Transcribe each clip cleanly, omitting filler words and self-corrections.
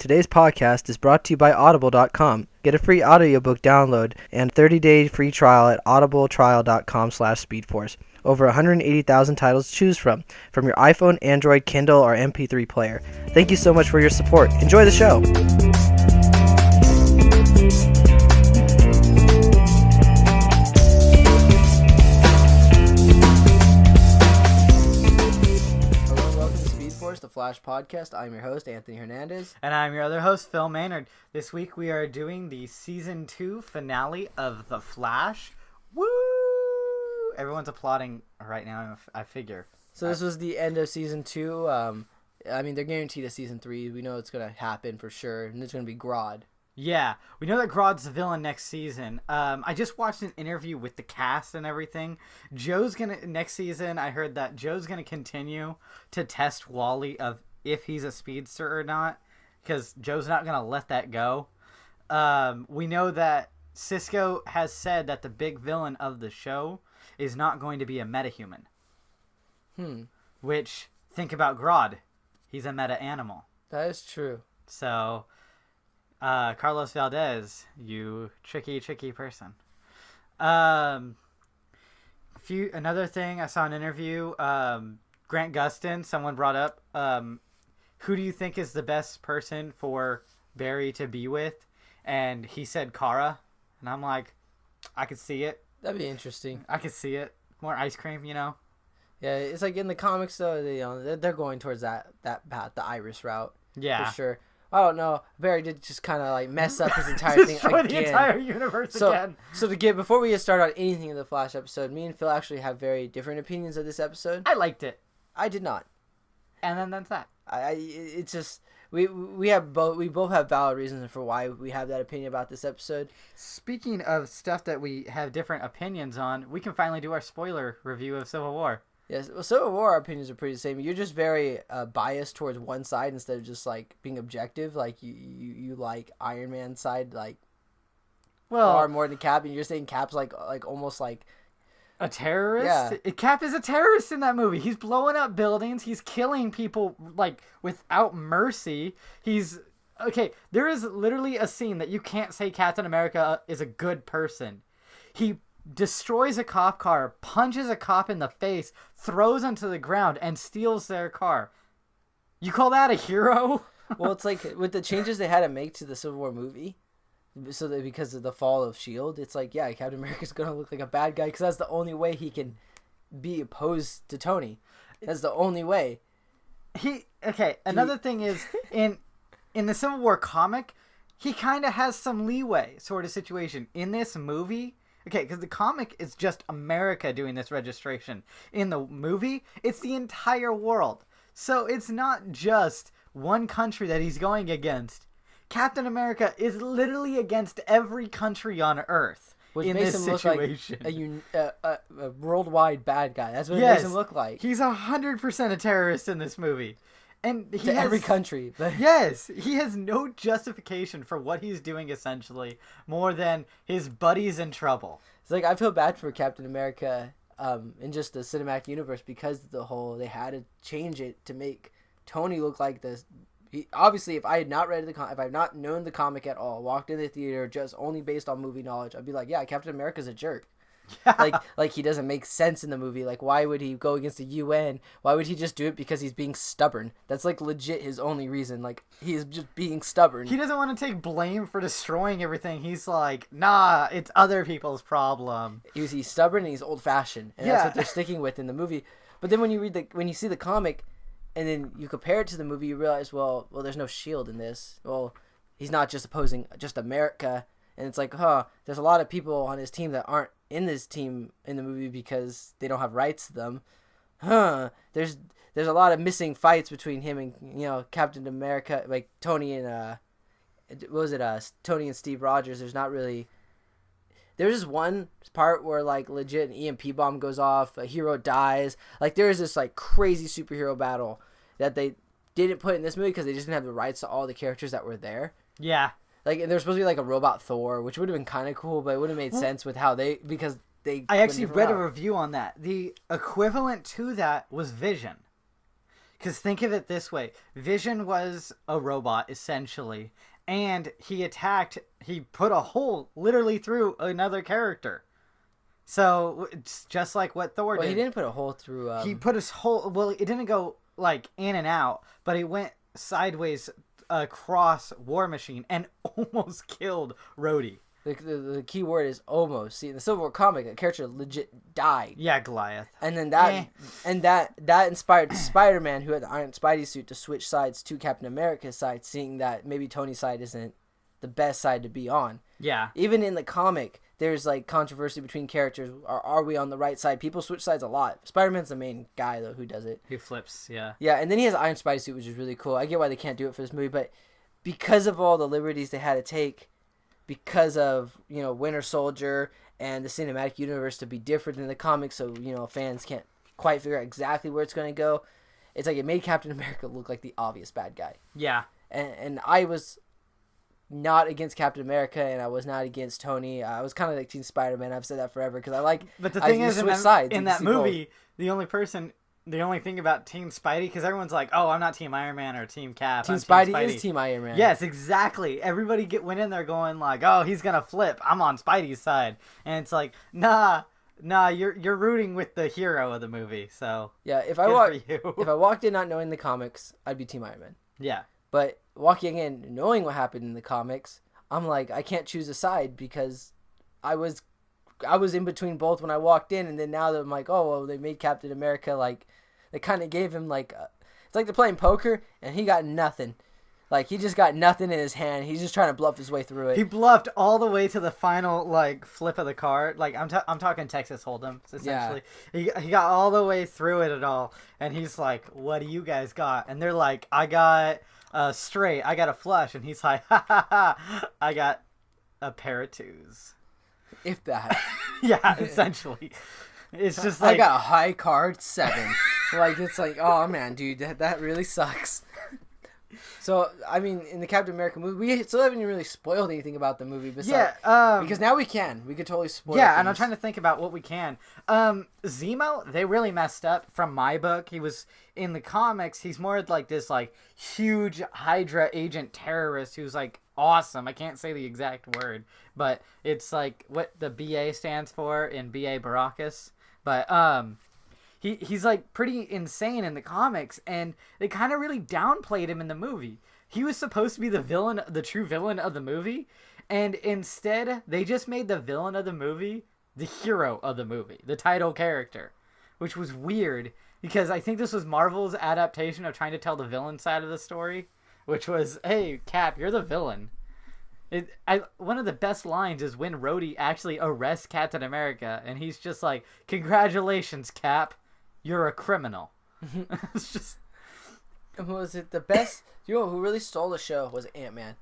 Today's podcast is brought to you by Audible.com. Get a free audiobook download and 30-day free trial at audibletrial.com/Speedforce. Over 180,000 titles to choose from your iPhone, Android, Kindle, or MP3 player. Thank you so much for your support. Enjoy the show. The Flash Podcast. I'm your host, Anthony Hernandez. And I'm your other host, Phil Maynard. This week we are doing the Season 2 finale of The Flash. Woo! Everyone's applauding right now, I figure. So this was the end of Season 2. I mean, they're guaranteed a Season 3. We know it's going to happen for sure, and it's going to be Grodd. Yeah, we know that Grodd's the villain next season. I just watched an interview with the cast and everything. Next season, I heard that Joe's gonna continue to test Wally of if he's a speedster or not, because Joe's not gonna let that go. We know that Cisco has said that the big villain of the show is not going to be a metahuman. Which, think about Grodd. He's a meta animal. That is true. So Carlos Valdez, you tricky person. Another thing, I saw an interview. Grant Gustin, someone brought up, who do you think is the best person for Barry to be with? And he said Kara, and I'm like, I could see it. That'd be interesting. I could see it. More ice cream, you know. Yeah, it's like in the comics though. They're going towards that path, the Iris route. Yeah, for sure. I don't know. Barry did just kind of like mess up his entire thing again. The entire universe again. So before we get started on anything in the Flash episode, me and Phil actually have very different opinions of this episode. I liked it. I did not. And then that's that. It's just we both have valid reasons for why we have that opinion about this episode. Speaking of stuff that we have different opinions on, we can finally do our spoiler review of Civil War. Yes, well, Civil War, our opinions are pretty the same. You're just very biased towards one side instead of just like being objective. Like you like Iron Man's side, like far more than Cap, and you're saying Cap's like almost like a terrorist. Yeah, Cap is a terrorist in that movie. He's blowing up buildings. He's killing people like without mercy. There is literally a scene that you can't say Captain America is a good person. He destroys a cop car, punches a cop in the face, throws him to the ground, and steals their car. You call that a hero? Well, it's like with the changes they had to make to the Civil War movie, so that because of the fall of S.H.I.E.L.D., it's like, yeah, Captain America's going to look like a bad guy because that's the only way he can be opposed to Tony. That's the only way. Another thing is, in the Civil War comic, he kind of has some leeway sort of situation. In this movie, because the comic is just America doing this registration. In the movie, it's the entire world. So it's not just one country that he's going against. Captain America is literally against every country on Earth. Which in makes this him situation. Look like a worldwide bad guy. That's what it makes him look like. He's 100% a terrorist in this movie. And he has every country. Yes, he has no justification for what he's doing, essentially, more than his buddy's in trouble. It's like, I feel bad for Captain America in just the cinematic universe because they had to change it to make Tony look like this. Obviously, if I had not read if I had not known the comic at all, walked in the theater just only based on movie knowledge, I'd be like, yeah, Captain America's a jerk. Yeah. Like he doesn't make sense in the movie. Like, why would he go against the UN? Why would he just do it because he's being stubborn? That's like legit his only reason. Like, he is just being stubborn. He doesn't want to take blame for destroying everything. He's like, nah, it's other people's problem. He's stubborn and he's old fashioned, and that's what they're sticking with in the movie. But then when you see the comic, and then you compare it to the movie, you realize, well, there's no shield in this. Well, he's not just opposing just America. And it's like, there's a lot of people on his team that aren't in this team in the movie because they don't have rights to them. There's a lot of missing fights between him and, Captain America, like Tony and, Tony and Steve Rogers. There's not really... There's just one part where, like, legit an EMP bomb goes off, a hero dies. Like, there is this, like, crazy superhero battle that they didn't put in this movie because they just didn't have the rights to all the characters that were there. Yeah. Like, and there's supposed to be like a robot Thor, which would have been kind of cool, but it would have made sense with how because they. I actually read a review on that. The equivalent to that was Vision. Because think of it this way. Vision was a robot, essentially. And he put a hole literally through another character. So, it's just like what Thor did. Well, he didn't put a hole through... He put his hole... Well, it didn't go, like, in and out, but it went sideways across War Machine and almost killed Rhodey. The key word is almost. See, in the Civil War comic, a character legit died. Yeah, Goliath. And then that inspired Spider-Man, who had the Iron Spidey suit, to switch sides to Captain America's side, seeing that maybe Tony's side isn't the best side to be on. Yeah. Even in the comic, there's like controversy between characters. Are we on the right side? People switch sides a lot. Spider-Man's the main guy though who does it. He flips, yeah. Yeah, and then he has Iron Spidey suit, which is really cool. I get why they can't do it for this movie, but because of all the liberties they had to take, because of, you know, Winter Soldier and the cinematic universe to be different than the comics, so, you know, fans can't quite figure out exactly where it's going to go. It's like it made Captain America look like the obvious bad guy. Yeah. And I was not against Captain America, and I was not against Tony. I was kind of like Team Spider-Man. I've said that forever because I like. But the thing is, in that movie, both. the only thing about Team Spidey, because everyone's like, "Oh, I'm not Team Iron Man or Team Cap." Team Spidey is Team Iron Man. Yes, exactly. Everybody went in there going like, "Oh, he's gonna flip. I'm on Spidey's side," and it's like, nah. You're rooting with the hero of the movie. So yeah, if I walked in not knowing the comics, I'd be Team Iron Man. Yeah. But walking in knowing what happened in the comics, I'm like, I can't choose a side because I was in between both when I walked in, and then now that I'm like, oh, well, they made Captain America, like, they kind of gave him, like, it's like they're playing poker, and he got nothing. Like, he just got nothing in his hand. He's just trying to bluff his way through it. He bluffed all the way to the final, like, flip of the card. Like, I'm talking Texas Hold'em, essentially. Yeah. He got all the way through it at all, and he's like, what do you guys got? And they're like, I got straight, I got a flush, and he's like, ha ha ha, I got a pair of twos. If that. Yeah, essentially. It's just like... I got a high card 7. Like, it's like, oh, man, dude, that really sucks. So, I mean, in the Captain America movie, we still haven't really spoiled anything about the movie. Besides, because now we can. We could totally spoil Yeah, things. and I'm trying to think about what we can. Zemo, they really messed up from my book. He was, in the comics, he's more like this, like, huge Hydra agent terrorist who's, like, awesome. I can't say the exact word, but it's, like, what the BA stands for in BA Baracus. But, He's like pretty insane in the comics, and they kind of really downplayed him in the movie. He was supposed to be the true villain of the movie, and instead they just made the villain of the movie the hero of the movie, the title character, which was weird because I think this was Marvel's adaptation of trying to tell the villain side of the story, which was, hey, Cap, you're the villain. One of the best lines is when Rhodey actually arrests Captain America, and he's just like, congratulations, Cap. You're a criminal. It's just... Was it the best? You know who really stole the show was Ant-Man.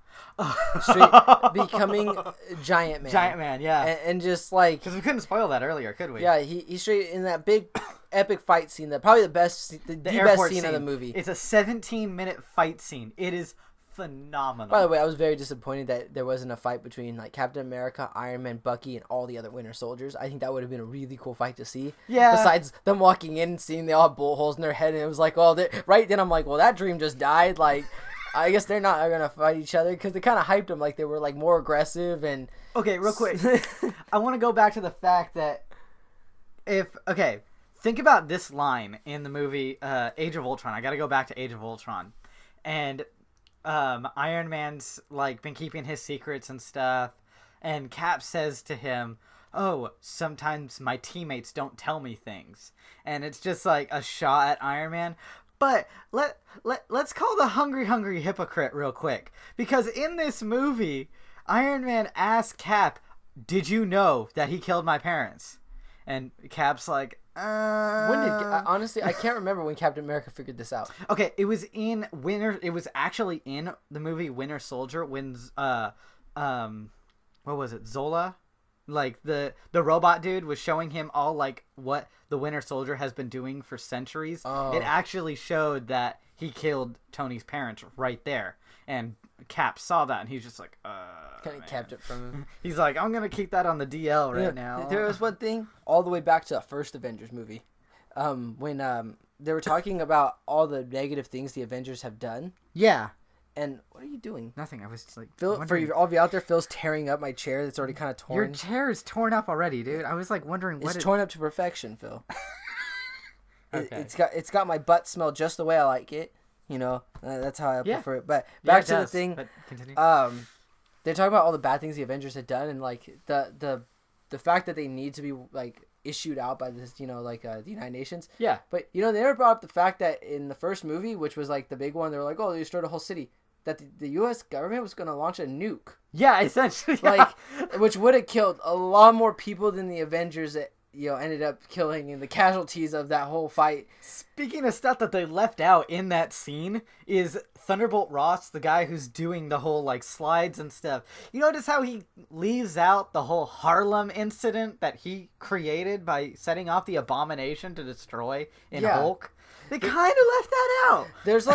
Straight becoming Giant Man. Giant Man, yeah. And just like... Because we couldn't spoil that earlier, could we? Yeah, he straight in that big epic fight scene. Probably the best scene of the movie. It's a 17-minute fight scene. It is phenomenal. By the way, I was very disappointed that there wasn't a fight between like Captain America, Iron Man, Bucky, and all the other Winter Soldiers. I think that would have been a really cool fight to see. Yeah. Besides them walking in and seeing they all have bullet holes in their head, and it was like, oh, right then I'm like, well, that dream just died. Like, I guess they're not gonna fight each other because they kind of hyped them like they were like more aggressive and. Okay, real quick, I want to go back to the fact that think about this line in the movie Age of Ultron. I got to go back to Age of Ultron, and. Iron Man's like been keeping his secrets and stuff, and Cap says to him, oh, sometimes my teammates don't tell me things, and it's just like a shot at Iron Man. But let's call the hungry hypocrite real quick, because in this movie Iron Man asks Cap, did you know that he killed my parents? And Cap's like, honestly, I can't remember when Captain America figured this out. Okay, it was actually in the movie Winter Soldier when what was it, Zola? Like the robot dude was showing him all like what the Winter Soldier has been doing for centuries. Oh. It actually showed that he killed Tony's parents right there. And Cap saw that and he's just like, kind of kept it from him. He's like, I'm gonna keep that on the DL now. There was one thing all the way back to the first Avengers movie. when they were talking about all the negative things the Avengers have done. Yeah. And what are you doing? Nothing. I was just like, Phil, for you, all of you out there, Phil's tearing up my chair that's already kind of torn. Your chair is torn up already, dude. I was like wondering what. It's torn up to perfection, Phil. Okay. It's got my butt smell just the way I like it. You know, that's how I prefer it. But Yeah, back it to the does, thing. but continue. They're talking about all the bad things the Avengers had done, and like the fact that they need to be like issued out by this, you know, like the United Nations. Yeah. But you know, they never brought up the fact that in the first movie, which was like the big one, they were like, "Oh, they destroyed a whole city." That the U.S. government was going to launch a nuke. Yeah, essentially. Like, which would have killed a lot more people than the Avengers that, you know, ended up killing in the casualties of that whole fight. Speaking of stuff that they left out in that scene is Thunderbolt Ross, the guy who's doing the whole, like, slides and stuff. You notice how he leaves out the whole Harlem incident that he created by setting off the abomination to destroy in Hulk? They kind of left that out. There's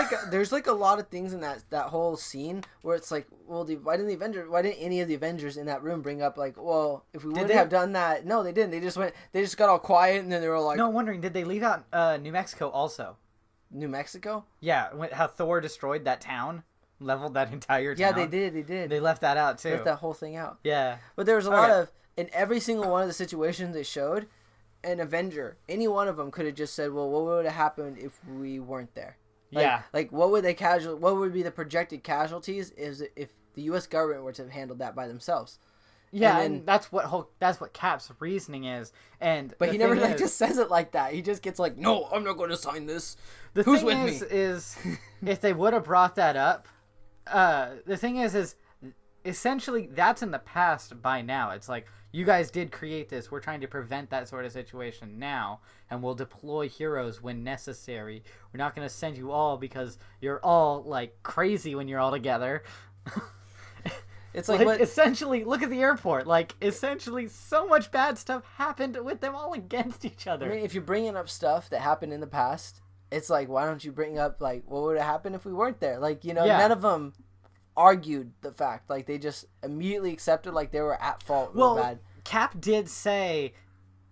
like a lot of things in that whole scene where it's like, well, why didn't any of the Avengers in that room bring up like, well, if we wouldn't have done that? No, they didn't. They just got all quiet and then they were like, no, I'm wondering, did they leave out New Mexico also? New Mexico? Yeah, how Thor destroyed that town, leveled that entire town. Yeah, they did. They left that out too. Left that whole thing out. Yeah, but there was a lot of, in every single one of the situations they showed, an Avenger, any one of them could have just said, well, what would have happened if we weren't there? Like what would what would be the projected casualties if the U.S. government were to have handled that by themselves? Yeah, and that's what Cap's reasoning is. But he never just says it like that. He just gets like, no, I'm not going to sign this. Who's with me? Is if they would have brought that up, the thing is essentially that's in the past by now. It's like, you guys did create this. We're trying to prevent that sort of situation now, and we'll deploy heroes when necessary. We're not going to send you all because you're all, like, crazy when you're all together. It's like essentially, look at the airport. Like, essentially, so much bad stuff happened with them all against each other. I mean, if you're bringing up stuff that happened in the past, it's like, why don't you bring up, like, what would have happened if we weren't there? Like, you know, none of them argued the fact. Like, they just immediately accepted like they were at fault. Well, bad. Cap did say,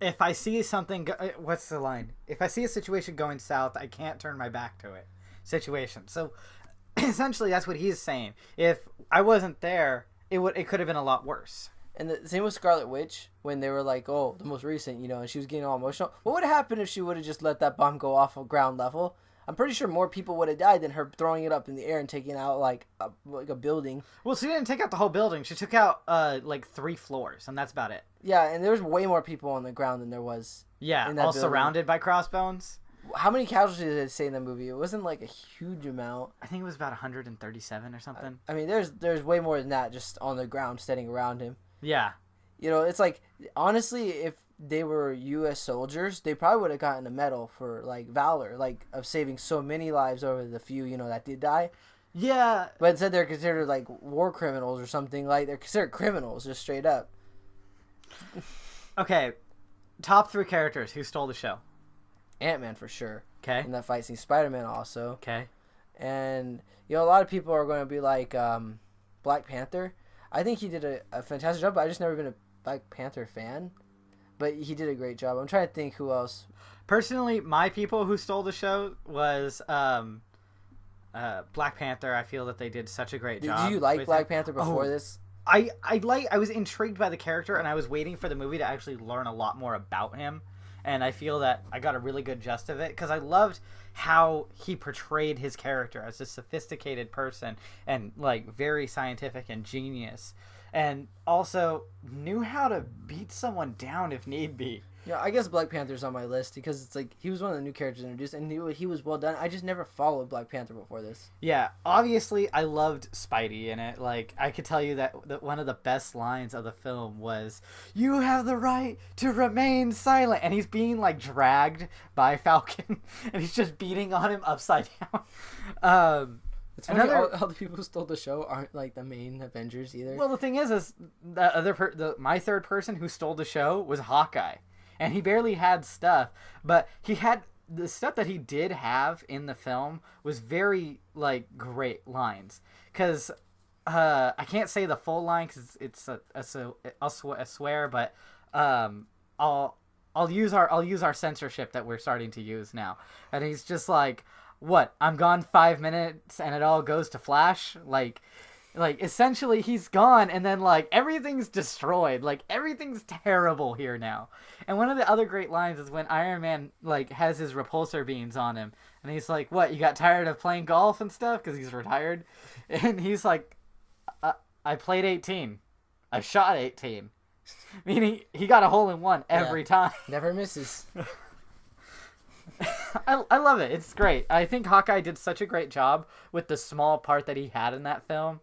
if I see something what's the line, if I see a situation going south, I can't turn my back to it situation. So essentially that's what he's saying. If I wasn't there, it could have been a lot worse. And the same with Scarlet Witch, when they were like, oh, the most recent, you know, and she was getting all emotional. What would have happened if she would have just let that bomb go off of ground level? I'm pretty sure more people would have died than her throwing it up in the air and taking out like a building. Well, she didn't take out the whole building. She took out like 3 floors, and that's about it. Yeah, and there was way more people on the ground than there was. Yeah, in that all building. Surrounded by crossbones. How many casualties did it say in the movie? It wasn't like a huge amount. I think it was about 137 or something. I mean, there's way more than that just on the ground standing around him. Yeah. You know, it's like, honestly, if they were U.S. soldiers, they probably would have gotten a medal for, like, valor, like, of saving so many lives over the few, you know, that did die. Yeah. But instead they're considered, like, war criminals or something. Like, they're considered criminals, just straight up. Okay. Top 3 characters who stole the show. Ant-Man, for sure. Okay. In that fight scene. Spider-Man also. Okay. And, you know, a lot of people are going to be like, Black Panther. I think he did a fantastic job, but I've just never been a Black Panther fan. But he did a great job. I'm trying to think who else. Personally, my people who stole the show was Black Panther. I feel that they did such a great job. Did you like Black Panther before this? I was intrigued by the character, and I was waiting for the movie to actually learn a lot more about him. And I feel that I got a really good gist of it because I loved how he portrayed his character as a sophisticated person and like very scientific and genius. And also knew how to beat someone down if need be. Yeah, I guess Black Panther's on my list because it's like he was one of the new characters introduced and he was well done. I just never followed Black Panther before this. Yeah, obviously I loved Spidey in it. Like, I could tell you that one of the best lines of the film was, "You have the right to remain silent." And he's being like dragged by Falcon and he's just beating on him upside down. It's funny, all the people who stole the show aren't like the main Avengers either. Well, the thing is my third person who stole the show was Hawkeye, and he barely had stuff, but he had the stuff that he did have in the film was very like great lines. Because I can't say the full line because it's I'll swear, but I'll I'll use our censorship that we're starting to use now. And he's just like, what? I'm gone 5 minutes and it all goes to Flash? Like essentially he's gone and then like everything's destroyed. Like everything's terrible here now. And one of the other great lines is when Iron Man like has his repulsor beams on him and he's like, what, you got tired of playing golf and stuff? Because he's retired. And he's like, I played 18. I shot 18. Meaning he got a hole in one every time. Never misses. I love it. It's great. I think Hawkeye did such a great job with the small part that he had in that film.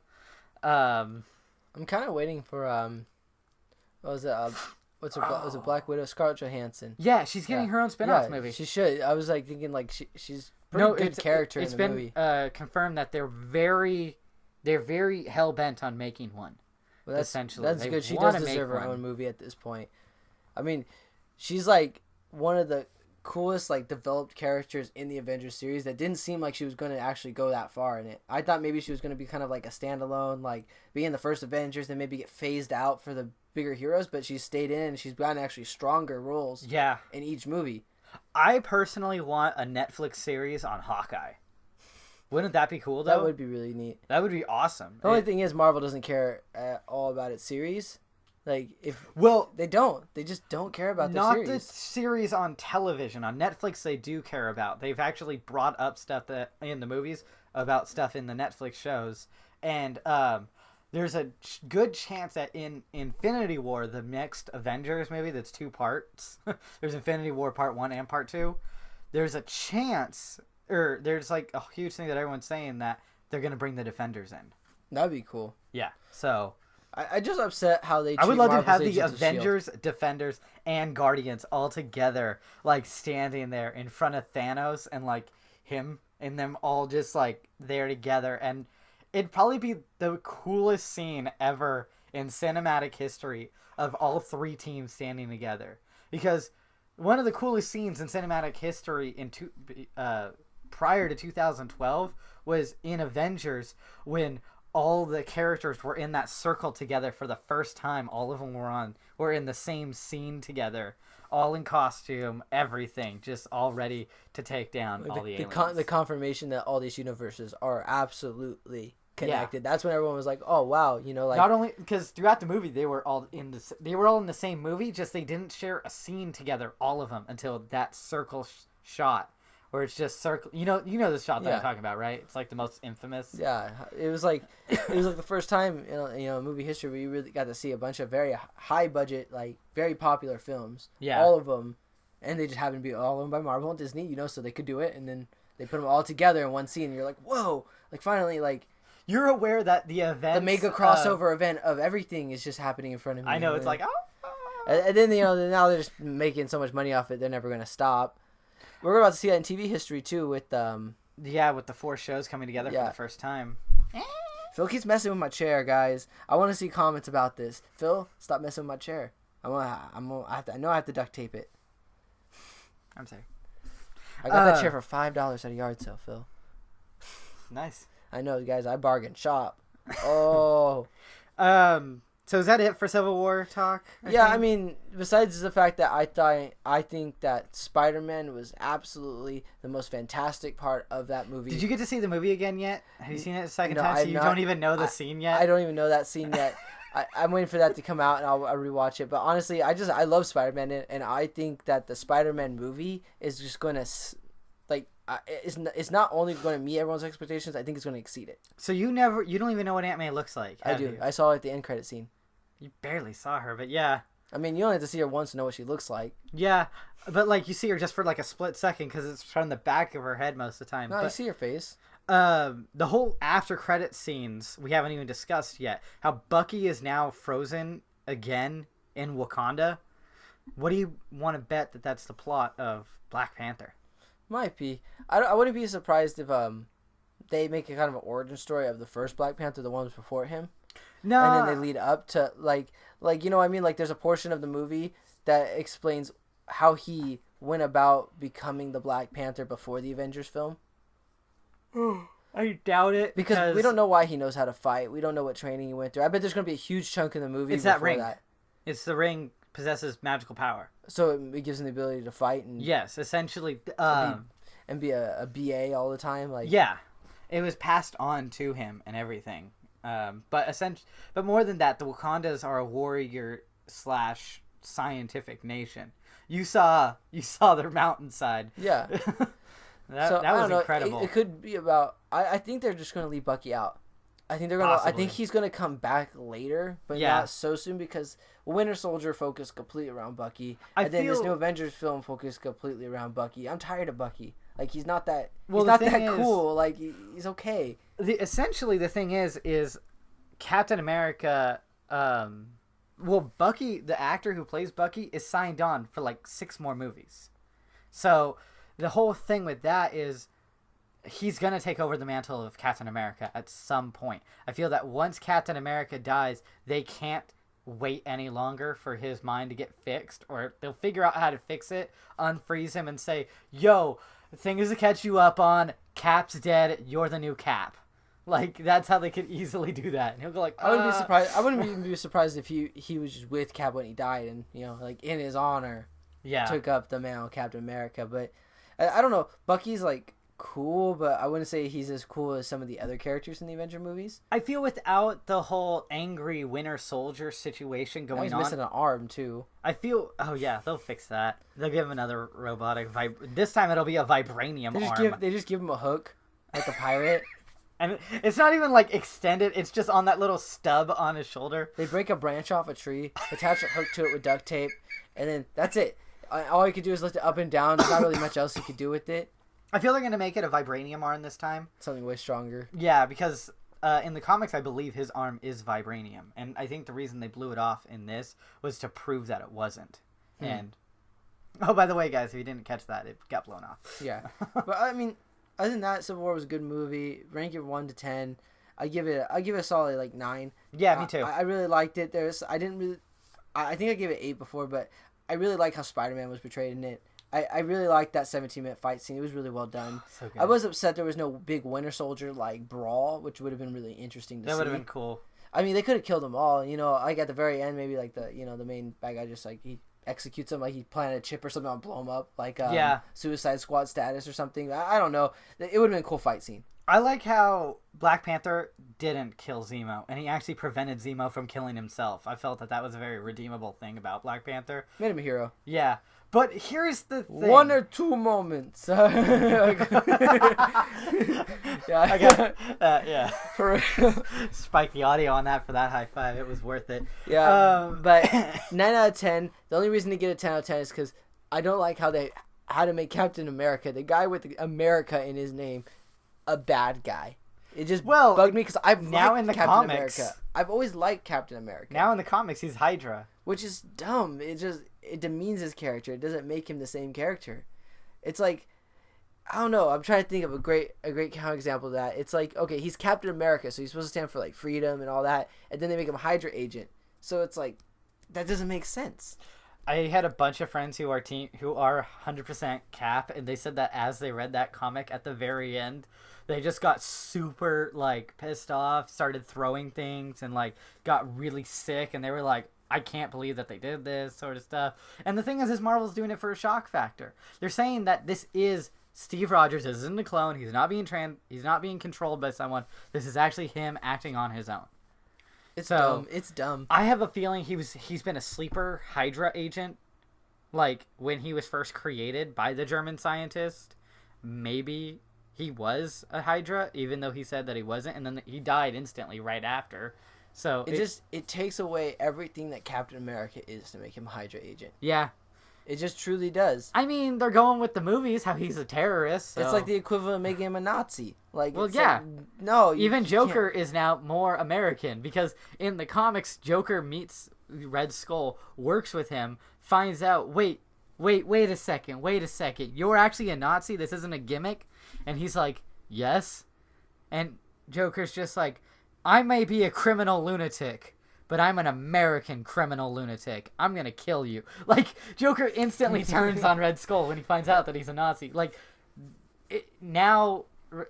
I'm kind of waiting for what was it? Was it Black Widow? Scarlett Johansson. Yeah, she's getting her own spin-off movie. She should. I was like thinking like she's pretty good character in the movie. It's been confirmed that they're very hell bent on making one. Well, essentially, that's good. She does deserve her own movie at this point. I mean, she's like one of the coolest like developed characters in the Avengers series that didn't seem like she was going to actually go that far in it. I thought maybe she was going to be kind of like a standalone, like be in the first Avengers, then maybe get phased out for the bigger heroes, but she stayed in and she's gotten actually stronger roles in each movie. I personally want a Netflix series on Hawkeye. Wouldn't that be cool, though? That would be really neat. That would be awesome. The only thing is Marvel doesn't care at all about its series. Like, they don't. They just don't care about the series. Not the series on television. On Netflix, they do care about. They've actually brought up stuff that in the movies about stuff in the Netflix shows. And there's a good chance that in Infinity War, the next Avengers movie that's 2 parts, there's Infinity War Part 1 and Part 2, there's a chance, or there's like a huge thing that everyone's saying that they're going to bring the Defenders in. That'd be cool. Yeah, so... I just upset how they treat I would love Marvel's to have the Agents of Avengers, S.H.I.E.L.D. Defenders, and Guardians all together, like standing there in front of Thanos and like him and them all just like there together. And it'd probably be the coolest scene ever in cinematic history of all 3 teams standing together. Because one of the coolest scenes in cinematic history prior to 2012 was in Avengers when all the characters were in that circle together for the first time. All of them were in the same scene together, all in costume, everything, just all ready to take down all the aliens. The confirmation that all these universes are absolutely connected. Yeah. That's when everyone was like, "Oh wow," you know, like not only because throughout the movie they were all in the same movie, just they didn't share a scene together, all of them, until that circle shot. Where it's just circle, you know the shot that I'm talking about, right? It's like the most infamous. Yeah, it was like the first time in movie history where you really got to see a bunch of very high budget, like very popular films. Yeah, all of them, and they just happened to be all owned by Marvel and Disney, so they could do it, and then they put them all together in one scene. And you're like, whoa! Like finally, like you're aware that the mega crossover event of everything is just happening in front of me. I know it's like and then now they're just making so much money off it, they're never gonna stop. We're about to see that in TV history too with with the 4 shows coming together for the first time. Phil keeps messing with my chair, guys. I want to see comments about this. Phil, stop messing with my chair. I have to duct tape it. I'm sorry. I got that chair for $5 at a yard sale, Phil. Nice. I know, guys. I bargain shop. Oh. So is that it for Civil War talk? I mean, besides the fact that I think that Spider-Man was absolutely the most fantastic part of that movie. Did you get to see the movie again yet? Have you seen it a second time? So you don't even know the scene yet? I don't even know that scene yet. I'm waiting for that to come out and I'll rewatch it. But honestly, I love Spider-Man and I think that the Spider-Man movie is just going to it's not only going to meet everyone's expectations, I think it's going to exceed it. So you don't even know what Aunt May looks like. I do. I saw her at the end credit scene. You barely saw her, but yeah. I mean, you only have to see her once to know what she looks like. Yeah, but like you see her just for like a split second because it's from the back of her head most of the time. No, you see her face. The whole after credit scenes we haven't even discussed yet. How Bucky is now frozen again in Wakanda. What do you want to bet that that's the plot of Black Panther? Might be. I wouldn't be surprised if they make a kind of an origin story of the first Black Panther, the ones before him. No. And then they lead up to like you know what I mean? Like there's a portion of the movie that explains how he went about becoming the Black Panther before the Avengers film. I doubt it. Because we don't know why he knows how to fight. We don't know what training he went through. I bet there's going to be a huge chunk in the movie. It's that ring. It's the ring possesses magical power. So it gives him the ability to fight and Yes, essentially. be a BA all the time. Like Yeah, it was passed on to him and everything. But more than that, the Wakandas are a warrior / scientific nation. You saw their mountainside. Yeah. that was incredible. It could be about. I think they're just going to leave Bucky out. I think they're gonna. Possibly. I think he's gonna come back later, but not so soon because Winter Soldier focused completely around Bucky, and then this new Avengers film focused completely around Bucky. I'm tired of Bucky. Like he's not that. He's not that cool. Like he's okay. Essentially, the thing is Captain America. Bucky, the actor who plays Bucky, is signed on for like 6 more movies. So the whole thing with that is he's going to take over the mantle of Captain America at some point. I feel that once Captain America dies, they can't wait any longer for his mind to get fixed, or they'll figure out how to fix it, unfreeze him, and say, yo, the thing is to catch you up on, Cap's dead, you're the new Cap. Like, that's how they could easily do that. And he'll go like, I wouldn't be surprised. I wouldn't even be surprised if he was just with Cap when he died, and like in his honor, took up the mantle of Captain America. But I don't know. Bucky's like cool, but I wouldn't say he's as cool as some of the other characters in the Avenger movies. I feel without the whole angry Winter Soldier situation going on, he's missing an arm too. I feel. Oh yeah, they'll fix that. They'll give him another robotic This time it'll be a vibranium arm. They just give him a hook, like a pirate. And it's not even like extended. It's just on that little stub on his shoulder. They break a branch off a tree, attach a hook to it with duct tape, and then that's it. All you could do is lift it up and down. There's not really much else you could do with it. I feel they're going to make it a vibranium arm this time. Something way stronger. Yeah, because in the comics, I believe his arm is vibranium. And I think the reason they blew it off in this was to prove that it wasn't. And, oh, by the way, guys, if you didn't catch that, it got blown off. Yeah. But, I mean, other than that, Civil War was a good movie. Rank it 1 to 10. I give it a solid, like, 9. Yeah, me too. I really liked it. I think I gave it 8 before, but I really like how Spider-Man was portrayed in it. I really liked that 17-minute fight scene. It was really well done. So good. I was upset there was no big Winter Soldier like brawl, which would have been really interesting to see. That would have been cool. I mean, they could have killed them all. Like at the very end, maybe like the main bad guy just like he executes him, like he planted a chip or something and blow him up, like Suicide Squad status or something. I don't know. It would have been a cool fight scene. I like how Black Panther didn't kill Zemo, and he actually prevented Zemo from killing himself. I felt that was a very redeemable thing about Black Panther. Made him a hero. Yeah. But here's the thing. 1 or 2 moments. Yeah. Yeah. For spike the audio on that for that high five. It was worth it. Yeah. But 9 out of 10. The only reason to get a 10 out of 10 is because I don't like how to make Captain America, the guy with America in his name, a bad guy. It just bugged me because I've now in the Captain comics. America. I've always liked Captain America. Now in the comics, he's Hydra, which is dumb. It demeans his character. It doesn't make him the same character. It's like, I don't know. I'm trying to think of a great counter example of that. It's like, okay, he's Captain America, so he's supposed to stand for like freedom and all that, and then they make him a Hydra agent. So it's like, that doesn't make sense. I had a bunch of friends who are 100% Cap, and they said that as they read that comic at the very end, they just got super like pissed off, started throwing things, and like got really sick, and they were like, I can't believe that they did this sort of stuff. And the thing is Marvel's doing it for a shock factor. They're saying that this is Steve Rogers. This isn't a clone. He's not being controlled by someone. This is actually him acting on his own. It's dumb. It's dumb. I have a feeling he's been a sleeper Hydra agent, like when he was first created by the German scientist. Maybe he was a Hydra, even though he said that he wasn't, and then he died instantly right after. So it takes away everything that Captain America is to make him a Hydra agent. Yeah. It just truly does. I mean, they're going with the movies, how he's a terrorist. So. It's like the equivalent of making him a Nazi. Like, well, yeah. Like, no. Even Joker is now more American, because in the comics, Joker meets Red Skull, works with him, finds out, wait a second. You're actually a Nazi? This isn't a gimmick? And he's like, yes. And Joker's just like, I may be a criminal lunatic, but I'm an American criminal lunatic. I'm going to kill you. Like, Joker instantly turns on Red Skull when he finds out that he's a Nazi. Like, now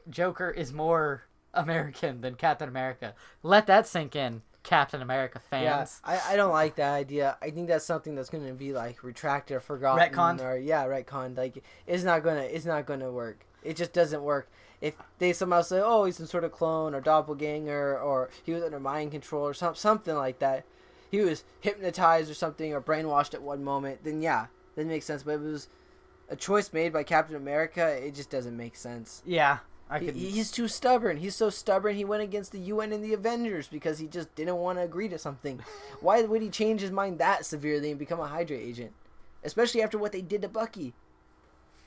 Joker is more American than Captain America. Let that sink in. Captain America fans. Yeah, I don't like that idea. I think that's something that's going to be like retracted or forgotten. Retconned? Or retconned. Like it's not gonna work. It just doesn't work. If they somehow say, oh, he's some sort of clone or doppelganger, or he was under mind control or something like that, he was hypnotized or something or brainwashed at one moment, then yeah, that makes sense. But if it was a choice made by Captain America, it just doesn't make sense. Yeah. He's too stubborn. He's so stubborn he went against the UN and the Avengers because he just didn't want to agree to something. Why would he change his mind that severely and become a Hydra agent? Especially after what they did to Bucky.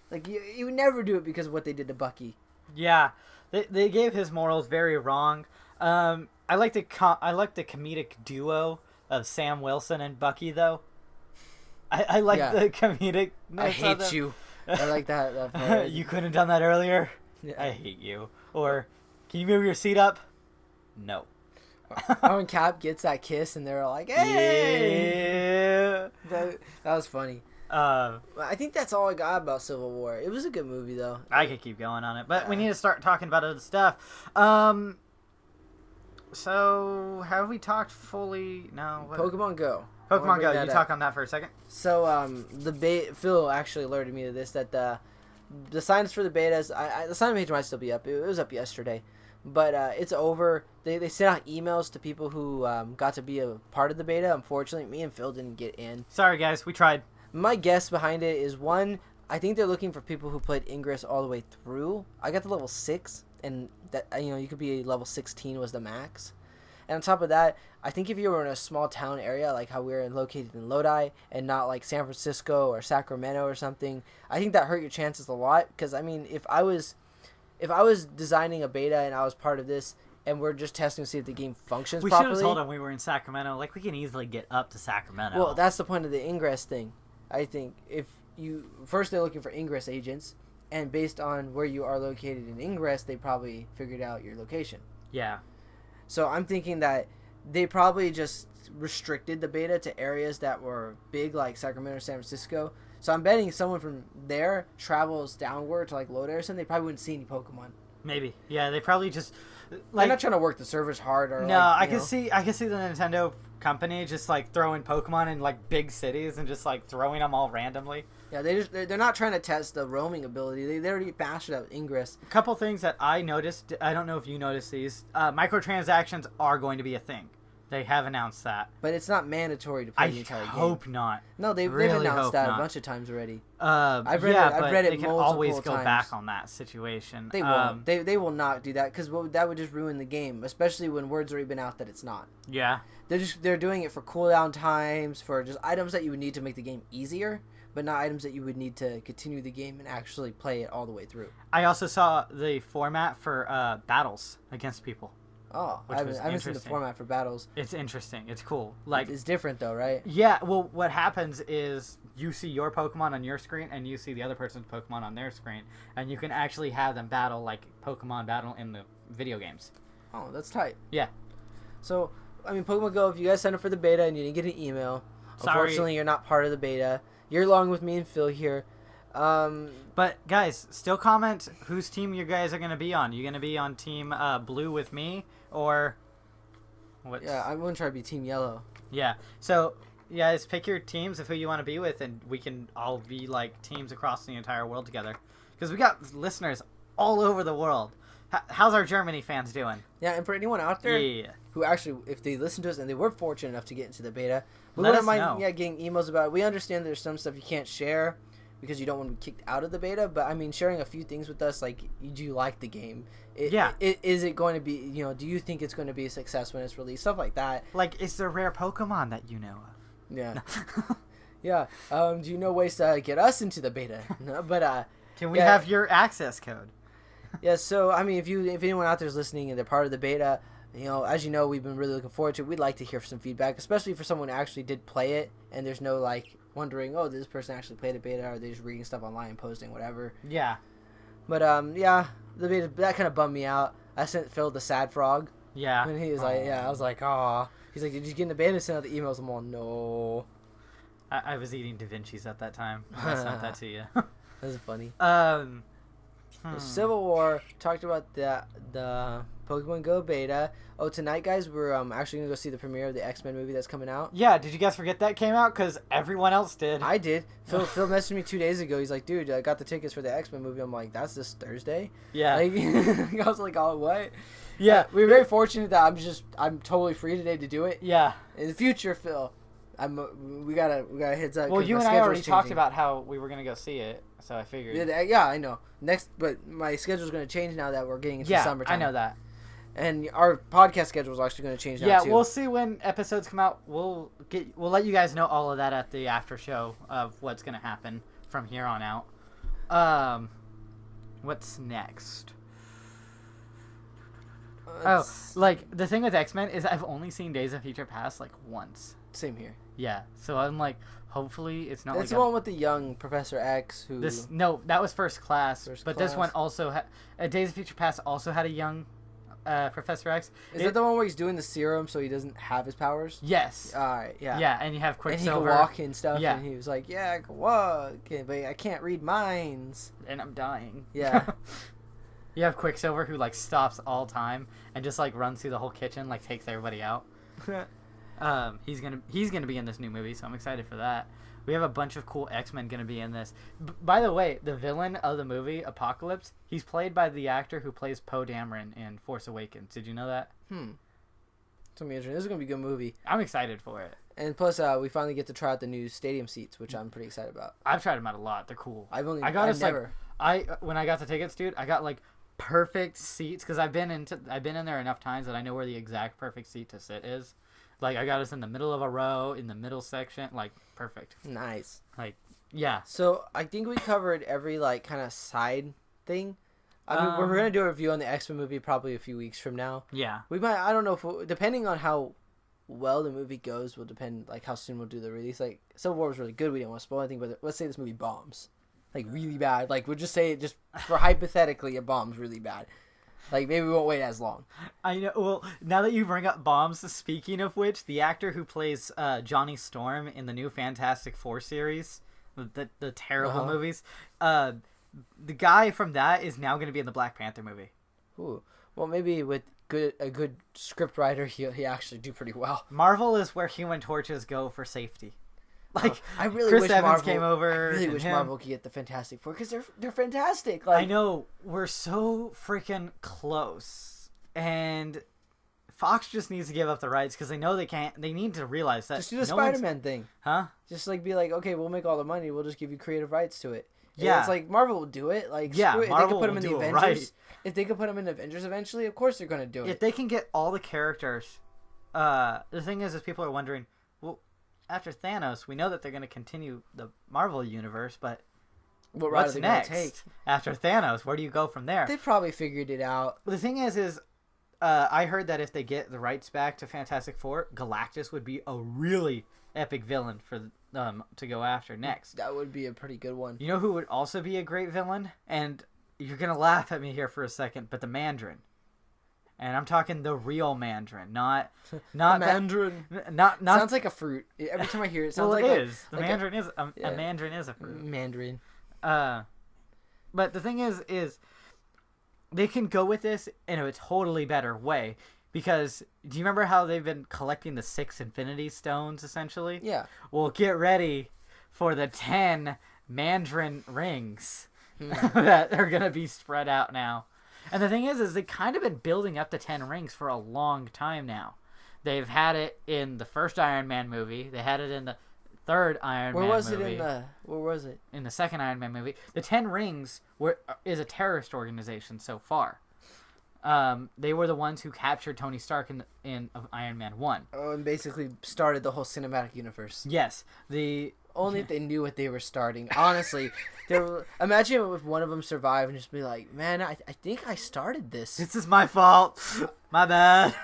Like, you would never do it because of what they did to Bucky. Yeah. They gave his morals very wrong. I like the comedic duo of Sam Wilson and Bucky, though. I like the comedic. I hate you. I like that. You couldn't have done that earlier. Yeah. I hate you. Or, can you move your seat up? No. Or when Cap gets that kiss and they're all like, hey! Yeah. That was funny. I think that's all I got about Civil War. It was a good movie, though. I could keep going on it, but we need to start talking about other stuff. So, have we talked fully? No. What? Pokemon Go. Pokemon Go. You talk on that for a second? So, Phil actually alerted me to this, that the signs for the betas, the sign page might still be up. It was up yesterday. But it's over. They sent out emails to people who got to be a part of the beta. Unfortunately, me and Phil didn't get in. Sorry, guys. We tried. My guess behind it is, one, I think they're looking for people who played Ingress all the way through. I got to level 6, and that you could be level 16 was the max. And on top of that, I think if you were in a small town area, like how we're located in Lodi, and not like San Francisco or Sacramento or something, I think that hurt your chances a lot. Because, I mean, if I was designing a beta and I was part of this, and we're just testing to see if the game functions properly. We should have told them we were in Sacramento. Like, we can easily get up to Sacramento. Well, that's the point of the Ingress thing. I think if you... First, they're looking for Ingress agents, and based on where you are located in Ingress, they probably figured out your location. Yeah. So I'm thinking that they probably just restricted the beta to areas that were big, like Sacramento or San Francisco. So I'm betting someone from there travels downward to like Lodi or something, they probably wouldn't see any Pokemon. Maybe. Yeah, they probably just... Like, they're not trying to work the servers hard or... No, I can see the Nintendo company just like throwing Pokemon in like big cities and just like throwing them all randomly. Yeah, they're not trying to test the roaming ability. They already bashed it out with Ingress. A couple things that I noticed. I don't know if you noticed these. Microtransactions are going to be a thing. They have announced that. But it's not mandatory to play the entire game. I hope not. No, they've announced that a bunch of times already. I've read it they can always go times. Back on that situation. They won't. They will not do that because that would just ruin the game, especially when word's already been out that it's not. Yeah. They're doing it for cooldown times, for just items that you would need to make the game easier, but not items that you would need to continue the game and actually play it all the way through. I also saw the format for battles against people. Oh, I haven't seen the format for battles. It's interesting. It's cool. Like, it's different though, right? Yeah. Well, what happens is you see your Pokemon on your screen, and you see the other person's Pokemon on their screen, and you can actually have them battle like Pokemon battle in the video games. Oh, that's tight. Yeah. So, I mean, Pokemon Go, if you guys signed up for the beta and you didn't get an email, unfortunately, you're not part of the beta. You're along with me and Phil here. But guys, still comment whose team you guys are going to be on. You going to be on Team Blue with me, or what? Yeah, I'm going to try to be Team Yellow. Yeah. So, you guys pick your teams of who you want to be with, and we can all be like teams across the entire world together. Because we got listeners all over the world. How's our Germany fans doing? Yeah, and for anyone out there who actually, if they listen to us and they were fortunate enough to get into the beta, we wouldn't mind getting emails about it. We understand there's some stuff you can't share because you don't want to be kicked out of the beta, but I mean, sharing a few things with us, like, do you like the game? Is it going to be, do you think it's going to be a success when it's released? Stuff like that. Like, is there rare Pokemon that you know of? Yeah. Yeah. Do you know ways to get us into the beta? No, but, can we have your access code? Yeah, so, I mean, if anyone out there is listening and they're part of the beta, as you know, we've been really looking forward to it. We'd like to hear some feedback, especially for someone who actually did play it, and there's no, like, wondering, oh, did this person actually play the beta, or are they just reading stuff online and posting, whatever. Yeah. But, yeah, the beta, that kind of bummed me out. I sent Phil the sad frog. Yeah. And he was like, yeah, I was like, aw. He's like, did you get in the beta and send out the emails? I'm all, no. I was eating Da Vinci's at that time. I sent that to you. That's funny. The Civil War, talked about the Pokemon Go beta. Oh, tonight, guys, we're actually gonna go see the premiere of the X-Men movie that's coming out. Yeah, did you guys forget that came out? Because everyone else did. I did. Phil messaged me 2 days ago. He's like, dude, I got the tickets for the X-Men movie. I'm like, that's this Thursday? Yeah. Like, I was like, oh, what? Yeah. We were very fortunate that I'm totally free today to do it. Yeah. In the future, Phil, we got a heads up. Well, you and I already talked about how we were gonna go see it, so I figured. Yeah, I know. But my schedule's gonna change now that we're getting into summertime. I know that. And our podcast schedule is actually going to change now too. Yeah, we'll see when episodes come out. We'll let you guys know all of that at the after show of what's going to happen from here on out. What's next? Like the thing with X-Men is I've only seen Days of Future Past like once. Same here. Yeah, so I'm like, hopefully it's not. That's the one with the young Professor X who. No, that was First Class. This one also Days of Future Past also had a young. Professor X. Is that the one where he's doing the serum so he doesn't have his powers? Yes. Alright, yeah. Yeah, and you have Quicksilver. And he can walk and stuff, yeah. And he was like, yeah, I can walk, but I can't read minds. And I'm dying. Yeah. You have Quicksilver who, like, stops all time and just, like, runs through the whole kitchen, like, takes everybody out. He's gonna be in this new movie, so I'm excited for that. We have a bunch of cool X-Men going to be in this. By the way, the villain of the movie, Apocalypse, he's played by the actor who plays Poe Dameron in Force Awakens. Did you know that? It's going to be interesting. This is going to be a good movie. I'm excited for it. And plus, we finally get to try out the new stadium seats, which I'm pretty excited about. I've tried them out a lot. They're cool. When I got the tickets, dude, I got, like, perfect seats because I've been in there enough times that I know where the exact perfect seat to sit is. Like, I got us in the middle of a row, in the middle section. Like, perfect. Nice. Like, yeah. So, I think we covered every, like, kind of side thing. I mean, we're going to do a review on the X-Men movie probably a few weeks from now. Yeah. We might, I don't know, depending on how well the movie goes will depend, like, how soon we'll do the release. Like, Civil War was really good. We didn't want to spoil anything, but let's say this movie bombs. Like, really bad. Like, we'll just say it just for hypothetically, it bombs really bad. Like, maybe we won't wait as long. I know. Well, now that you bring up bombs, speaking of which, the actor who plays Johnny Storm in the new Fantastic Four series, the terrible movies, the guy from that is now going to be in the Black Panther movie. Ooh. Well, maybe with a good script writer, he actually do pretty well. Marvel is where Human Torches go for safety. Like, I really Chris wish Evans Marvel came over. I really wish Marvel could get the Fantastic Four because they're fantastic. Like, I know, we're so freaking close, and Fox just needs to give up the rights because they know they can't. They need to realize that. Just do the Spider-Man thing, huh? Just like be like, okay, we'll make all the money. We'll just give you creative rights to it. Yeah, and it's like Marvel will do it. Like, yeah, if Marvel they could put them in the Avengers, right. If they could put them in Avengers eventually, of course they're gonna do it. If they can get all the characters, the thing is people are wondering, well, after Thanos, we know that they're going to continue the Marvel universe, but what's next? After Thanos, where do you go from there? They probably figured it out. The thing is I heard that if they get the rights back to Fantastic Four, Galactus would be a really epic villain for them to go after next. That would be a pretty good one. You know who would also be a great villain? And you're going to laugh at me here for a second, but the Mandarin. And I'm talking the real Mandarin, not the Mandarin. Not sounds like a fruit. Every time I hear it, it sounds well, like it is. The Mandarin is a Mandarin is a fruit. Mandarin. But the thing is they can go with this in a totally better way because do you remember how they've been collecting the 6 Infinity Stones essentially? Yeah. Well, get ready for the 10 Mandarin rings that are gonna be spread out now. And the thing is they've kind of been building up the 10 rings for a long time now. They've had it in the first Iron Man movie. They had it in the third Iron Man movie. Where was it? In the second Iron Man movie. The 10 Rings is a terrorist organization so far. They were the ones who captured Tony Stark in Iron Man 1. Oh, and basically started the whole cinematic universe. Yes. Only if they knew what they were starting. Honestly, imagine if one of them survived and just be like, man, I think I started this. This is my fault. My bad.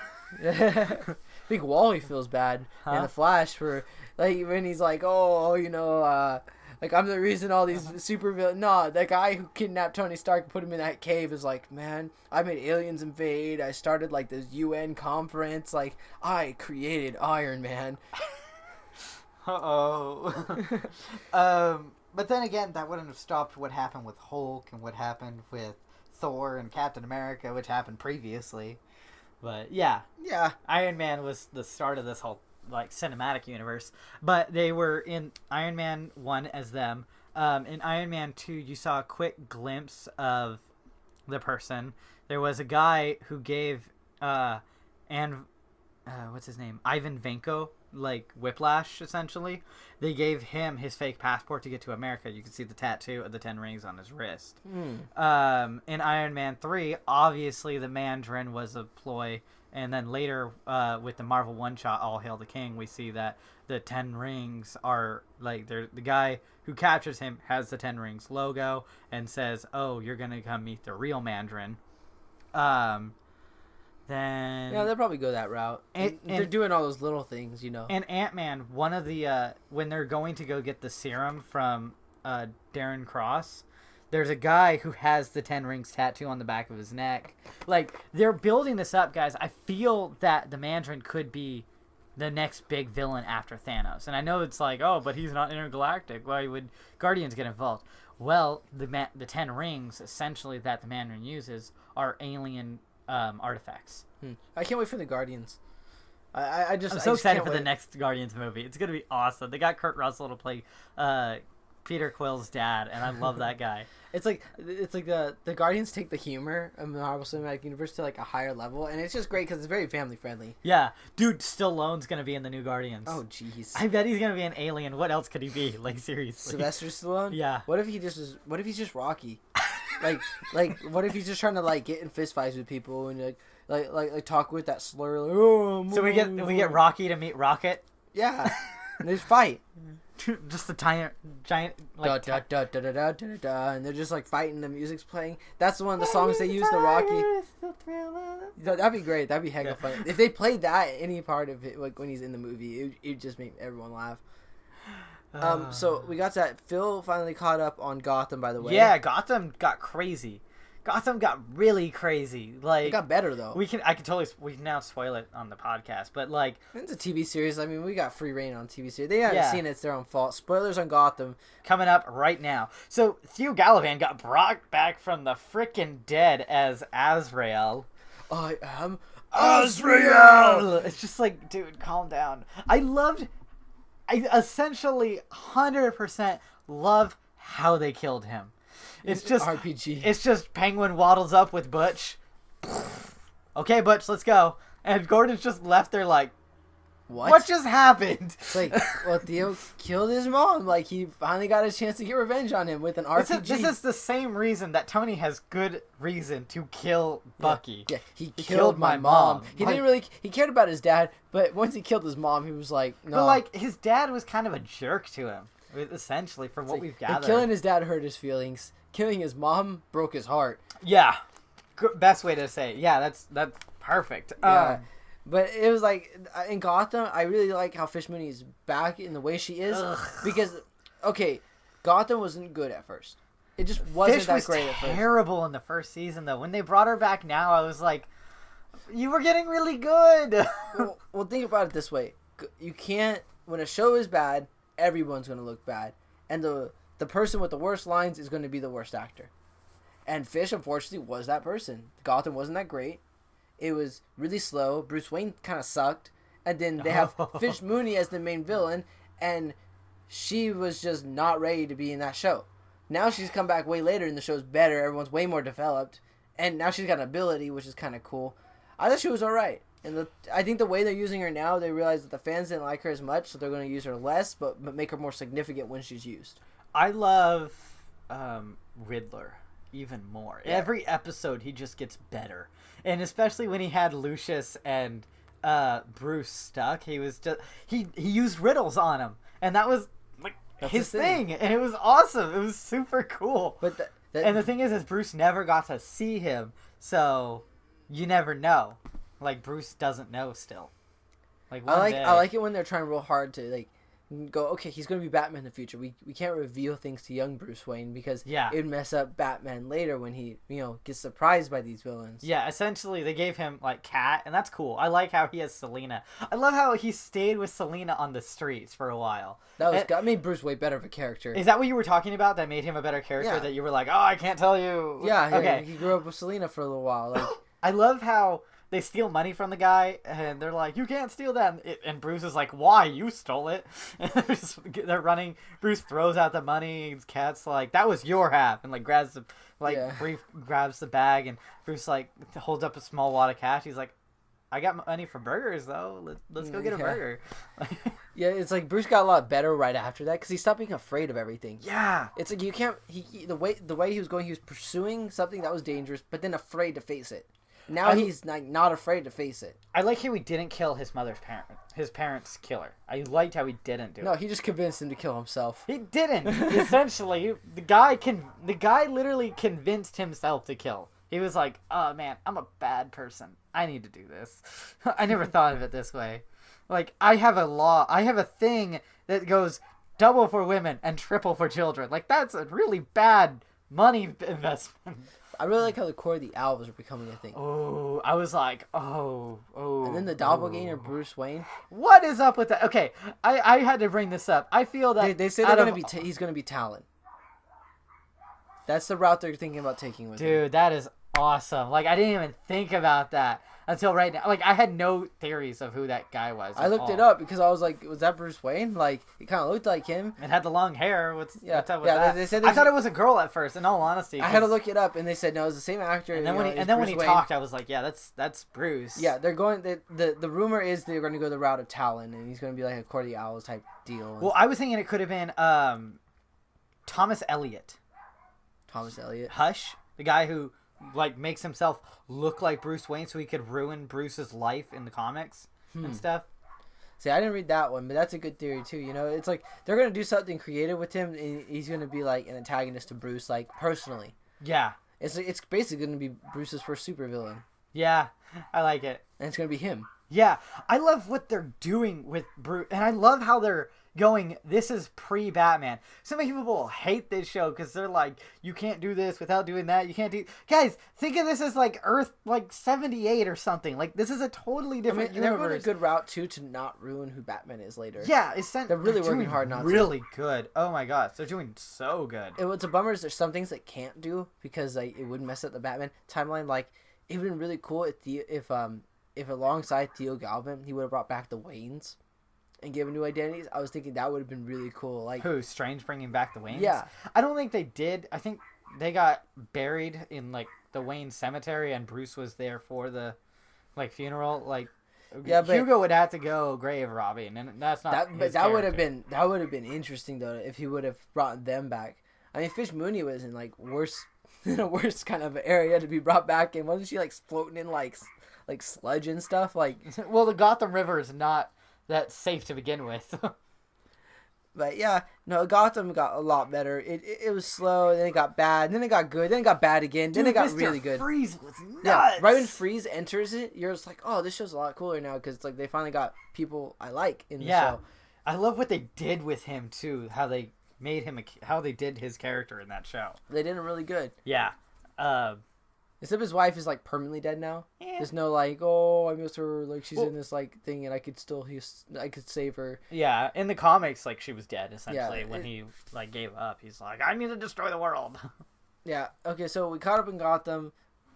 I think Wally feels bad in The Flash for, like, when he's like, like, I'm the reason all these super villains. No, that guy who kidnapped Tony Stark and put him in that cave is like, man, I made aliens invade. I started, like, this UN conference. Like, I created Iron Man. But then again, that wouldn't have stopped what happened with Hulk and what happened with Thor and Captain America, which happened previously. But yeah, Iron Man was the start of this whole like cinematic universe. But they were in Iron Man 1 as them. In Iron Man 2, you saw a quick glimpse of the person. There was a guy who gave what's his name? Ivan Vanko, like Whiplash, essentially. They gave him his fake passport to get to America. You can see the tattoo of the 10 rings on his wrist. In Iron Man 3, obviously the Mandarin was a ploy. And then later, with the Marvel one-shot, All Hail the King, we see that the 10 rings are, like, the guy who captures him has the 10 rings logo and says, oh, you're going to come meet the real Mandarin. Then they'll probably go that route. And they're doing all those little things, you know. And Ant-Man, one of the when they're going to go get the serum from Darren Cross, there's a guy who has the 10 rings tattoo on the back of his neck. Like, they're building this up, guys. I feel that the Mandarin could be the next big villain after Thanos. And I know it's like, oh, but he's not intergalactic. Why would Guardians get involved? Well, the 10 rings, essentially, that the Mandarin uses are alien artifacts. I can't wait for the Guardians. I'm so excited for the next Guardians movie. It's gonna be awesome. They got Kurt Russell to play Peter Quill's dad, and I love that guy. It's like the Guardians take the humor of the Marvel Cinematic Universe to like a higher level, and it's just great because it's very family friendly. Yeah, dude, Stallone's gonna be in the new Guardians. Oh jeez, I bet he's gonna be an alien. What else could he be? Like seriously, Sylvester Stallone. Yeah. What if he's just Rocky? like what if he's just trying to like get in fist fights with people and like talk with that slur? Like, oh, so we get Rocky to meet Rocket. Yeah, and they fight. Just the giant like da, da, da, da, da, da, da, and they're just like fighting. The music's playing. That's one of the songs they use. The Rocky. That'd be great. That'd be hecka fun if they played that any part of it, like when he's in the movie. It'd just make everyone laugh. So we got to that. Phil finally caught up on Gotham, by the way. Yeah, Gotham got crazy. Gotham got really crazy. Like, it got better though. We can now spoil it on the podcast, but like it's a TV series. I mean, we got free reign on TV series. They haven't seen it; it's their own fault. Spoilers on Gotham coming up right now. So Theo Galavan got brought back from the frickin' dead as Azrael. I am Azrael. It's just like, dude, calm down. I essentially 100% love how they killed him. It's just RPG. It's just Penguin waddles up with Butch. Okay, Butch, let's go. And Gordon's just left there like, what just happened? It's like, well, Theo killed his mom. Like, he finally got a chance to get revenge on him with an RPG. This is the same reason that Tony has good reason to kill Bucky. Yeah, he killed my mom. He didn't really... He cared about his dad, but once he killed his mom, he was like, no. But, like, his dad was kind of a jerk to him, essentially, from what we've gathered. Killing his dad hurt his feelings. Killing his mom broke his heart. Yeah. Best way to say it. Yeah, that's perfect. Yeah. But it was like, in Gotham, I really like how Fish Mooney is back in the way she is. Because, okay, Gotham wasn't good at first. It just wasn't that great at first. Fish was terrible in the first season, though. When they brought her back now, I was like, you were getting really good. well, think about it this way. You can't, when a show is bad, everyone's going to look bad. And the person with the worst lines is going to be the worst actor. And Fish, unfortunately, was that person. Gotham wasn't that great. It was really slow. Bruce Wayne kind of sucked. And then they have Fish Mooney as the main villain. And she was just not ready to be in that show. Now she's come back way later and the show's better. Everyone's way more developed. And now she's got an ability, which is kind of cool. I thought she was alright. And I think the way they're using her now, they realize that the fans didn't like her as much. So they're going to use her less, but make her more significant when she's used. I love Riddler even more. Yeah. Every episode, he just gets better. And especially when he had Lucius and Bruce stuck, he was just he used riddles on him, and that was like his thing, and it was awesome. It was super cool. But and the thing is Bruce never got to see him, so you never know. Like Bruce doesn't know still. Like I like it when they're trying real hard to like go, okay, he's going to be Batman in the future. We can't reveal things to young Bruce Wayne because it would mess up Batman later when he, gets surprised by these villains. Yeah, essentially they gave him like Cat, and that's cool. I like how he has Selena. I love how he stayed with Selena on the streets for a while. That made Bruce way better of a character. Is that what you were talking about? That made him a better character? Yeah. That you were like, oh, I can't tell you. Yeah, okay. He grew up with Selena for a little while. Like, I love how they steal money from the guy, and they're like, "You can't steal that." And Bruce is like, "Why? You stole it." And they're running. Bruce throws out the money. And Cat's like, "That was your half," and like grabs the grabs the bag, and Bruce like holds up a small wad of cash. He's like, "I got money for burgers though. Let's go get a burger." Yeah, it's like Bruce got a lot better right after that because he stopped being afraid of everything. Yeah, it's like you can't. The way he was going, he was pursuing something that was dangerous, but then afraid to face it. Now he's not afraid to face it. I like how he didn't kill his parents' killer. I liked how he didn't do it. No, he just convinced him to kill himself. He didn't. Essentially, the guy literally convinced himself to kill. He was like, "Oh man, I'm a bad person. I need to do this." I never thought of it this way. Like, I have a thing that goes double for women and triple for children. Like, that's a really bad money investment. I really like how the core of the elves are becoming a thing. Oh, I was like, oh. And then the doppelganger, Bruce Wayne. What is up with that? Okay, I had to bring this up. I feel that they say he's going to be Talon. That's the route they're thinking about taking with him. Dude, that is awesome. Like, I didn't even think about that until right now. Like, I had no theories of who that guy was. I looked it up because I was like, was that Bruce Wayne? Like, he kind of looked like him. It had the long hair. What's up with that? They said I thought it was a girl at first, in all honesty. I had to look it up, and they said, no, it was the same actor. And then when he talked, I was like, yeah, that's Bruce. Yeah, they're going, the rumor is they're going to go the route of Talon, and he's going to be like a Court of the Owls type deal. Well, I was thinking it could have been Thomas Elliot. Thomas Elliot? Hush, the guy who like makes himself look like Bruce Wayne so he could ruin Bruce's life in the comics and stuff. See, I didn't read that one, but that's a good theory too. You know, it's like they're gonna do something creative with him, and he's gonna be like an antagonist to Bruce, like personally. Yeah, it's basically gonna be Bruce's first supervillain. Yeah, I like it, and it's gonna be him. Yeah, I love what they're doing with Bruce, and I love how they're going, this is pre-Batman. So many people hate this show because they're like, you can't do this without doing that. You can't do... Guys, think of this as like Earth, like 78 or something. Like, this is a totally different universe. They're going a good route, too, to not ruin who Batman is later. Yeah, they're really working hard not to. Really good. Oh my gosh, they're doing so good. What's a bummer is there's some things they can't do because like, it would mess up the Batman timeline. Like, it would have been really cool if alongside Theo Galvin, he would have brought back the Waynes and given new identities. I was thinking that would have been really cool. Like, who? Strange bringing back the Waynes? Yeah. I don't think they did. I think they got buried in like the Wayne cemetery, and Bruce was there for the like funeral. Like, yeah, but Hugo would have to go grave robbing, and that's not. That would have been interesting though if he would have brought them back. I mean, Fish Mooney was in like in a worse kind of area to be brought back in. Wasn't she like floating in like sludge and stuff? Like, well, the Gotham River is not that's safe to begin with. But yeah, no, Gotham got a lot better. It was slow, then it got bad, then it got good, then it got bad again, then it got Mr. really good. Freeze was nuts. Yeah, right when Freeze enters it, you're just like, oh, this show's a lot cooler now because it's like they finally got people I like in the show. I love what they did with him too. How they made him, how they did his character in that show. They did it really good. Yeah. Except his wife is like permanently dead now. Yeah. There's no like, oh, I miss her. Like she's in this like thing, and I could save her. Yeah, in the comics, like she was dead essentially. Yeah, when he like gave up, he's like, I need to destroy the world. Yeah. Okay, so we caught up in Gotham.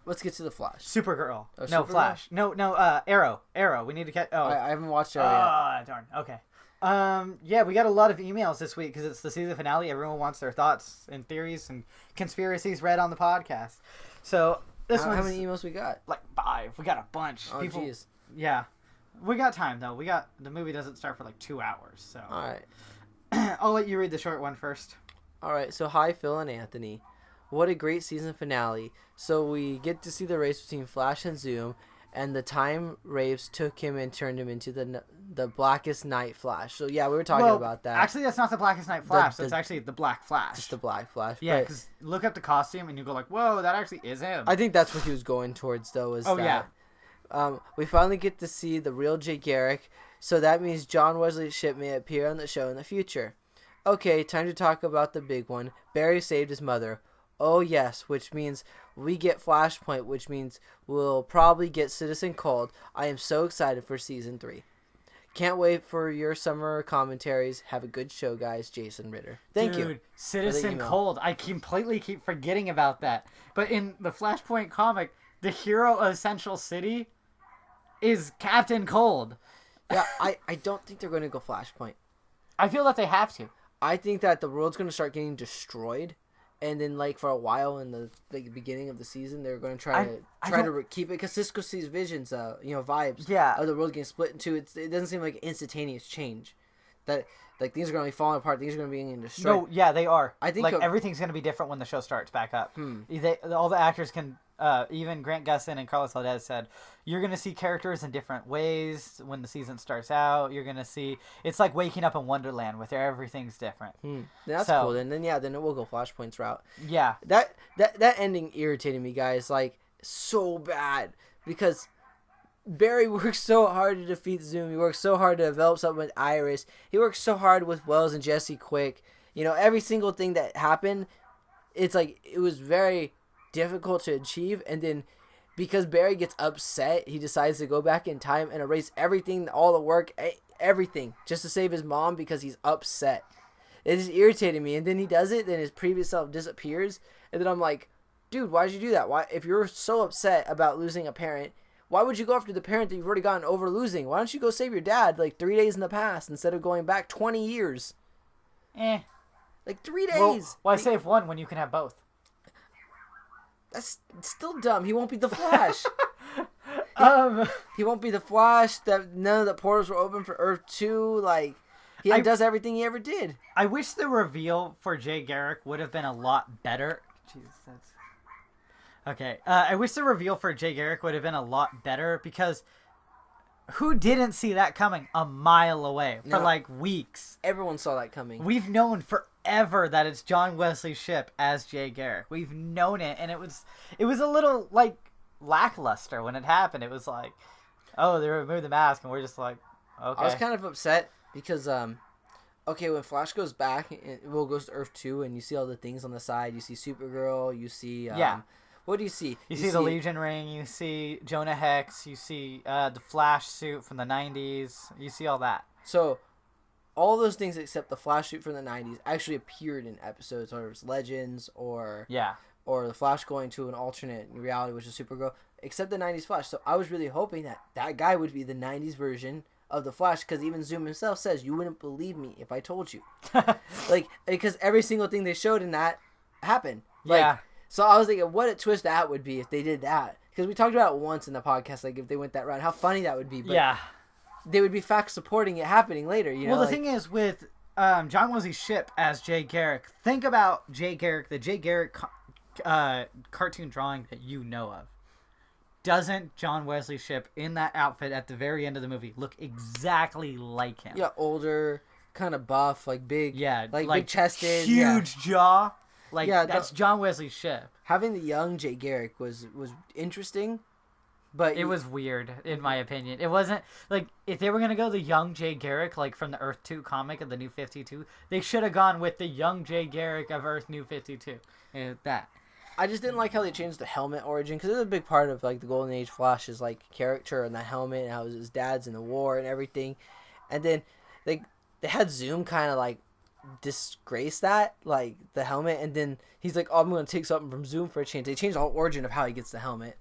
Let's get to the Flash. Supergirl. Oh, no, Supergirl? Flash. No. Arrow. We need to catch. Oh, I haven't watched Arrow yet. Ah, darn. Okay. Yeah, we got a lot of emails this week because it's the season finale. Everyone wants their thoughts and theories and conspiracies read on the podcast. So. How many emails we got? Like 5. We got a bunch. Oh, jeez. Yeah. We got time, though. The movie doesn't start for like 2 hours, so. All right. I'll let you read the short one first. All right. So, hi, Phil and Anthony. What a great season finale. So, we get to see the race between Flash and Zoom, and the time Raves took him and turned him into the Blackest Night Flash. So, yeah, we were talking about that. Actually, that's not the Blackest Night Flash. It's actually the Black Flash. Just the Black Flash. Yeah, because look up the costume and you go like, whoa, that actually is him. I think that's what he was going towards, though. Yeah. We finally get to see the real Jay Garrick, so that means John Wesley Shipp may appear on the show in the future. Okay, time to talk about the big one. Barry saved his mother. Oh, yes, which means we get Flashpoint, which means we'll probably get Citizen Cold. I am so excited for Season 3. Can't wait for your summer commentaries. Have a good show, guys. Jason Ritter. Thank you. Citizen Cold. I completely keep forgetting about that. But in the Flashpoint comic, the hero of Central City is Captain Cold. Yeah, I don't think they're going to go Flashpoint. I feel that they have to. I think that the world's going to start getting destroyed, and then like for a while in the beginning of the season, they're going to try to keep it because Cisco sees visions, vibes. Yeah. Of the world getting split into. It doesn't seem like instantaneous change. That like things are going to be falling apart. Things are going to be getting destroyed. No, yeah, they are. I think like everything's going to be different when the show starts back up. All the actors can. Even Grant Gustin and Carlos Valdez said, you're going to see characters in different ways when the season starts out. You're going to see... It's like waking up in Wonderland where everything's different. That's cool. Then it will go Flashpoint's route. Yeah. That ending irritated me, guys. Like, so bad. Because Barry works so hard to defeat Zoom. He works so hard to develop something with Iris. He works so hard with Wells and Jesse Quick. You know, every single thing that happened, it's like, it was very... difficult to achieve, and then because Barry gets upset, he decides to go back in time and erase everything, all the work, everything, just to save his mom because he's upset. It just irritated me, and then he does it, then his previous self disappears, and then I'm like, dude, why did you do that? Why, if you're so upset about losing a parent, why would you go after the parent that you've already gotten over losing? Why don't you go save your dad like 3 days in the past instead of going back 20 years? Like 3 days. Well, why save one when you can have both? That's still dumb. He won't be the Flash. He won't be the Flash. That none of the portals were open for Earth 2. Like, he does everything he ever did. I wish the reveal for Jay Garrick would have been a lot better. Jesus, that's... Okay. I wish the reveal for Jay Garrick would have been a lot better because who didn't see that coming a mile away for like weeks? Everyone saw that coming. We've known forever that it's John Wesley Shipp as Jay Garrick. We've known it, and it was a little like lackluster when it happened. It was like, oh, they removed the mask, and we're just like, okay. I was kind of upset because when Flash goes back, Will goes to Earth 2, and you see all the things on the side. You see Supergirl. You see What do you see? You see the Legion ring. You see Jonah Hex. You see the Flash suit from the 90s. You see all that. So, all those things except the Flash suit from the 90s actually appeared in episodes, whether it's Legends or the Flash going to an alternate reality, which is Supergirl, except the 90s Flash. So I was really hoping that guy would be the 90s version of the Flash, because even Zoom himself says, you wouldn't believe me if I told you. Because every single thing they showed in that happened. So I was thinking, what a twist that would be if they did that. Because we talked about it once in the podcast, like if they went that route, how funny that would be. But they would be fact supporting it happening later. You know? Well, the thing is with John Wesley Shipp as Jay Garrick, think about Jay Garrick, the Jay Garrick cartoon drawing that you know of. Doesn't John Wesley Shipp in that outfit at the very end of the movie look exactly like him? Yeah, older, kind of buff, like big. Yeah, like big chested, huge jaw. That's John Wesley Shipp. Having the young Jay Garrick was interesting, but it was weird in my opinion. It wasn't like if they were gonna go the young Jay Garrick like from the Earth 2 comic of the New 52, they should have gone with the young Jay Garrick of Earth New 52. That. I just didn't like how they changed the helmet origin, because it was a big part of like the Golden Age Flash's like character and the helmet and how his dad's in the war and everything, and then they had Zoom kind of like disgrace that, like the helmet, and then he's like, oh, I'm gonna take something from Zoom for a change. They changed the whole origin of how he gets the helmet,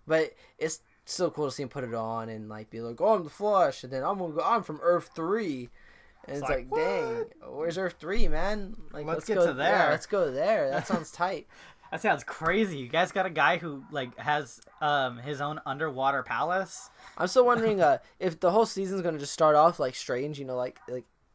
but it's so cool to see him put it on and like be like, oh, I'm the Flash, and then I'm from Earth 3, and it's like dang, where's Earth 3, man? Like let's get to there. Yeah, let's go there. That sounds tight. That sounds crazy. You guys got a guy who like has his own underwater palace. I'm still wondering if the whole season's gonna just start off like strange, you know, like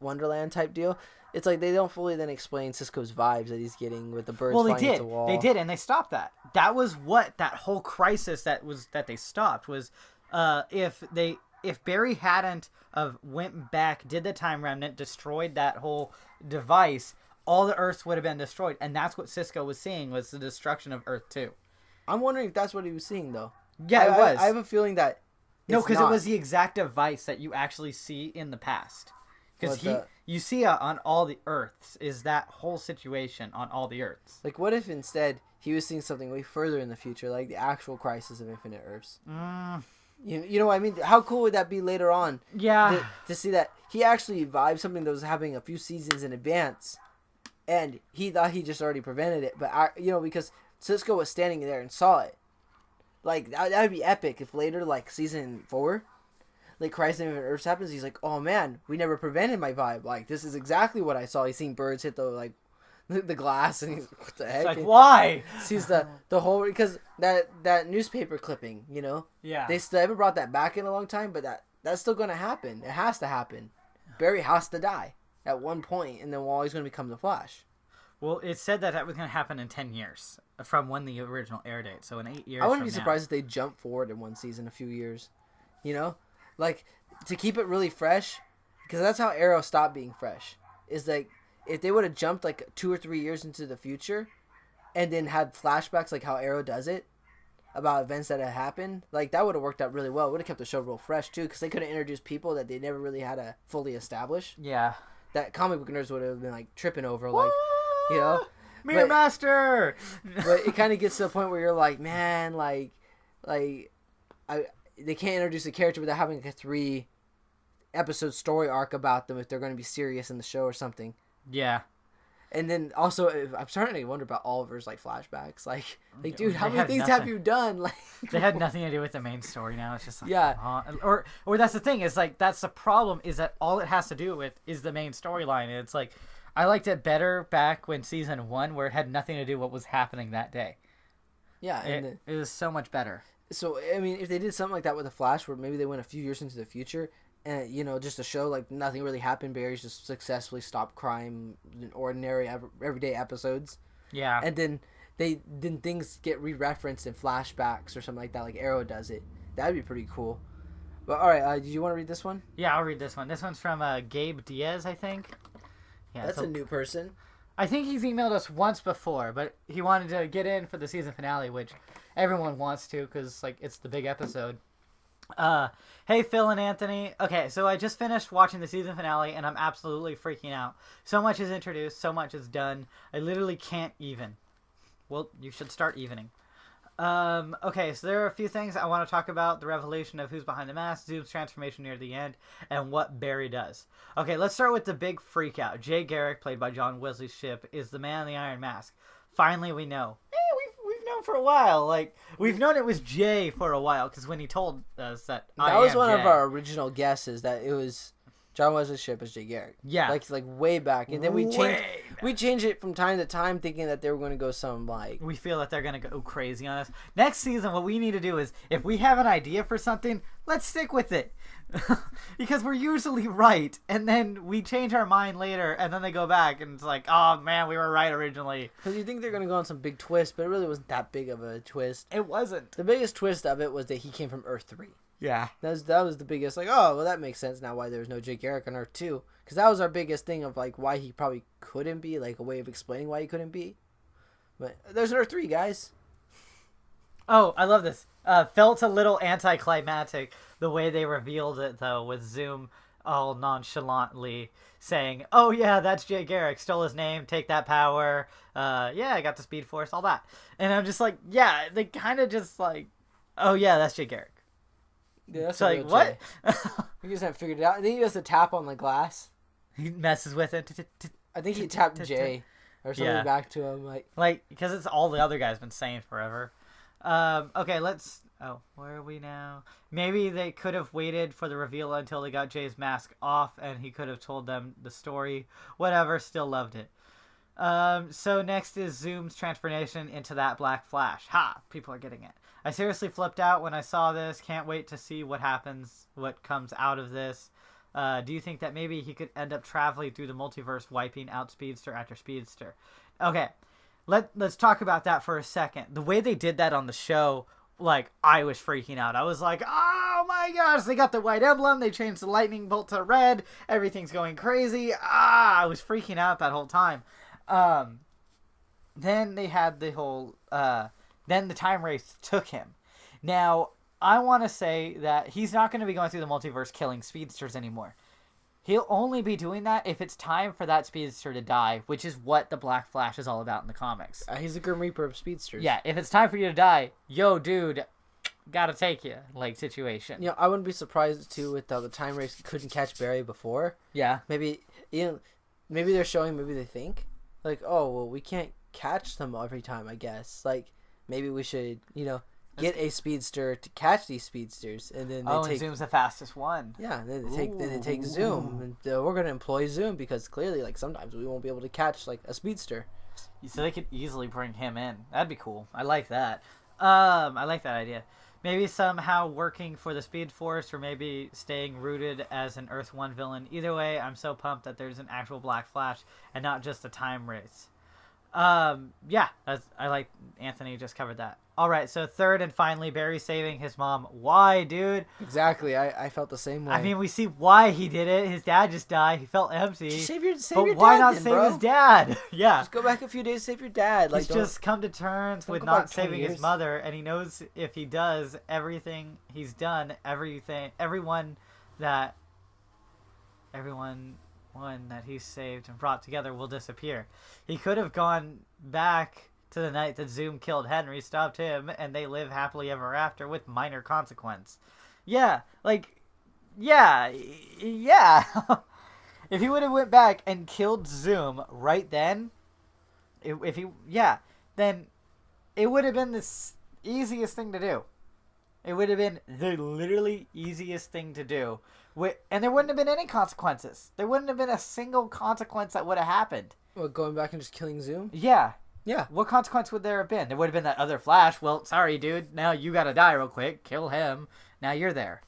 Wonderland type deal. It's like they don't fully then explain Cisco's vibes that he's getting with the birds flying at the wall. They did, and they stopped that. That was what that whole crisis that they stopped was if Barry hadn't went back, did the time remnant, destroyed that whole device, all the Earths would have been destroyed, and that's what Cisco was seeing was the destruction of Earth 2. I'm wondering if that's what he was seeing though. Yeah, it was. I have a feeling that no, because it was the exact device that you actually see in the past. Because you see on all the Earths is that whole situation on all the Earths. Like, what if instead he was seeing something way further in the future, like the actual crisis of Infinite Earths? You know what I mean? How cool would that be later on? Yeah. To see that he actually vibed something that was happening a few seasons in advance, and he thought he just already prevented it. But, because Cisco was standing there and saw it. Like that'd be epic if later, like season 4, like Crisis on Infinite Earths happens. He's like, oh man, we never prevented my vibe. Like this is exactly what I saw. He's seen birds hit the glass, and he's what the heck? It's like, why? Sees the whole, because that newspaper clipping, you know. Yeah. They still haven't brought that back in a long time, but that's still gonna happen. It has to happen. Barry has to die at one point, and then Wally's gonna become the Flash. Well, it said that was going to happen in 10 years from when the original air date. So in 8 years. I wouldn't be surprised if they jump forward in one season a few years. You know, like to keep it really fresh, because that's how Arrow stopped being fresh. Is like if they would have jumped like 2 or 3 years into the future, and then had flashbacks like how Arrow does it about events that had happened, like that would have worked out really well. It would have kept the show real fresh too, because they could have introduced people that they never really had to fully establish. Yeah. That comic book nerds would have been like tripping over, like, you know, Mirror Master. But it kind of gets to the point where you're like, man, they can't introduce a character without having like a 3-episode story arc about them if they're going to be serious in the show or something. Yeah. And then also, I'm starting to wonder about Oliver's like flashbacks. Like dude, how They many had things nothing. have you done? Like, They had nothing to do with the main story now. It's just like, yeah. Or that's the thing. Is like that's the problem. Is that all it has to do with is the main storyline. And it's like I liked it better back when season 1, where it had nothing to do with what was happening that day. Yeah, and It was so much better. so I mean, if they did something like that with the Flash, where maybe they went a few years into the future, and you know, just to show like nothing really happened, Barry's just successfully stopped crime in ordinary everyday episodes. Yeah. And then things get re-referenced in flashbacks or something like that, like Arrow does it. That'd be pretty cool. But all right, did you want to read this one? Yeah, I'll read this one. This one's from Gabe Diaz, I think. Yeah, That's a new person. I think he's emailed us once before, but he wanted to get in for the season finale, which everyone wants to because like it's the big episode. Hey Phil and Anthony. Okay, so I just finished watching the season finale and I'm absolutely freaking out. So much is introduced, so much is done. I literally can't even. Well, you should start evening. Okay, so there are a few things I want to talk about. The revelation of who's behind the mask, Zoom's transformation near the end, and what Barry does. Okay, let's start with the big freak out. Jay Garrick, played by John Wesley Shipp, is the man in the Iron Mask. Finally, we know. We've known for a while. Like, we've known it was Jay for a while, because when he told us that was one of our original guesses, that it was John Wesley Shipp as Jay Garrick. Yeah. Like way back. And then we changed it from time to time, thinking that they were going to go some like... We feel that they're going to go crazy on us. Next season, what we need to do is, if we have an idea for something, let's stick with it. Because we're usually right, and then we change our mind later, and then they go back, and it's like, oh man, we were right originally. Because you think they're going to go on some big twist, but it really wasn't that big of a twist. It wasn't. The biggest twist of it was that he came from Earth 3. Yeah. That was the biggest, like, oh, well, that makes sense now why there was no Jay Garrick on Earth 2. Because that was our biggest thing of, like, why he probably couldn't be, like, a way of explaining why he couldn't be. But there's an Earth 3, guys. Oh, I love this. Felt a little anticlimactic the way they revealed it, though, with Zoom all nonchalantly saying, oh, yeah, that's Jay Garrick. Stole his name. Take that power. Yeah, I got the Speedforce, all that. And I'm just like, yeah, they kind of just like, oh, yeah, that's Jay Garrick. Yeah, that's like, what? He just haven't figured it out. I think he does a tap on the glass. He messes with it. I think he tapped Jay or something back to him. Like, because it's all the other guys been saying forever. Okay, let's... Oh, where are we now? Maybe they could have waited for the reveal until they got Jay's mask off and he could have told them the story. Whatever, still loved it. So next is Zoom's transformation into that Black Flash. Ha! People are getting it. I seriously flipped out when I saw this. Can't wait to see what happens, what comes out of this. Do you think that maybe he could end up traveling through the multiverse, wiping out Speedster after Speedster? Okay, let's talk about that for a second. The way they did that on the show, like, I was freaking out. I was like, oh my gosh, they got the white emblem, they changed the lightning bolt to red, everything's going crazy. I was freaking out that whole time. Then they had the whole, then the time race took him. Now, I want to say that he's not going to be going through the multiverse killing speedsters anymore. He'll only be doing that if it's time for that speedster to die, which is what the Black Flash is all about in the comics. He's a Grim Reaper of speedsters. Yeah, if it's time for you to die, yo, dude, gotta take you, like, situation. You know, I wouldn't be surprised, too, with the time race couldn't catch Barry before. Yeah. Maybe they're showing, maybe they think, like, oh, well, we can't catch them every time, I guess. Like, maybe we should, get a speedster to catch these speedsters, and then and Zoom's the fastest one. Yeah, then they take Zoom, and we're gonna employ Zoom because clearly, like, sometimes we won't be able to catch like a speedster. So they could easily bring him in. That'd be cool. I like that. I like that idea. Maybe somehow working for the Speedforce, or maybe staying rooted as an Earth 1 villain. Either way, I'm so pumped that there's an actual Black Flash and not just a time race. Yeah, I like Anthony just covered that. All right, so third and finally, Barry saving his mom. Why, dude? Exactly, I felt the same way. I mean, we see why he did it. His dad just died. He felt empty. Just save your but why dad, not then, save bro? his dad? Yeah. Just go back a few days, save your dad. Like, He's just come to terms with not saving his mother, and he knows if he does, everything he's done, everyone that he's saved and brought together will disappear. He could have gone back to the night that Zoom killed Henry, stopped him, and they live happily ever after with minor consequence. Yeah, like, yeah. If he would have went back and killed Zoom right then, then it would have been the easiest thing to do. It would have been the literally easiest thing to do. And there wouldn't have been any consequences. There wouldn't have been a single consequence that would have happened. What, going back and just killing Zoom? Yeah. Yeah. What consequence would there have been? There would have been that other Flash. Well, sorry, dude. Now you gotta die real quick. Kill him. Now you're there.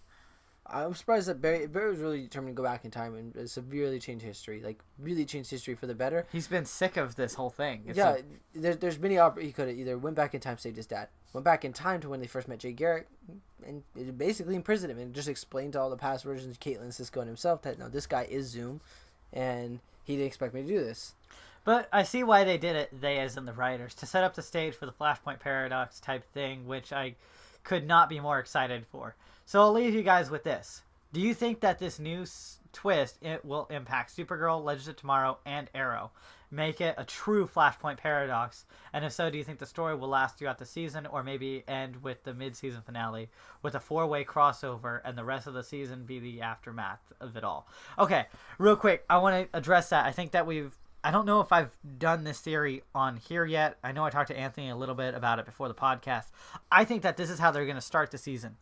I'm surprised that Barry was really determined to go back in time and severely change history. Like, really change history for the better. He's been sick of this whole thing. There's many he could have either went back in time, saved his dad, went back in time to when they first met Jay Garrick, and it basically imprisoned him and just explained to all the past versions, Caitlin, Cisco, and himself that, no, this guy is Zoom, and he didn't expect me to do this. But I see why they did it, they as in the writers, to set up the stage for the Flashpoint Paradox type thing, which I could not be more excited for. So I'll leave you guys with this. Do you think that this new twist will impact Supergirl, Legends of Tomorrow, and Arrow? Make it a true Flashpoint Paradox? And if so, do you think the story will last throughout the season, or maybe end with the mid-season finale with a 4-way crossover and the rest of the season be the aftermath of it all? Okay, real quick, I want to address that. I think that I don't know if I've done this theory on here yet. I know I talked to Anthony a little bit about it before the podcast. I think that this is how they're going to start the season.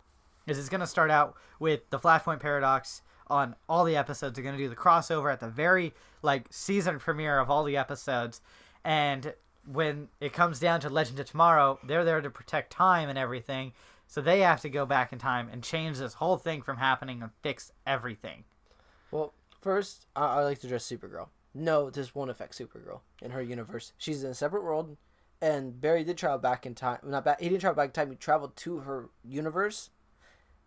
It's going to start out with the Flashpoint Paradox on all the episodes. They're going to do the crossover at the very, season premiere of all the episodes. And when it comes down to Legend of Tomorrow, they're there to protect time and everything. So they have to go back in time and change this whole thing from happening and fix everything. Well, first, I'd like to address Supergirl. No, this won't affect Supergirl in her universe. She's in a separate world, and Barry did travel back in time. He didn't travel back in time. He traveled to her universe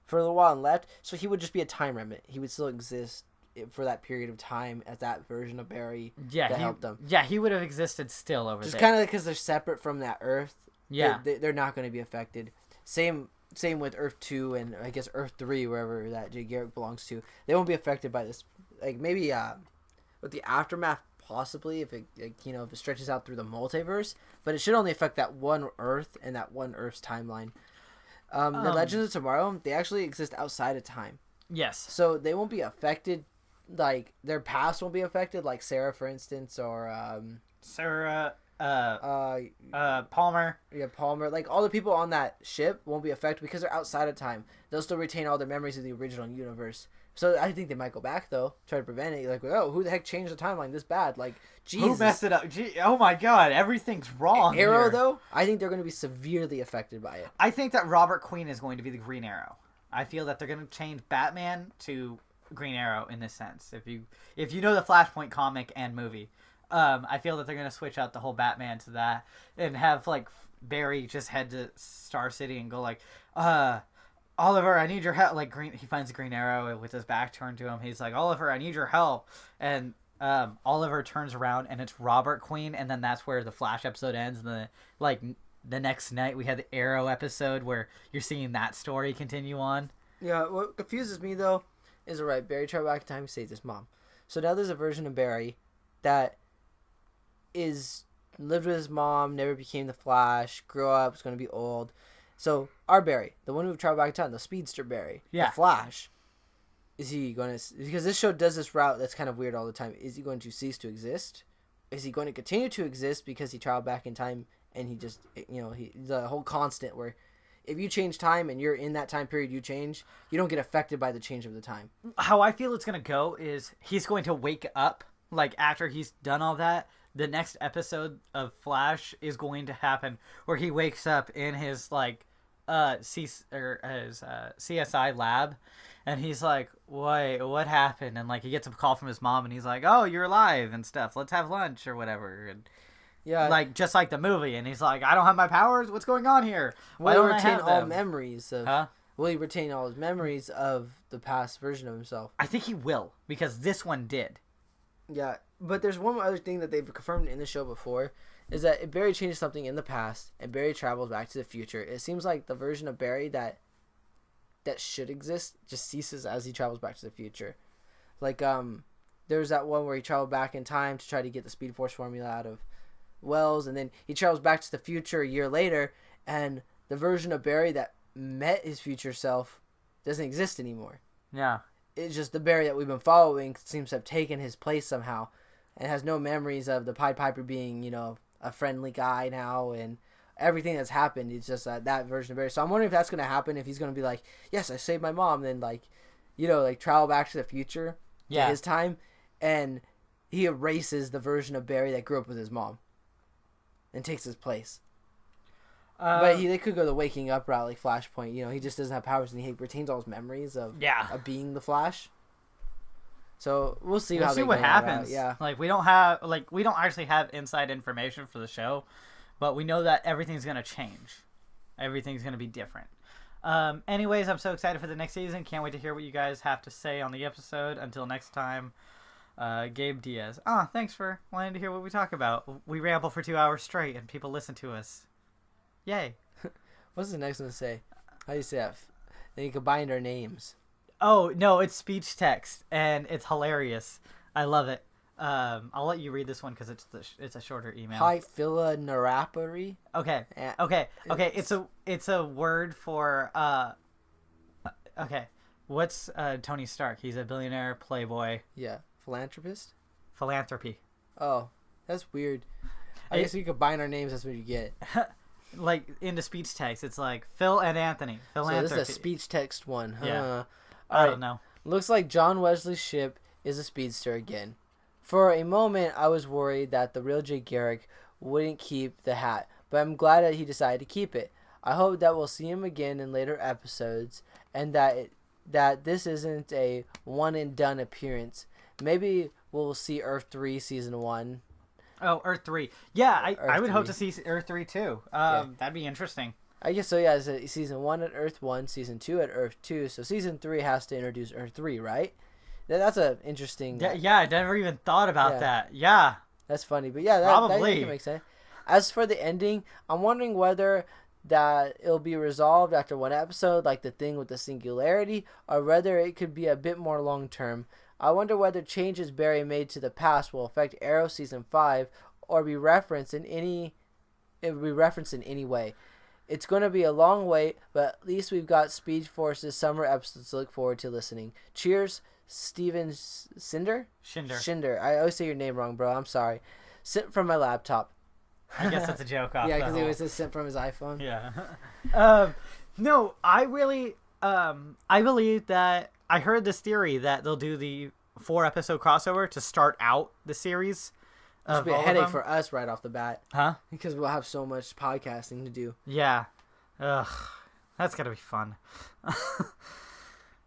for a little while and left. So he would just be a time remnant. He would still exist for that period of time as that version of Barry that helped them. Yeah, he would have existed still over there. Just kind of because they're separate from that Earth. Yeah, they're not going to be affected. Same with Earth 2 and I guess Earth 3, wherever that Jay Garrick belongs to. They won't be affected by this. Like, maybe with the aftermath, possibly, if it if it stretches out through the multiverse, but it should only affect that one Earth and that one Earth's timeline. The Legends of Tomorrow, they actually exist outside of time. Yes. So they won't be affected, like, their past won't be affected, like Sarah, for instance, or Sarah, Palmer. Yeah, Palmer. Like, all the people on that ship won't be affected because they're outside of time. They'll still retain all their memories of the original universe. So I think they might go back, though, try to prevent it. Like, oh, who the heck changed the timeline this bad? Like, Jesus. Who messed it up? Oh, my God. Everything's wrong Arrow, here. though, I think they're going to be severely affected by it. I think that Robert Queen is going to be the Green Arrow. I feel that they're going to change Batman to Green Arrow in this sense. If you know the Flashpoint comic and movie, I feel that they're going to switch out the whole Batman to that and have, Barry just head to Star City and go, Oliver, I need your help. He finds a Green Arrow with his back turned to him. He's like, Oliver, I need your help. And Oliver turns around and it's Robert Queen, and then that's where the Flash episode ends. And the next night we had the Arrow episode where you're seeing that story continue on. Yeah, what confuses me, though, is Barry traveled back in time to save his mom. So now there's a version of Barry that lived with his mom, never became the Flash, grew up, is going to be old. So, our Barry, the one who traveled back in time, the Speedster Barry, the Flash, is he going to... Because this show does this route that's kind of weird all the time. Is he going to cease to exist? Is he going to continue to exist because he traveled back in time and he just... the whole constant where if you change time and you're in that time period you change, you don't get affected by the change of the time. How I feel it's going to go is he's going to wake up, like, after he's done all that. The next episode of Flash is going to happen where he wakes up in his, like, CSI lab, and he's like, "Wait, what happened?" And like he gets a call from his mom, and he's like, "Oh, you're alive and stuff. Let's have lunch or whatever." And yeah, like just like the movie, and he's like, "I don't have my powers. What's going on here? Why will don't he I retain have all them?" memories of? Huh? Will he retain all his memories of the past version of himself? I think he will, because this one did. Yeah, but there's one other thing that they've confirmed in the show before, is that if Barry changes something in the past and Barry travels back to the future, it seems like the version of Barry that should exist just ceases as he travels back to the future. Like, there was that one where he traveled back in time to try to get the Speedforce formula out of Wells, and then he travels back to the future a year later, and the version of Barry that met his future self doesn't exist anymore. Yeah. It's just the Barry that we've been following seems to have taken his place somehow, and has no memories of the Pied Piper being, a friendly guy now, and everything that's happened. It's just that version of Barry. So I'm wondering if that's going to happen, if he's going to be like, yes, I saved my mom, then travel back to the future to his time, and he erases the version of Barry that grew up with his mom and takes his place. But they could go the waking up route, like Flashpoint. He just doesn't have powers, and he retains all his memories of being the Flash. So we'll see what happens. Yeah, we don't actually have inside information for the show, but we know that everything's gonna change. Everything's gonna be different. Anyways, I'm so excited for the next season. Can't wait to hear what you guys have to say on the episode. Until next time, Gabe Diaz. Thanks for wanting to hear what we talk about. We ramble for 2 hours straight, and people listen to us. Yay. What's the next one to say? How do you say that? Then you combine our names. Oh, no, it's speech text, and it's hilarious. I love it. I'll let you read this one because it's a shorter email. Hi, Philanarapary. Okay. It's a word for okay. What's Tony Stark? He's a billionaire playboy. Yeah, philanthropist. Philanthropy. Oh, that's weird. I guess you combine our names. That's what you get. Like into speech text, it's like Phil and Anthony. Philanthropy. So this is a speech text one. Huh? Yeah. I don't know. Looks like John Wesley's ship is a speedster again. For a moment, I was worried that the real Jay Garrick wouldn't keep the hat, but I'm glad that he decided to keep it. I hope that we'll see him again in later episodes, and that this isn't a one and done appearance. Maybe we'll see Earth 3 season 1. Oh, Earth 3. Yeah, I would 3. hope to see Earth 3 too. That'd be interesting. I guess so, yeah. It's season 1 at Earth 1, season 2 at Earth 2. So season 3 has to introduce Earth 3, right? That's an interesting... Yeah, I never even thought about that. Yeah. That's funny. But yeah, that makes sense. As for the ending, I'm wondering whether that it'll be resolved after one episode, like the thing with the singularity, or whether it could be a bit more long-term. I wonder whether changes Barry made to the past will affect Arrow season 5 or be referenced in any way. It's going to be a long wait, but at least we've got Speedforce's summer episodes to look forward to listening. Cheers, Steven Shinder. I always say your name wrong, bro. I'm sorry. Sent from my laptop. I guess that's a joke off. Yeah, because he always says sent from his iPhone. Yeah. No, I really I believe that I heard this theory that they'll do the 4-episode crossover to start out the series. It'll be a headache for us right off the bat. Huh? Because we'll have so much podcasting to do. Yeah. Ugh. That's gotta be fun.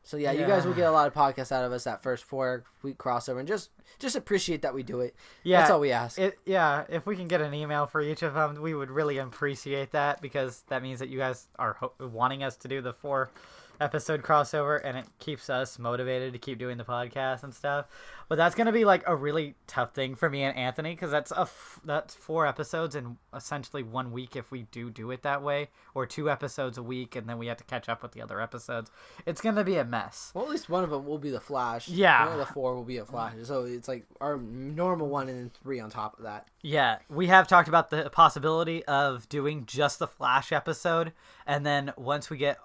So yeah, you guys will get a lot of podcasts out of us that first 4-week crossover, and just appreciate that we do it. Yeah, that's all we ask. If we can get an email for each of them, we would really appreciate that, because that means that you guys are wanting us to do the 4-episode crossover, and it keeps us motivated to keep doing the podcast and stuff. But that's gonna be like a really tough thing for me and Anthony, because that's 4 episodes in essentially 1 week if we do it that way, or 2 episodes a week, and then we have to catch up with the other episodes. It's gonna be a mess. Well, at least one of them will be the Flash. Yeah, one of the 4 will be a Flash. So it's like our normal 1 and then 3 on top of that. Yeah, we have talked about the possibility of doing just the Flash episode, and then once we get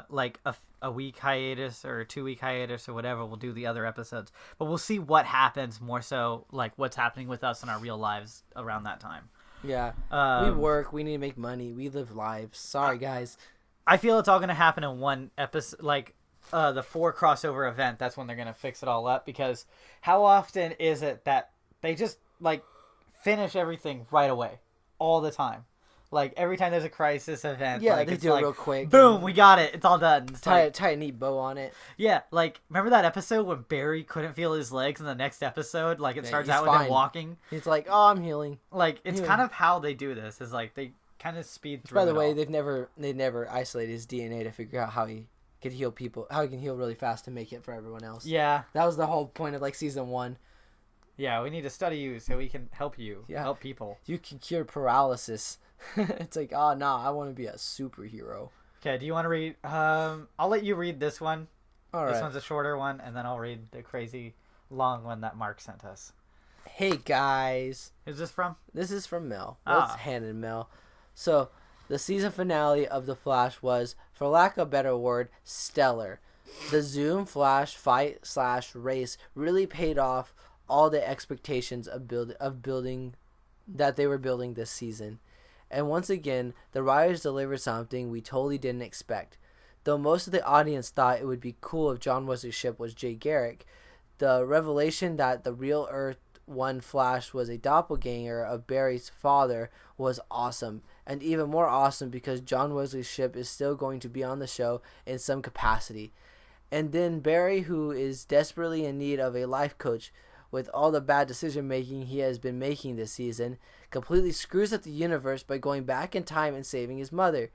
like a week hiatus or a 2-week hiatus or whatever, we'll do the other episodes. But we'll see what happens, more so like what's happening with us in our real lives around that time. Yeah. We work, we need to make money, we live lives. Sorry guys. I feel it's all going to happen in one episode, like the 4 crossover event. That's when they're going to fix it all up, because how often is it that they just like finish everything right away all the time? Like every time there's a crisis event, Yeah, like, they it's do like, it real quick. Boom, we got it. It's all done. It's tie a neat bow on it. Yeah, like remember that episode when Barry couldn't feel his legs in the next episode? Like it starts out with him walking. He's like, "Oh, I'm healing." Like it's kind of how they do this. Is like they kind of speed through. By the way, all. they never isolated his DNA to figure out how he could heal people, how he can heal really fast to make it for everyone else. Yeah, that was the whole point of like season 1. Yeah, we need to study you so we can help you. Yeah. Help people. You can cure paralysis. It's like, oh no, I want to be a superhero. Okay, do you want to read? I'll let you read this one. All right. This one's a shorter one, and then I'll read the crazy long one that Mark sent us. Hey guys, who's this from? This is from Mel. Well, it's handed Mel. So, the season finale of The Flash was, for lack of a better word, stellar. The Zoom Flash fight/race really paid off all the expectations of building that they were building this season. And once again, the writers delivered something we totally didn't expect. Though most of the audience thought it would be cool if John Wesley's ship was Jay Garrick, the revelation that the real Earth 1 Flash was a doppelganger of Barry's father was awesome. And even more awesome because John Wesley's ship is still going to be on the show in some capacity. And then Barry, who is desperately in need of a life coach with all the bad decision making he has been making this season, completely screws up the universe by going back in time and saving his mother.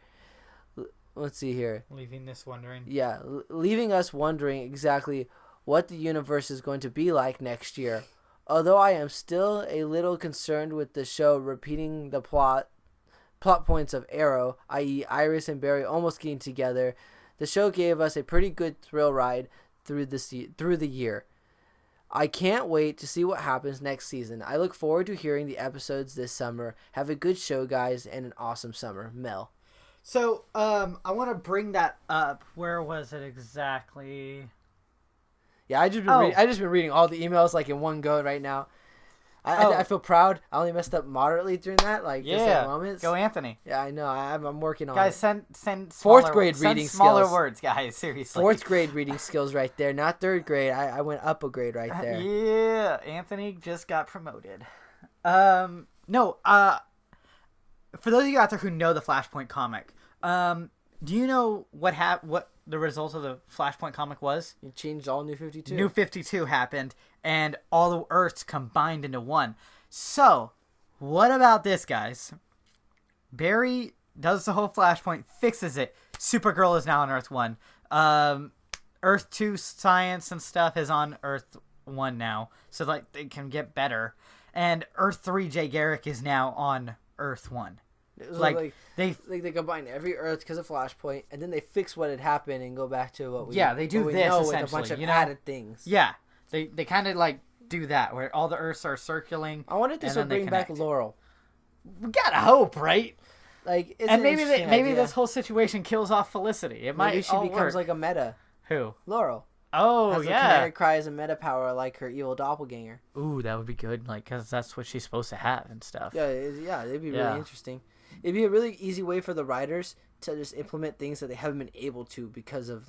Let's see here. Leaving us wondering. Yeah, leaving us wondering exactly what the universe is going to be like next year. Although I am still a little concerned with the show repeating the plot points of Arrow, i.e. Iris and Barry almost getting together, the show gave us a pretty good thrill ride through the year. I can't wait to see what happens next season. I look forward to hearing the episodes this summer. Have a good show, guys, and an awesome summer. Mel. So, I want to bring that up. Where was it exactly? Yeah, I just been reading all the emails like in one go right now. I feel proud. I only messed up moderately during that, just at moments. Go Anthony. Yeah, I know. I'm working on guys, it. Send fourth grade reading smaller skills. words, guys. Seriously. 4th grade reading skills right there, not 3rd grade. I went up a grade right there. Yeah, Anthony just got promoted. No. For those of you out there who know the Flashpoint comic, do you know what the result of the Flashpoint comic was? You changed all New 52. New 52 happened, and all the Earths combined into one. So, what about this, guys? Barry does the whole Flashpoint, fixes it. Supergirl is now on Earth 1. Earth 2 science and stuff is on Earth 1 now, so like they can get better. And Earth 3 Jay Garrick is now on Earth 1. So like they combine every Earth because of Flashpoint, and then they fix what had happened and go back to what we they do this know essentially with a bunch of added things. Yeah, they kind of like do that where all the Earths are circling. I wonder if this will bring back Laurel. We gotta hope, right? Like, and maybe this whole situation kills off Felicity. Maybe she becomes like a meta. Who? Laurel. Oh, has yeah. Canary Cry as a meta power like her evil doppelganger. Ooh, that would be good. Like, because that's what she's supposed to have and stuff. Yeah, it'd be really interesting. It'd be a really easy way for the writers to just implement things that they haven't been able to because of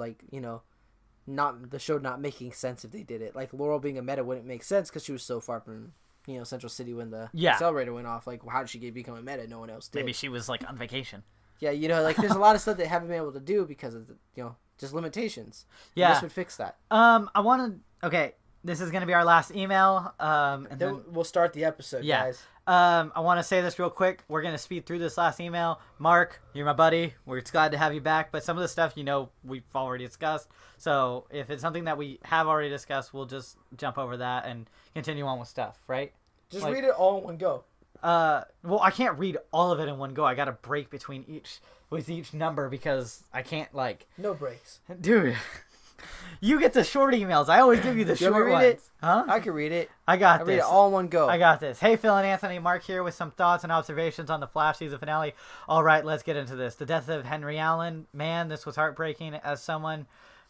not the show not making sense if they did it. Like Laurel being a meta wouldn't make sense because she was so far from Central City when the accelerator went off. Like, how did she become a meta? No one else did. Maybe she was like on vacation. Yeah, like there's a lot of stuff they haven't been able to do because of just limitations. Yeah, and this would fix that. Okay, this is gonna be our last email. And then we'll start the episode, guys. I want to say this real quick. We're going to speed through this last email. Mark, you're my buddy. We're glad to have you back. But some of the stuff, we've already discussed. So if it's something that we have already discussed, we'll just jump over that and continue on with stuff, right? Just read it all in one go. Well, I can't read all of it in one go. I got to break between each number because I can't, No breaks. Dude. You get the short emails. I always give you the short ones. It? Huh? I can read it. I got this. Read it all in one go. I got this. Hey, Phil and Anthony, Mark here with some thoughts and observations on the Flash season finale. All right, let's get into this. The death of Henry Allen. Man, this was heartbreaking. As someone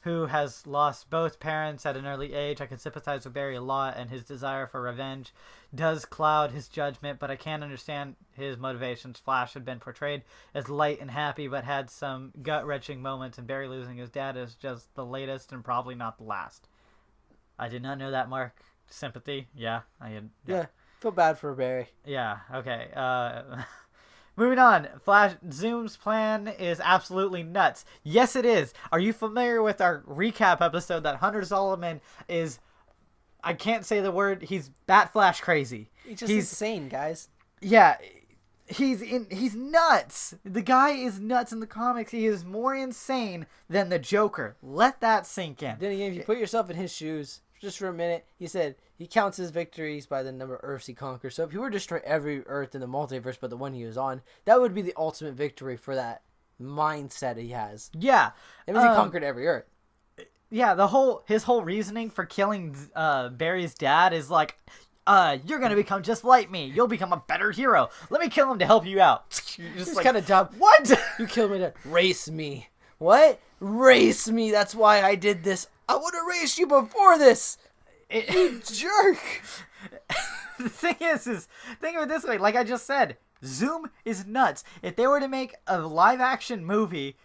who has lost both parents at an early age. I can sympathize with Barry a lot, and his desire for revenge does cloud his judgment, but I can't understand his motivations. Flash had been portrayed as light and happy, but had some gut-wrenching moments, and Barry losing his dad is just the latest and probably not the last. I did not know that, Mark. Sympathy? Yeah, I had. Yeah, feel bad for Barry. Yeah, okay. Moving on. Zoom's plan is absolutely nuts. Yes, it is. Are you familiar with our recap episode that Hunter Zolomon is... I can't say the word. He's bat flash crazy. He's insane, guys. Yeah, he's nuts. The guy is nuts in the comics. He is more insane than the Joker. Let that sink in. Then again, if you put yourself in his shoes just for a minute, he said he counts his victories by the number of Earths he conquers. So if he were to destroy every Earth in the multiverse but the one he was on, that would be the ultimate victory for that mindset he has. Yeah. It means he conquered every Earth. Yeah, his whole reasoning for killing Barry's dad is like, you're gonna become just like me. You'll become a better hero. Let me kill him to help you out. Just like, kind of dumb. What? You kill me to race me. What? Race me. That's why I did this. I would have raced you before this. You jerk. The thing is, think of it this way. Like I just said, Zoom is nuts. If they were to make a live action movie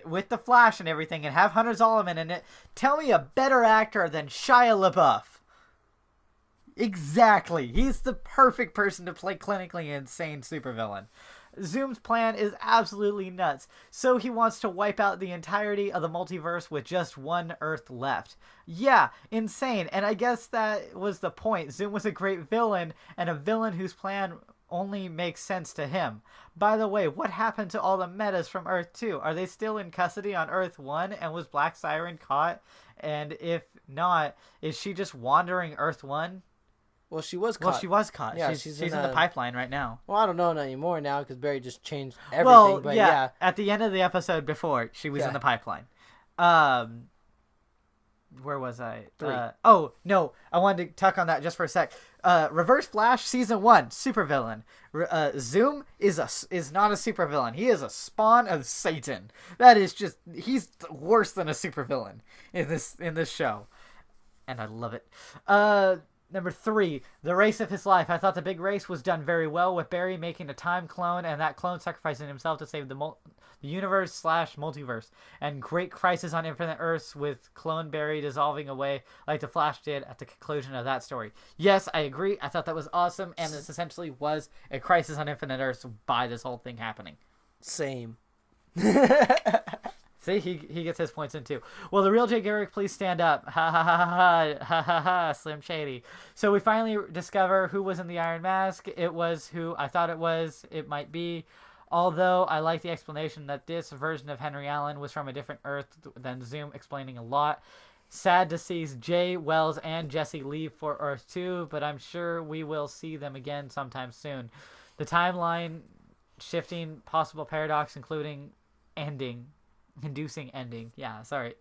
with the Flash and everything and have Hunter Zolomon in it, tell me a better actor than Shia LaBeouf. Exactly. He's the perfect person to play clinically insane supervillain. Zoom's plan is absolutely nuts. So he wants to wipe out the entirety of the multiverse with just one Earth left. Yeah, insane. And I guess that was the point. Zoom was a great villain, and a villain whose plan only makes sense to him. By the way, what happened to all the metas from Earth 2? Are they still in custody on Earth 1? And was Black Siren caught? And if not, is she just wandering Earth 1? Well, she was caught. Well, she was caught. Yeah, she's in the pipeline right now. Well, I don't know anymore now because Barry just changed everything. But yeah, at the end of the episode before, she was in the pipeline. Where was I? 3. Oh, no. I wanted to tuck on that just for a sec. Reverse Flash Season 1, supervillain. Zoom is not a supervillain. He is a spawn of Satan. That is just... He's worse than a supervillain in this show. And I love it. Number 3, the race of his life. I thought the big race was done very well with Barry making a time clone and that clone sacrificing himself to save the universe / multiverse. And great crisis on Infinite Earths with clone Barry dissolving away like the Flash did at the conclusion of that story. Yes, I agree. I thought that was awesome. And this essentially was a crisis on Infinite Earths by this whole thing happening. Same. See, he gets his points in too. Well, the real Jay Garrick, please stand up. Ha ha ha ha ha ha ha. Slim Shady. So we finally discover who was in the Iron Mask. It was who I thought it was. It might be. Although I like the explanation that this version of Henry Allen was from a different Earth than Zoom, explaining a lot. Sad to see Jay, Wells, and Jesse leave for Earth 2, but I'm sure we will see them again sometime soon. The timeline shifting, possible paradox, including inducing ending. Yeah, sorry.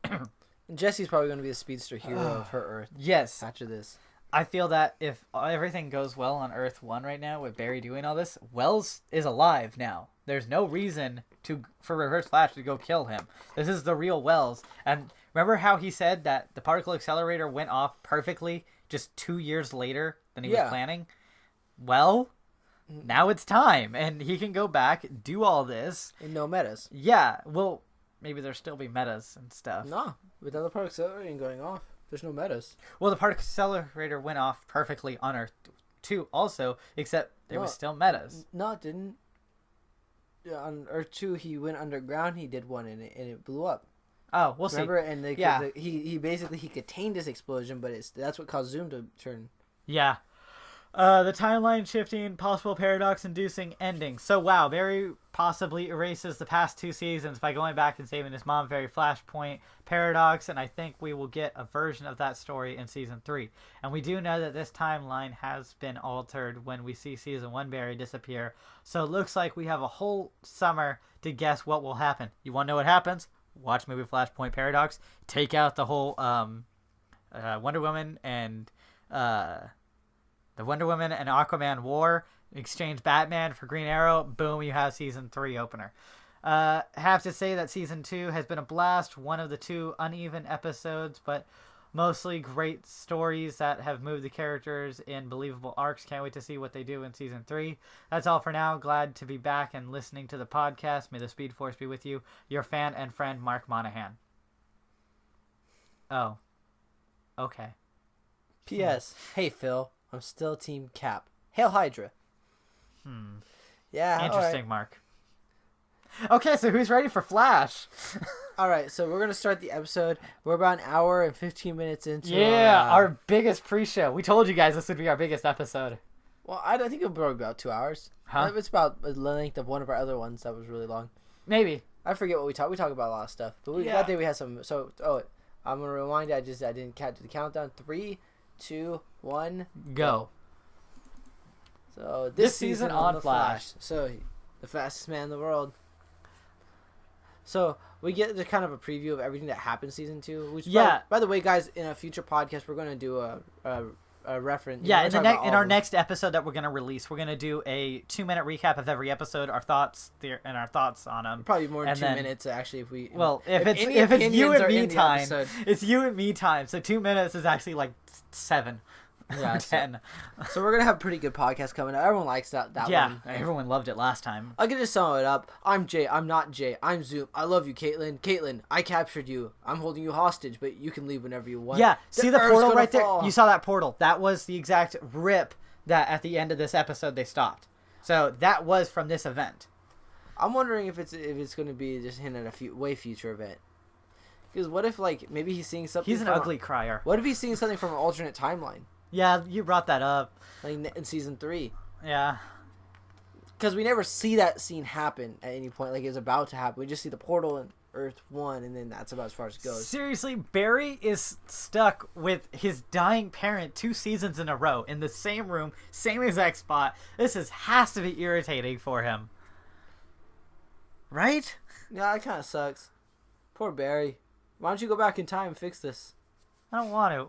Jesse's probably going to be the speedster hero of her Earth. Yes. After this. I feel that if everything goes well on Earth 1 right now with Barry doing all this, Wells is alive now. There's no reason for Reverse Flash to go kill him. This is the real Wells. And remember how he said that the particle accelerator went off perfectly just 2 years later than he was planning? Well, now it's time. And he can go back, do all this. And no metas. Yeah, well... Maybe there'll still be metas and stuff. No, without the particle accelerator going off, there's no metas. Well, the particle accelerator went off perfectly on Earth 2 also, except there was still metas. No, it didn't. On Earth 2, he went underground, he did one, and it blew up. Oh, we'll Remember? see. And he basically contained this explosion, but that's what caused Zoom to turn. Yeah. The timeline shifting, possible paradox-inducing ending. So, wow, Barry possibly erases the past 2 seasons by going back and saving his mom, very Flashpoint paradox, and I think we will get a version of that story in Season 3. And we do know that this timeline has been altered when we see Season 1 Barry disappear, so it looks like we have a whole summer to guess what will happen. You want to know what happens? Watch movie Flashpoint Paradox. Take out the whole Wonder Woman and... the Wonder Woman and Aquaman war, exchange Batman for Green Arrow, boom, you have Season 3 opener. Have to say that season 2 has been a blast. One of the 2 uneven episodes, but mostly great stories that have moved the characters in believable arcs. Can't wait to see what they do in season 3. That's all for now. Glad to be back and listening to the podcast. May the Speed Force be with you. Your fan and friend, Mark Monahan. Oh. Okay. P.S. Hey, Phil. I'm still Team Cap. Hail Hydra. Yeah. Interesting, right. Mark. Okay, so who's ready for Flash? All right, so we're going to start the episode. We're about an hour and 15 minutes into our biggest pre-show. We told you guys this would be our biggest episode. Well, I think it'll probably be about 2 hours. Huh? It's about the length of one of our other ones that was really long. Maybe. I forget what we talk. We talk about a lot of stuff. But that day we had some. So, I'm going to rewind you. I didn't catch the countdown. 3, 2, 1, go. So, this season on The Flash. So, the fastest man in the world. So we get the kind of a preview of everything that happened in season 2. Which by the way, guys, in a future podcast, we're going to do a reference. Yeah, in our next episode that we're going to release, we're going to do a 2-minute recap of every episode, our thoughts on them. Probably more than 2 minutes actually. If it's you and me time, it's you and me time. So 2 minutes is actually like 7. Yeah, 10. So we're gonna have a pretty good podcast coming up. Everyone likes that one. Yeah, everyone loved it last time. I can just sum it up. I'm Jay. I'm not Jay. I'm Zoom. I love you, Caitlin. Caitlin, I captured you. I'm holding you hostage, but you can leave whenever you want. Yeah, see the portal right there? You saw that portal. That was the exact rip that at the end of this episode they stopped. So that was from this event. I'm wondering if it's going to be just hinting at a way future event. Because what if maybe he's seeing something? He's an ugly crier. What if he's seeing something from an alternate timeline? Yeah, you brought that up. Like in season 3. Yeah. Because we never see that scene happen at any point. Like it's about to happen. We just see the portal in Earth 1, and then that's about as far as it goes. Seriously, Barry is stuck with his dying parent 2 seasons in a row in the same room, same exact spot. This has to be irritating for him. Right? Yeah, it kind of sucks. Poor Barry. Why don't you go back in time and fix this? I don't want to.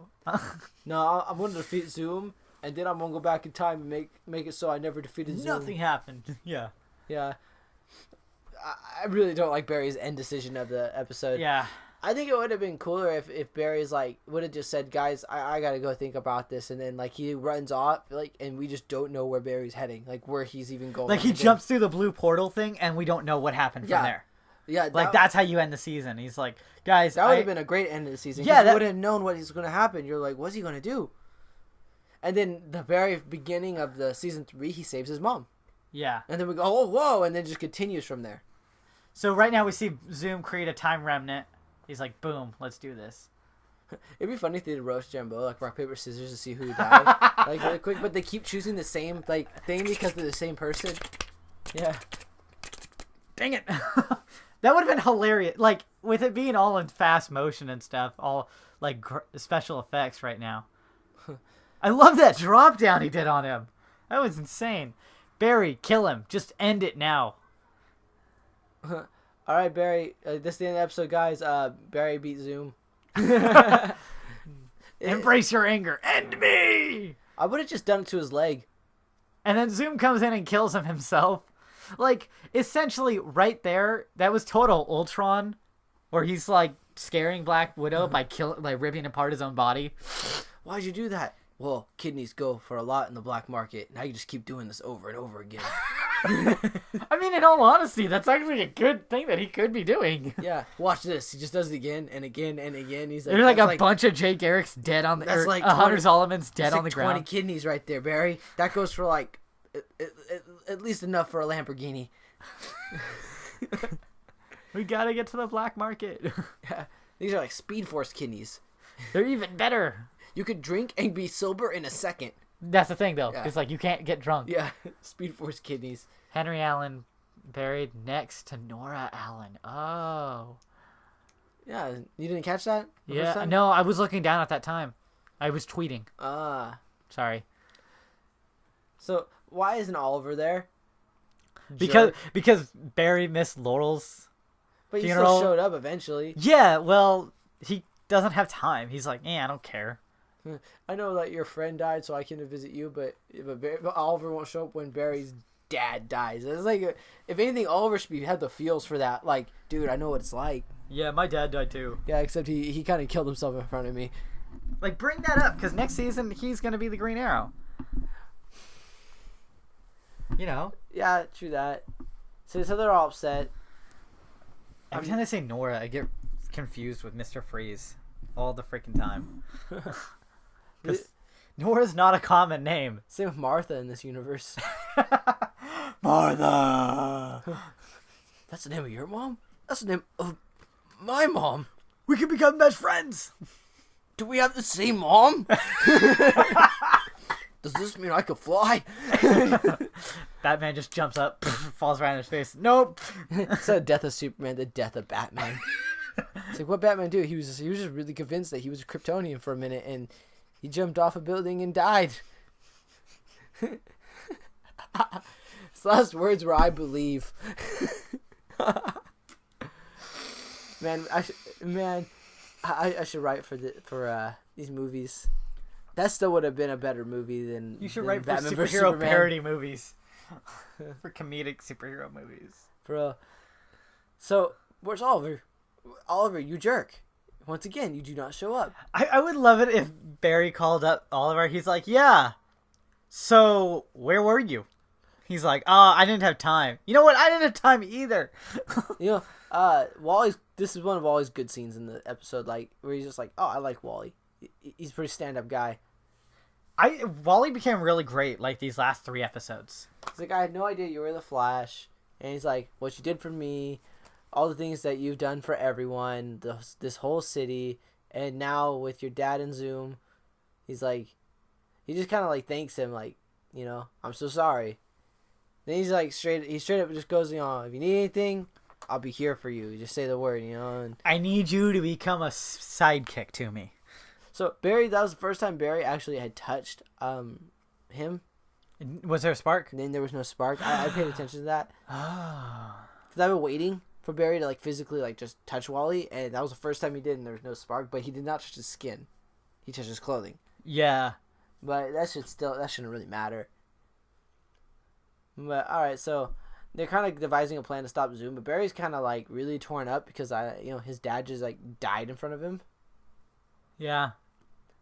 No, I'm going to defeat Zoom, and then I'm going to go back in time and make it so I never defeated Zoom. Nothing happened. Yeah. Yeah. I really don't like Barry's end decision of the episode. Yeah. I think it would have been cooler if Barry's would have just said, guys, I got to go think about this, and then he runs off, and we just don't know where Barry's heading, where he's even going. He jumps through the blue portal thing, and we don't know what happened from there. Yeah, that's how you end the season. He's like, guys, that would have been a great end of the season. Yeah, you would have known what is going to happen. You're like, what's he going to do? And then the very beginning of the season 3, he saves his mom. Yeah. And then we go, oh, whoa, and then it just continues from there. So right now we see Zoom create a time remnant. He's like, boom, let's do this. It'd be funny if they did roast Jumbo, rock, paper, scissors to see who died. Really quick, but they keep choosing the same thing because they're the same person. Yeah. Dang it. That would have been hilarious. With it being all in fast motion and stuff, all special effects right now. I love that drop down he did on him. That was insane. Barry, kill him. Just end it now. All right, Barry. This is the end of the episode, guys. Barry beat Zoom. Embrace your anger. End me! I would have just done it to his leg. And then Zoom comes in and kills him himself. Essentially, right there, that was total Ultron, where he's, scaring Black Widow by ripping apart his own body. Why'd you do that? Well, kidneys go for a lot in the black market. Now you just keep doing this over and over again. I mean, in all honesty, that's actually a good thing that he could be doing. Yeah, watch this. He just does it again and again and again. He's there's a bunch of Jake Eric's dead on the. That's Hunter Zolomon's dead on the ground. 20 kidneys right there, Barry. That goes for at least enough for a Lamborghini. We gotta get to the black market. Yeah, these are Speedforce kidneys. They're even better. You could drink and be sober in a second. That's the thing, though. Yeah. It's you can't get drunk. Yeah, Speedforce kidneys. Henry Allen buried next to Nora Allen. Oh. Yeah, you didn't catch that? Yeah, no, I was looking down at that time. I was tweeting. Sorry. So, why isn't Oliver there? Because Barry missed Laurel's But he funeral. Still showed up eventually. Yeah, well, he doesn't have time. He's like, I don't care. I know that your friend died, so I can visit you, but Oliver won't show up when Barry's dad dies. It's like, if anything, Oliver should have the feels for that. Like, dude, I know what it's like. Yeah, my dad died too. Yeah, except he kind of killed himself in front of me. Like, bring that up, because next season he's gonna be the Green Arrow. You know? Yeah, true that. So they're all upset. Every time they say Nora, I get confused with Mr. Freeze all the freaking time. Because Nora's not a common name. Same with Martha in this universe. Martha! That's the name of your mom? That's the name of my mom. We can become best friends! Do we have the same mom? Does this mean I could fly? Batman just jumps up, falls right in his face. Nope! Instead of death of Superman, the death of Batman. It's like, what Batman do? He was just really convinced that he was a Kryptonian for a minute, and he jumped off a building and died. His last words were, "I believe." I should write for these movies. That still would have been a better movie than you should than write for Batman vs. superhero Superman. parody movies. For comedic superhero movies. Bro. So, where's Oliver? Oliver, you jerk. Once again, you do not show up. I would love it if Barry called up Oliver. He's like, yeah. So, where were you? He's like, oh, I didn't have time. You know what? I didn't have time either. You know, Wally's. This is one of Wally's good scenes in the episode, like where he's just like, "Oh, I like Wally. He's a pretty stand-up guy." Wally became really great, like these last 3 episodes. He's like, "I had no idea you were the Flash," and he's like, "What you did for me, all the things that you've done for everyone, this whole city, and now with your dad and Zoom," he's like, he just kind of like thanks him, like, you know, "I'm so sorry." Then he's like straight up just goes, you know, "If you need anything, I'll be here for you. Just say the word, you know." And I need you to become a sidekick to me. so Barry, that was the first time Barry actually had touched him. Was there a spark? And then there was no spark. I paid attention to that. Oh. Because I've been waiting for Barry to like physically like just touch Wally, and that was the first time he did, and there was no spark. But he did not touch his skin. He touched his clothing. Yeah. But that shouldn't really matter. But all right, so they're kind of devising a plan to stop Zoom, but Barry's kind of like really torn up because his dad just like died in front of him. Yeah.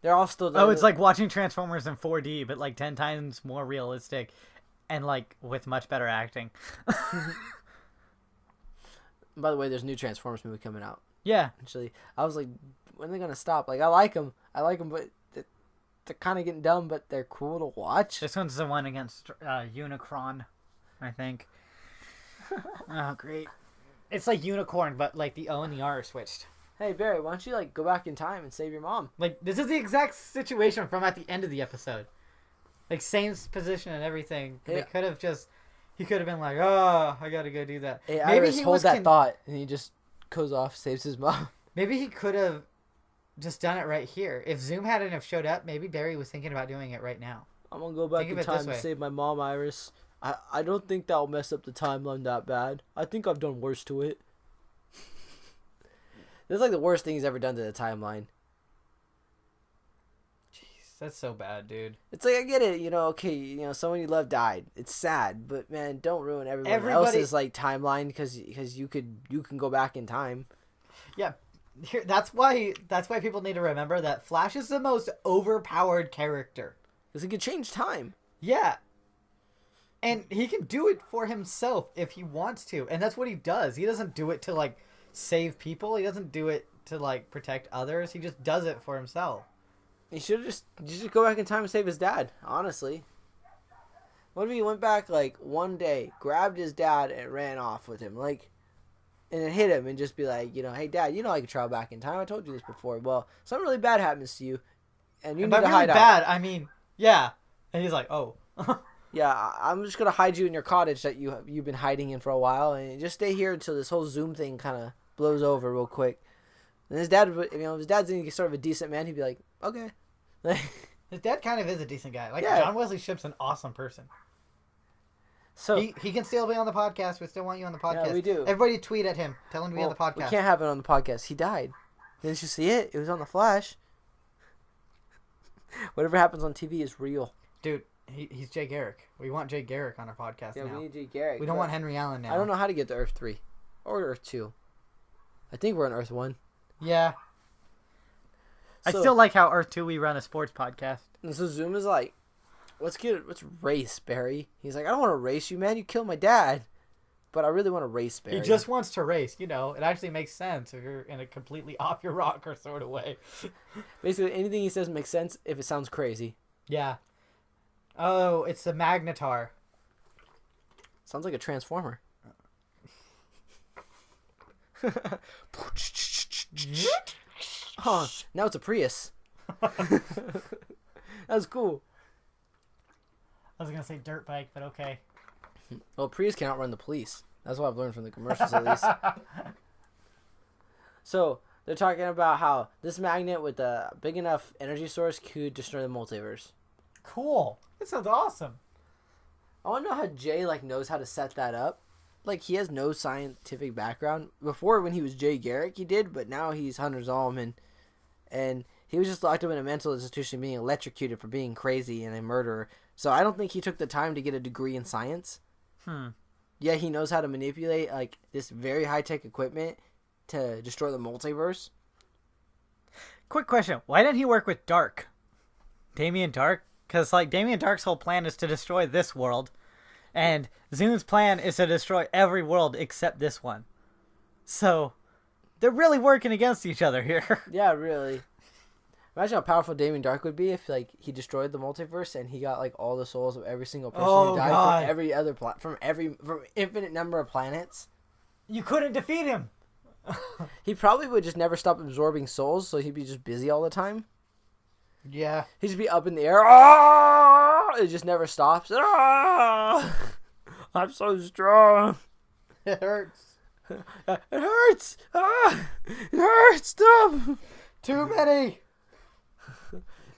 They're all still. Oh, it's like watching Transformers in 4D, but like 10 times more realistic, and like with much better acting. By the way, there's a new Transformers movie coming out. Yeah. Actually, I was like, when are they gonna stop? Like, I like them, but they're kind of getting dumb, but they're cool to watch. This one's the one against Unicron, I think. Oh, great. It's like Unicorn, but like the O and the R are switched. Hey, Barry, why don't you like go back in time and save your mom? Like, this is the exact situation from at the end of the episode. Like, same position and everything. Yeah. He could have been like, oh, I gotta go do that. Hey, Iris, hold that thought, and he just goes off, saves his mom. Maybe he could have just done it right here. If Zoom hadn't have showed up, maybe Barry was thinking about doing it right now. I'm gonna go back in time and save my mom, Iris. I don't think that'll mess up the timeline that bad. I think I've done worse to it. That's like the worst thing he's ever done to the timeline. Jeez, that's so bad, dude. It's like, I get it, okay, someone you love died. It's sad, but man, don't ruin everybody else's like timeline because you can go back in time. Yeah, that's why people need to remember that Flash is the most overpowered character. Because he can change time. Yeah. And he can do it for himself if he wants to. And that's what he does. He doesn't do it to, like, save people. He doesn't do it to, like, protect others. He just does it for himself. He should have just go back in time and save his dad, honestly. What if he went back, like, one day, grabbed his dad, and ran off with him? Like, and then hit him and just be like, hey, Dad, I can travel back in time. I told you this before. Well, something really bad happens to you, and you need to hide out. Bad, I mean, yeah. And he's like, oh. Yeah, I'm just gonna hide you in your cottage that you've been hiding in for a while, and just stay here until this whole Zoom thing kind of blows over real quick. And his dad, if his dad's sort of a decent man, he'd be like, okay. His dad kind of is a decent guy. Like, yeah. John Wesley Shipp's an awesome person. So he can still be on the podcast. We still want you on the podcast. Yeah, we do. Everybody tweet at him. Tell him to be on the podcast. We can't have it on the podcast. He died. Didn't you see it? It was on the Flash. Whatever happens on TV is real. Dude, He's Jay Garrick. We want Jay Garrick on our podcast now. We need Jay Garrick. We don't want Henry Allen now. I don't know how to get to Earth 3 or Earth 2. I think we're on Earth 1. Yeah. I still like how Earth 2 we run a sports podcast. And so Zoom is like, let's race, Barry. He's like, I don't want to race you, man. You killed my dad. But I really want to race, Barry. He just wants to race. It actually makes sense if you're in a completely off your rocker sort of way. Basically, anything he says makes sense if it sounds crazy. Yeah. Oh, it's the Magnetar. Sounds like a transformer. Oh, now it's a Prius. That was cool. I was going to say dirt bike, but okay. Well, Prius can outrun the police. That's what I've learned from the commercials, at least. So, they're talking about how this magnet with a big enough energy source could destroy the multiverse. Cool. That sounds awesome. I want to know how Jay, knows how to set that up. He has no scientific background. Before, when he was Jay Garrick, he did, but now he's Hunter Zolman. And he was just locked up in a mental institution being electrocuted for being crazy and a murderer. So I don't think he took the time to get a degree in science. Yeah, he knows how to manipulate this very high-tech equipment to destroy the multiverse. Quick question. Why didn't he work with Dark? Damien Dark? Because Damien Dark's whole plan is to destroy this world. And Zoom's plan is to destroy every world except this one. So, they're really working against each other here. Yeah, really. Imagine how powerful Damien Dark would be if he destroyed the multiverse and he got all the souls of every single person who died from every other from infinite number of planets. You couldn't defeat him. He probably would just never stop absorbing souls, so he'd be just busy all the time. Yeah. He'd just be up in the air. Ah! It just never stops. Ah! I'm so strong. It hurts. It hurts. Ah! It hurts. Stop. Too many.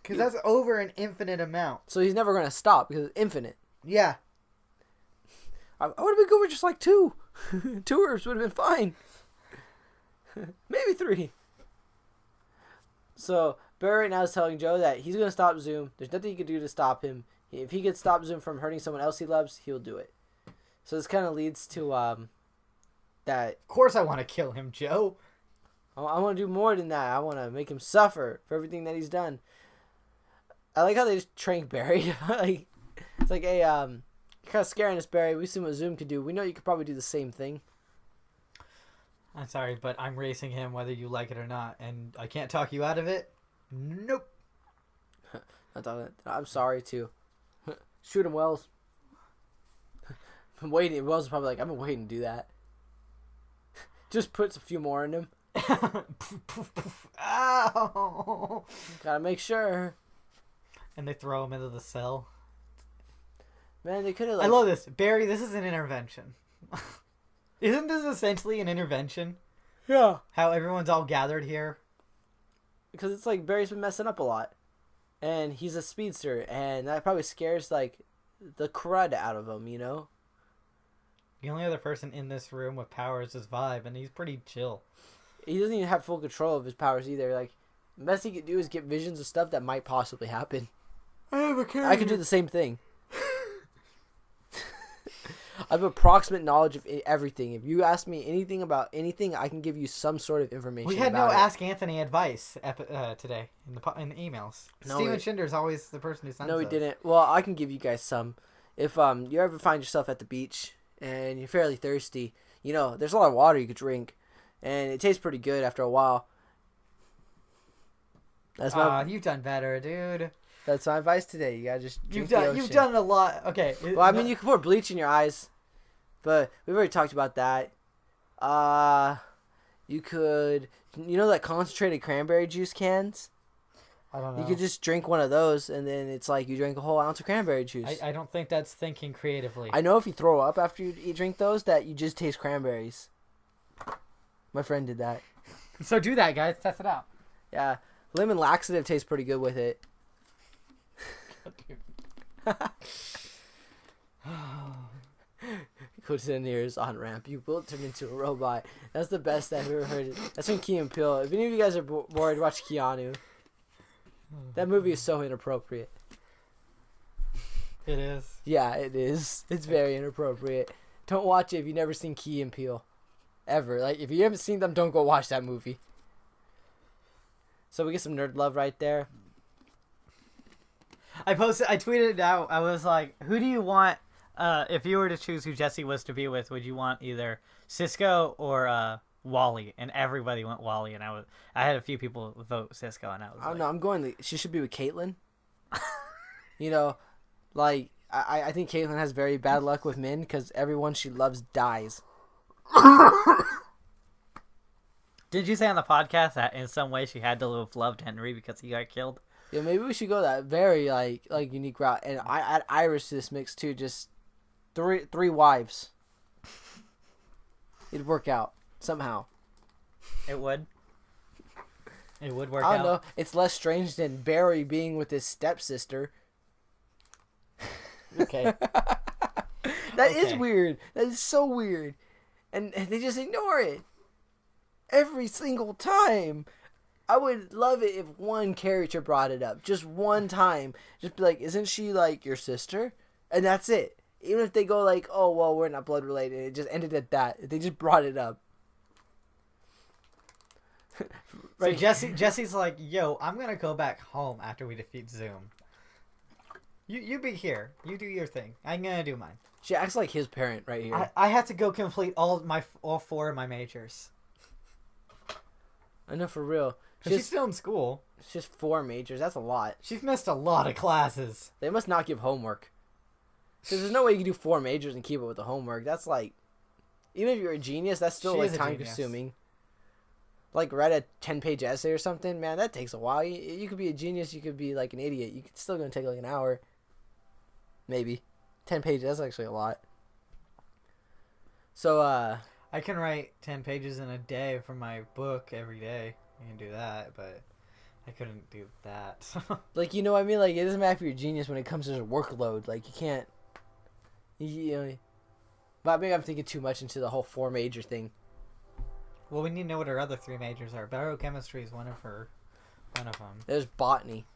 Because that's over an infinite amount. So he's never going to stop because it's infinite. Yeah. I would have been good with just 2. 2 Earths would have been fine. Maybe 3. So Barry right now is telling Joe that he's going to stop Zoom. There's nothing he can do to stop him. If he could stop Zoom from hurting someone else he loves, he'll do it. So this kind of leads to that. Of course I want to kill him, Joe. I want to do more than that. I want to make him suffer for everything that he's done. I like how they just train Barry. It's hey, you're kind of scaring us, Barry. We've seen what Zoom could do. We know you could probably do the same thing. I'm sorry, but I'm racing him whether you like it or not, and I can't talk you out of it. Nope. I'm sorry, too. Shoot him, Wells. I'm waiting. Wells is probably I've been waiting to do that. Just puts a few more in him. Ow! Gotta make sure. And they throw him into the cell. Man, they could have. I love this. Barry, this is an intervention. Isn't this essentially an intervention? Yeah. How everyone's all gathered here? Because it's Barry's been messing up a lot. And he's a speedster. And that probably scares, the crud out of him, The only other person in this room with powers is Vibe, and he's pretty chill. He doesn't even have full control of his powers either. The best he could do is get visions of stuff that might possibly happen. I could do the same thing. I have approximate knowledge of everything. If you ask me anything about anything, I can give you some sort of information. We had no about Ask Anthony advice today in the emails. No, Steven Schinder's always the person who sends No, he those. didn't. Well, I can give you guys some. If you ever find yourself at the beach and you're fairly thirsty, there's a lot of water you could drink, and it tastes pretty good after a while. You've done better, dude. That's my advice today. You gotta just drink You've done a lot. Okay. Well, I mean, you can pour bleach in your eyes, but we've already talked about that. You could, concentrated cranberry juice cans. I don't know. You could just drink one of those, and then it's you drink a whole ounce of cranberry juice. I don't think that's thinking creatively. I know if you throw up after you drink those, that you just taste cranberries. My friend did that. So do that, guys. Test it out. Yeah. Lemon laxative tastes pretty good with it. Go to the nearest on-ramp. You will turn into a robot. That's the best I've ever heard. That's from Key and Peele. If any of you guys are bored, watch Keanu. That movie is so inappropriate. It is. Yeah, it is. It's very inappropriate. Don't watch it if you've never seen Key and Peele. Ever. Like, if you haven't seen them, don't go watch that movie. So we get some nerd love right there. I tweeted it out. I was like, who do you want, if you were to choose who Jesse was to be with, would you want either Cisco or Wally? And everybody went Wally, and I had a few people vote Cisco, and I don't know. I'm going. She should be with Caitlyn. You know, like I think Caitlyn has very bad luck with men because everyone she loves dies. Did you say on the podcast that in some way she had to have loved Henry because he got killed? Yeah, maybe we should go that very like unique route. And I add Irish to this mix too. Just three wives. It'd work out somehow. It would. It would work out. I don't know. It's less strange than Barry being with his stepsister. Okay. That is weird. That is so weird. And they just ignore it. Every single time. I would love it if one character brought it up. Just one time. Just be like, isn't she like your sister? And that's it. Even if they go like, oh, well, we're not blood related. It just ended at that. They just brought it up. Right. So Jesse's like, yo, I'm going to go back home after we defeat Zoom. You be here. You do your thing. I'm going to do mine. She acts like his parent right here. I have to go complete all four of my majors. I know, for real. She's still in school. It's just 4 majors. That's a lot. She's missed a lot of classes. They must not give homework. Because there's no way you can do 4 majors and keep it with the homework. That's like... Even if you're a genius, that's still like time-consuming. Like, write a 10-page essay or something, man, that takes a while. You could be a genius, you could be like an idiot. It's still going to take like an hour. Maybe. 10 pages, that's actually a lot. So, I can write 10 pages in a day for my book every day. I can do that, but I couldn't do that. Like, you know what I mean? Like, it doesn't matter if you're a genius when it comes to workload. Like, you can't... You know... But maybe I'm thinking too much into the whole 4 major thing. Well, we need to know what her other 3 majors are. Biochemistry is one of them. There's botany.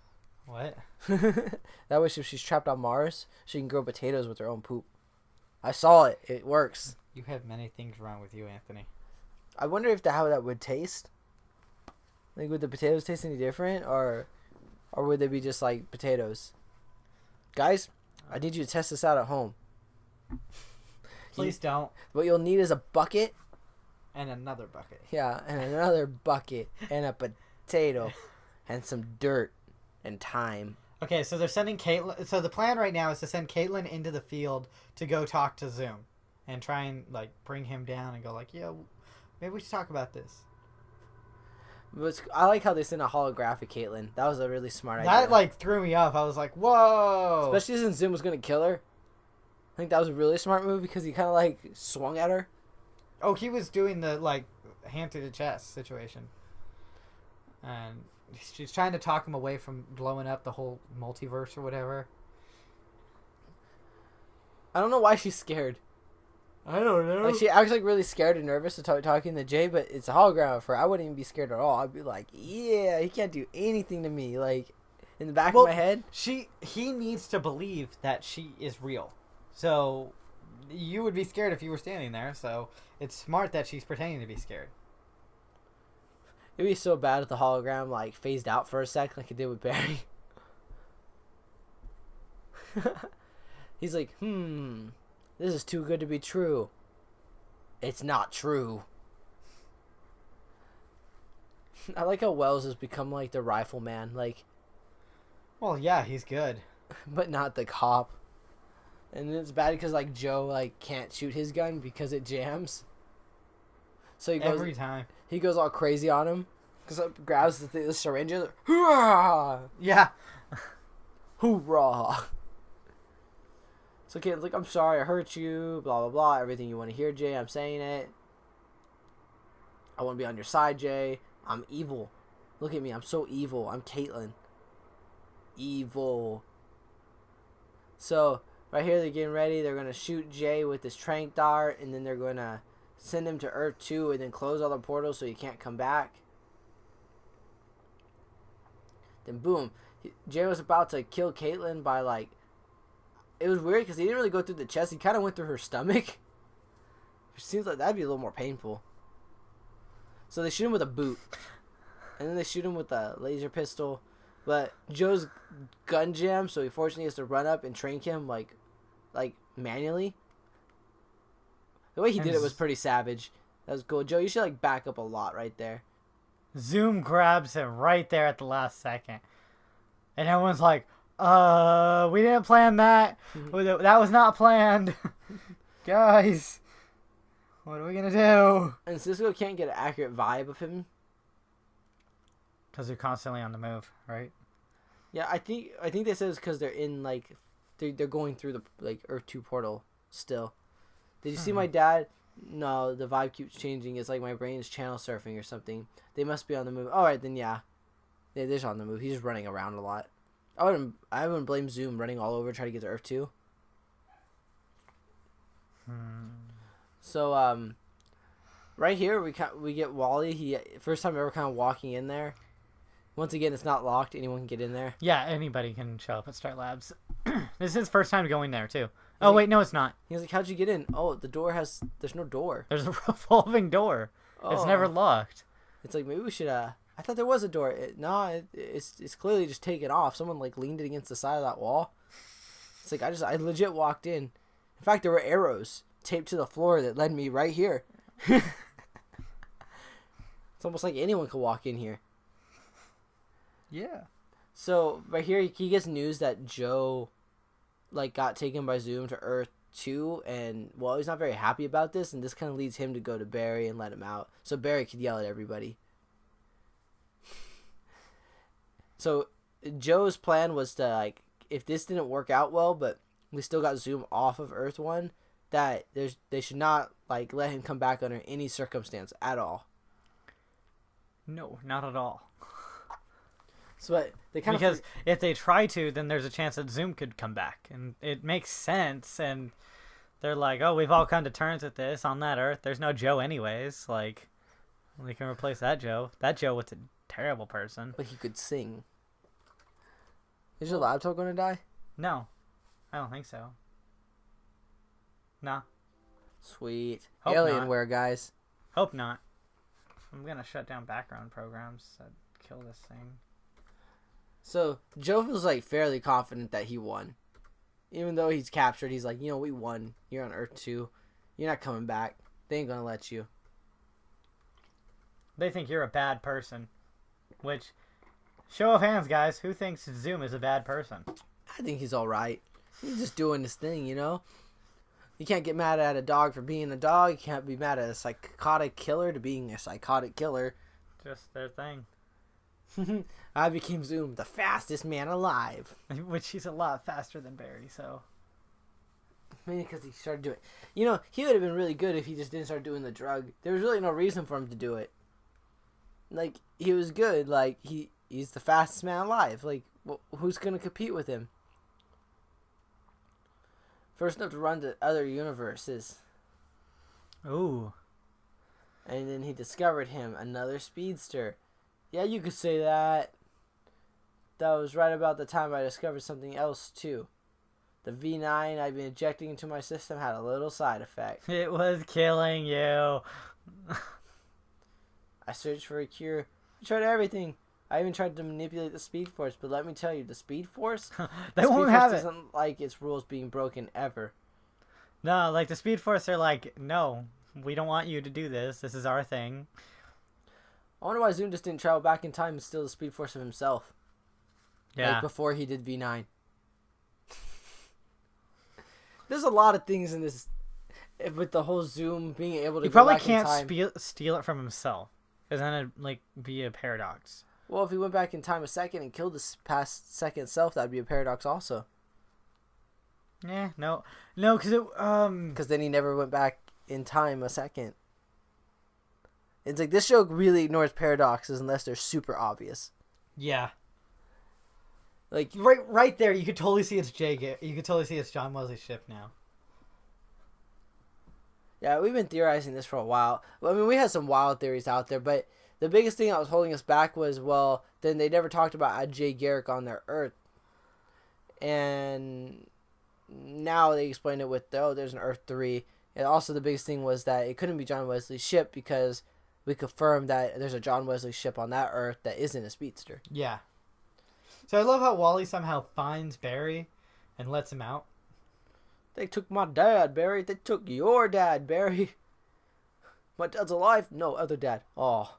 What? That way, if she's trapped on Mars, she can grow potatoes with her own poop. I saw it. It works. You have many things wrong with you, Anthony. I wonder if how that would taste. Like, would the potatoes taste any different, or would they be just like potatoes? Guys, I need you to test this out at home. Please don't. What you'll need is a bucket. And another bucket. Yeah, and another bucket, and a potato, and some dirt, and time. Okay, so they're sending Caitlyn. So the plan right now is to send Caitlyn into the field to go talk to Zoom, and try and like bring him down and go like, "Yo, maybe we should talk about this." But I like how they sent a holographic Caitlyn. That was a really smart idea. That like threw me off. I was like, "Whoa!" Especially since Zoom was gonna kill her. I think that was a really smart move because he kind of like swung at her. Oh, he was doing the like hand to the chest situation, and she's trying to talk him away from blowing up the whole multiverse or whatever. I don't know why she's scared. I don't know. Like, she acts like really scared and nervous to talking to Jay, but it's a hologram of her. I wouldn't even be scared at all. I'd be like, yeah, he can't do anything to me. Like, in the back of my head. He needs to believe that she is real. So, you would be scared if you were standing there. So, it's smart that she's pretending to be scared. It'd be so bad if the hologram, like, phased out for a sec, like it did with Barry. He's like, this is too good to be true. It's not true. I like how Wells has become, like, the rifleman, like... Well, yeah, he's good. But not the cop. And it's bad because, like, Joe, like, can't shoot his gun because it jams. So he goes... Every time. He goes all crazy on him. Because grabs the syringe. Like, hoorah! Yeah. Hoorah! So kid's like, I'm sorry I hurt you, blah, blah, blah. Everything you want to hear, Jay, I'm saying it. I want to be on your side, Jay. I'm evil. Look at me, I'm so evil. I'm Caitlyn. Evil. So, right here, they're getting ready. They're going to shoot Jay with this tranq dart, and then they're going to send him to Earth 2 and then close all the portals so he can't come back. Then, boom. Jay was about to kill Caitlyn by, like, it was weird because he didn't really go through the chest. He kind of went through her stomach. Which seems like that'd be a little more painful. So they shoot him with a boot. And then they shoot him with a laser pistol. But Joe's gun jammed, so he fortunately has to run up and trank him, like manually. The way he did it was pretty savage. That was cool. Joe, you should, like, back up a lot right there. Zoom grabs him right there at the last second. And everyone's like, we didn't plan that. That was not planned. Guys, what are we going to do? And Cisco can't get an accurate vibe of him. Because they're constantly on the move, right? Yeah, I think they said it's because they're in, like, they're going through the, like, Earth 2 portal still. Did you see my dad? No, the vibe keeps changing. It's like my brain is channel surfing or something. They must be on the move. All right, then yeah, they're just on the move. He's just running around a lot. I wouldn't blame Zoom running all over trying to get to Earth 2. So right here we get Wally. He first time ever kind of walking in there. Once again, it's not locked. Anyone can get in there. Yeah, anybody can show up at Star Labs. This is his first time going there too. Oh wait, no, it's not. He was like, "How'd you get in?" Oh, there's no door. There's a revolving door. Oh. It's never locked. It's like maybe we should. I thought there was a door. It's clearly just taken off. Someone like leaned it against the side of that wall. It's like I legit walked in. In fact, there were arrows taped to the floor that led me right here. It's almost like anyone could walk in here. Yeah. So right here, he gets news that Joe, like, got taken by Zoom to Earth 2, and well, he's not very happy about this, and this kind of leads him to go to Barry and let him out, so Barry could yell at everybody. So Joe's plan was to, like, if this didn't work out well, but we still got Zoom off of Earth 1, that they should not, like, let him come back under any circumstance at all. No, not at all. So they kind because if they try to, then there's a chance that Zoom could come back, and it makes sense. And they're like, "Oh, we've all come to terms with this on that Earth. There's no Joe, anyways. Like, we can replace that Joe. That Joe was a terrible person." But he could sing. Is your laptop going to die? No, I don't think so. Nah. Sweet. Hope Alienware, guys. Hope not. I'm gonna shut down background programs that kill this thing. So, Joe feels, like, fairly confident that he won. Even though he's captured, he's like, we won. You're on Earth 2. You're not coming back. They ain't gonna let you. They think you're a bad person. Which, show of hands, guys. Who thinks Zoom is a bad person? I think he's alright. He's just doing his thing, You can't get mad at a dog for being a dog. You can't be mad at a psychotic killer to being a psychotic killer. Just their thing. I became Zoom, the fastest man alive. Which he's a lot faster than Barry, so. Maybe because he started doing it. He would have been really good if he just didn't start doing the drug. There was really no reason for him to do it. Like, he was good. Like, he's the fastest man alive. Like, who's going to compete with him? First enough to run to other universes. Ooh. And then he discovered him, another speedster. Yeah, you could say that. That was right about the time I discovered something else, too. The V9 I've been injecting into my system had a little side effect. It was killing you. I searched for a cure. I tried everything. I even tried to manipulate the Speedforce, but let me tell you, the Speedforce... They won't have it. Doesn't like its rules being broken ever. No, like, the Speedforce are like, no, we don't want you to do this. This is our thing. I wonder why Zoom just didn't travel back in time and steal the Speedforce of himself. Yeah. Like before he did V9. There's a lot of things in this with the whole Zoom being able to. He probably can't steal it from himself. Because then it'd be a paradox. Well, if he went back in time a second and killed his past second self, that'd be a paradox also. Yeah, no, because because then he never went back in time a second. It's like this show really ignores paradoxes unless they're super obvious. Yeah. Like right there, you could totally see it's you could totally see it's John Wesley's ship now. Yeah, we've been theorizing this for a while. I mean, we had some wild theories out there, but the biggest thing that was holding us back was, well, then they never talked about Jay Garrick on their Earth. And now they explained it with, there's an Earth 3. And also the biggest thing was that it couldn't be John Wesley's ship because we confirmed that there's a John Wesley ship on that Earth that isn't a speedster. Yeah. So I love how Wally somehow finds Barry and lets him out. They took my dad, Barry. They took your dad, Barry. My dad's alive? No, other dad. Oh.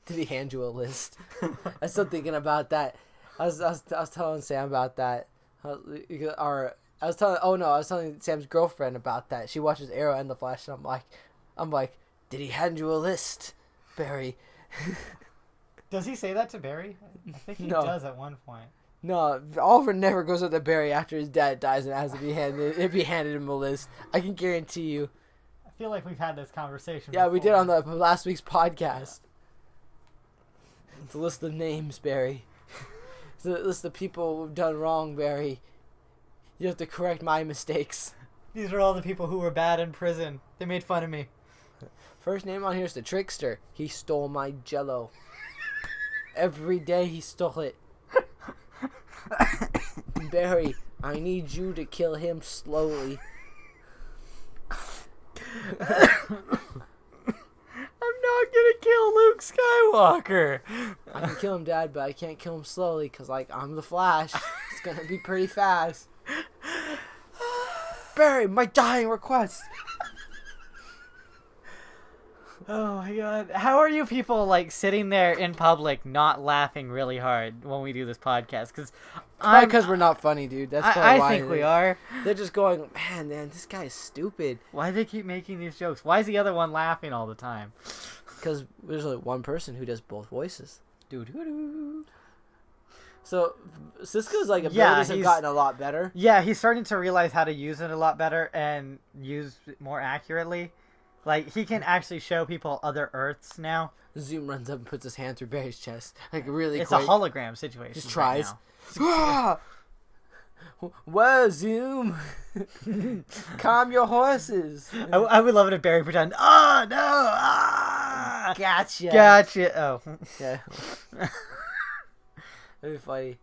Did he hand you a list? I'm still thinking about that. I was telling Sam about that. I was telling Sam's girlfriend about that. She watches Arrow and The Flash, and I'm like, did he hand you a list, Barry? Does he say that to Barry? I think he does at one point. No, Oliver never goes up to Barry after his dad dies and has to be handed him a list. I can guarantee you. I feel like we've had this conversation. Yeah, before. we did on the last week's podcast. It's a list of names, Barry. It's a list of people who've done wrong, Barry. You have to correct my mistakes. These are all the people who were bad in prison. They made fun of me. First name on here is the Trickster. He stole my Jell-O. Every day he stole it. Barry, I need you to kill him slowly. I'm not gonna kill Luke Skywalker. I can kill him, Dad, but I can't kill him slowly because, I'm the Flash. It's gonna be pretty fast. Barry, my dying request. Oh my god. How are you people, sitting there in public not laughing really hard when we do this podcast? Because we're not funny, dude. That's probably why. I think we are. They're just going, man, this guy is stupid. Why do they keep making these jokes? Why is the other one laughing all the time? Because there's only one person who does both voices. Doo-doo-doo. So, Sisko's abilities have gotten a lot better. Yeah, he's starting to realize how to use it a lot better and use it more accurately. He can actually show people other Earths now. Zoom runs up and puts his hand through Barry's chest. Really It's quick. a hologram situation. Just tries. Right Whoa, Zoom. Calm your horses. I would love it if Barry pretended, oh, no, ah. Gotcha. Oh. Yeah. That'd be funny.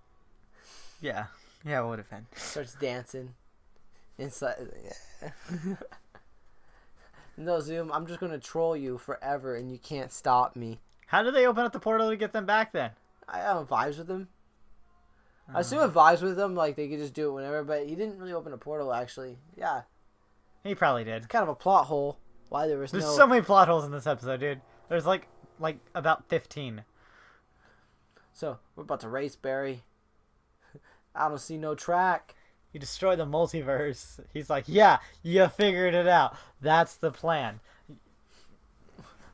Yeah. Yeah, it would have been. Starts dancing. Inside. Yeah. No, Zoom, I'm just going to troll you forever and you can't stop me. How did they open up the portal to get them back then? I have vibes with him. I assume it vibes with them, they could just do it whenever, but he didn't really open a portal, actually. Yeah. He probably did. It's kind of a plot hole. Why there's so many plot holes in this episode, dude. There's about 15. So, we're about to race, Barry. I don't see no track. You destroy the multiverse. He's like, yeah, you figured it out. That's the plan.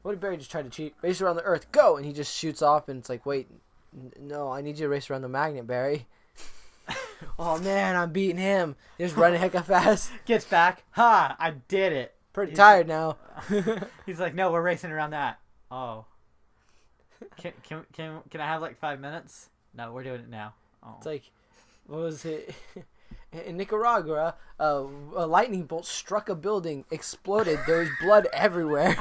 What did Barry just try to cheat? Race around the Earth, go! And he just shoots off, and it's like, wait, no, I need you to race around the magnet, Barry. Oh, man, I'm beating him. He's running hecka fast. Gets back. Ha, I did it. Pretty tired now. He's like, no, we're racing around that. Oh. Can I have 5 minutes? No, we're doing it now. Oh. It's like, what was it? In Nicaragua, a lightning bolt struck a building, exploded. There was blood everywhere.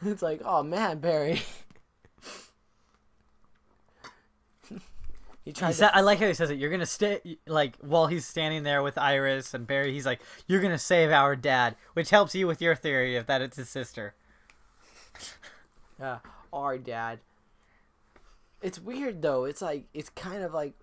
It's like, oh man, Barry. I like how he says it. You're gonna stay, while he's standing there with Iris and Barry. He's like, you're gonna save our dad, which helps you with your theory of that it's his sister. Yeah, our dad. It's weird though. It's kind of like.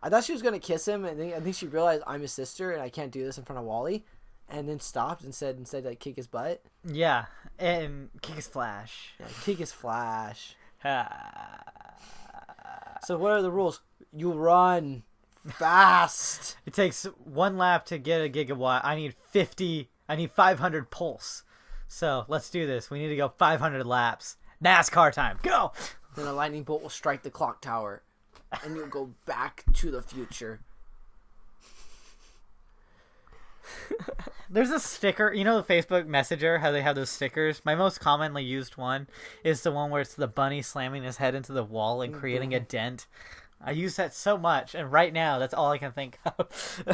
I thought she was gonna kiss him, and I think she realized I'm his sister, and I can't do this in front of Wally, and then stopped and said kick his butt. Yeah, and kick his flash. Yeah, kick his flash. So what are the rules? You run fast. It takes 1 lap to get a gigawatt. I need 500 pulse. So let's do this. We need to go 500 laps. NASCAR time. Go. Then a lightning bolt will strike the clock tower. And you'll go back to the future. There's a sticker. You know the Facebook Messenger, how they have those stickers? My most commonly used one is the one where it's the bunny slamming his head into the wall and creating a dent. I use that so much, and right now, that's all I can think of.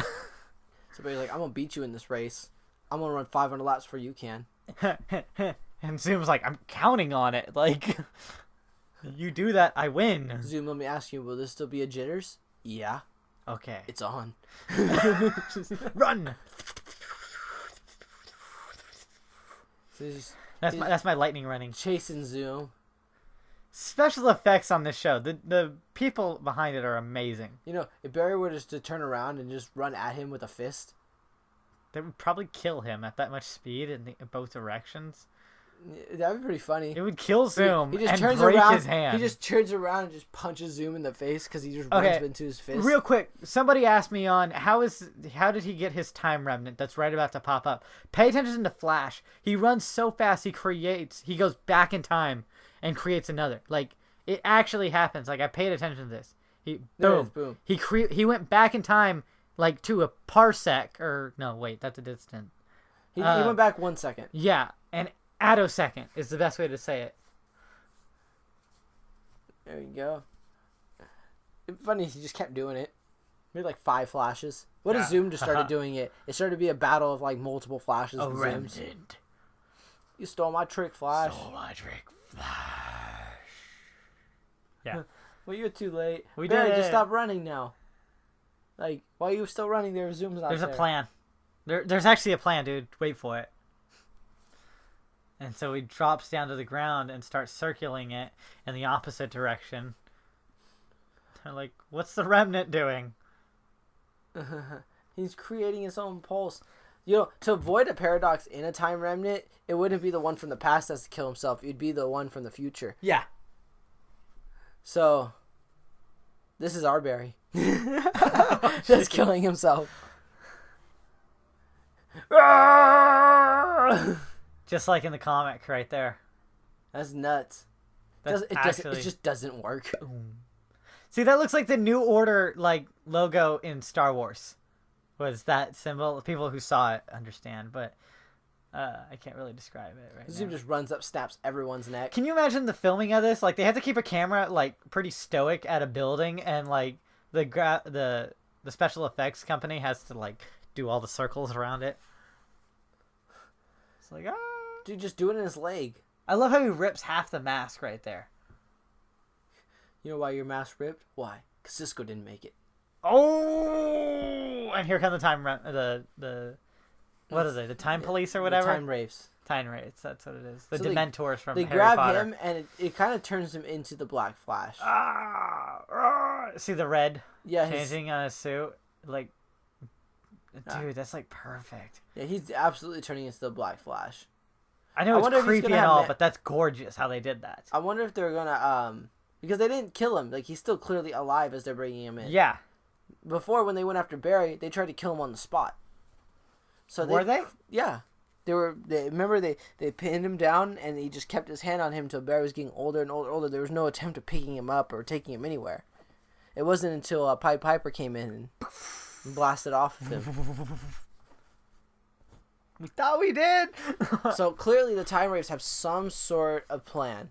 Somebody's like, I'm going to beat you in this race. I'm going to run 500 laps before you can. And Zoom's like, I'm counting on it. You do that, I win. Zoom, let me ask you, will this still be a jitters? Yeah. Okay. It's on. Run! So he's That's my lightning running. chasing Zoom. Special effects on this show. The people behind it are amazing. You know, if Barry were just to turn around and just run at him with a fist, They would probably kill him at that much speed in both directions. that'd be pretty funny. It would kill Zoom He just and turns break around. his hand. He just turns around and just punches Zoom in the face because he just runs into his fist. Real quick, somebody asked me on how did he get his time remnant that's right about to pop up. Pay attention to Flash. He runs so fast he goes back in time and creates another. Like, it actually happens. Like, I paid attention to this. Boom. He went back in time like to a parsec, or no, wait, that's a distance. He went back 1 second. Yeah, an attosecond is the best way to say it. There you go. It's funny, he just kept doing it. Maybe like 5 flashes. What if Zoom just started doing it? It started to be a battle of like multiple flashes. A and remnant. Zooms. You stole my trick, Flash. Yeah. Well, you're too late. We Barry, did just it. stop running now. Like, while you were still running, there Zoom's not There's there. a plan. There's actually a plan, dude. Wait for it. And so he drops down to the ground and starts circling it in the opposite direction. They're like, what's the remnant doing? He's creating his own pulse. You know, to avoid a paradox in a time remnant, it wouldn't be the one from the past that's to kill himself. It'd be the one from the future. Yeah. So, this is our Barry. Just killing himself. Just like in the comic right there. That's nuts. It just doesn't work. See, that looks like the New Order like logo in Star Wars. Was that symbol? People who saw it understand, but I can't really describe it right Zoom now. just runs up, snaps everyone's neck. Can you imagine the filming of this? Like, they have to keep a camera like pretty stoic at a building, and like the special effects company has to like do all the circles around it. It's like, Dude, just do it in his leg. I love how he rips half the mask right there. You know why your mask ripped? Why? Because Cisco didn't make it. Oh, and here come the time what are they? The time police or whatever? The time wraiths. Time wraiths. That's what it is. The So Dementors from They Harry grab Potter. him, and it kind of turns him into the Black Flash. See the red Yeah, changing on his suit? Like, dude, that's like perfect. Yeah, he's absolutely turning into the Black Flash. I know wonder it's if he's creepy gonna and have all, but that's gorgeous how they did that. I wonder if they're gonna because they didn't kill him. Like, he's still clearly alive as they're bringing him in. Yeah. Before, when they went after Barry, they tried to kill him on the spot. So Were they? Yeah. Remember they pinned him down, and he just kept his hand on him until Barry was getting older and older. There was no attempt of picking him up or taking him anywhere. It wasn't until Pied Piper came in and blasted off of him. We thought we did. So clearly the Time Wraiths have some sort of plan.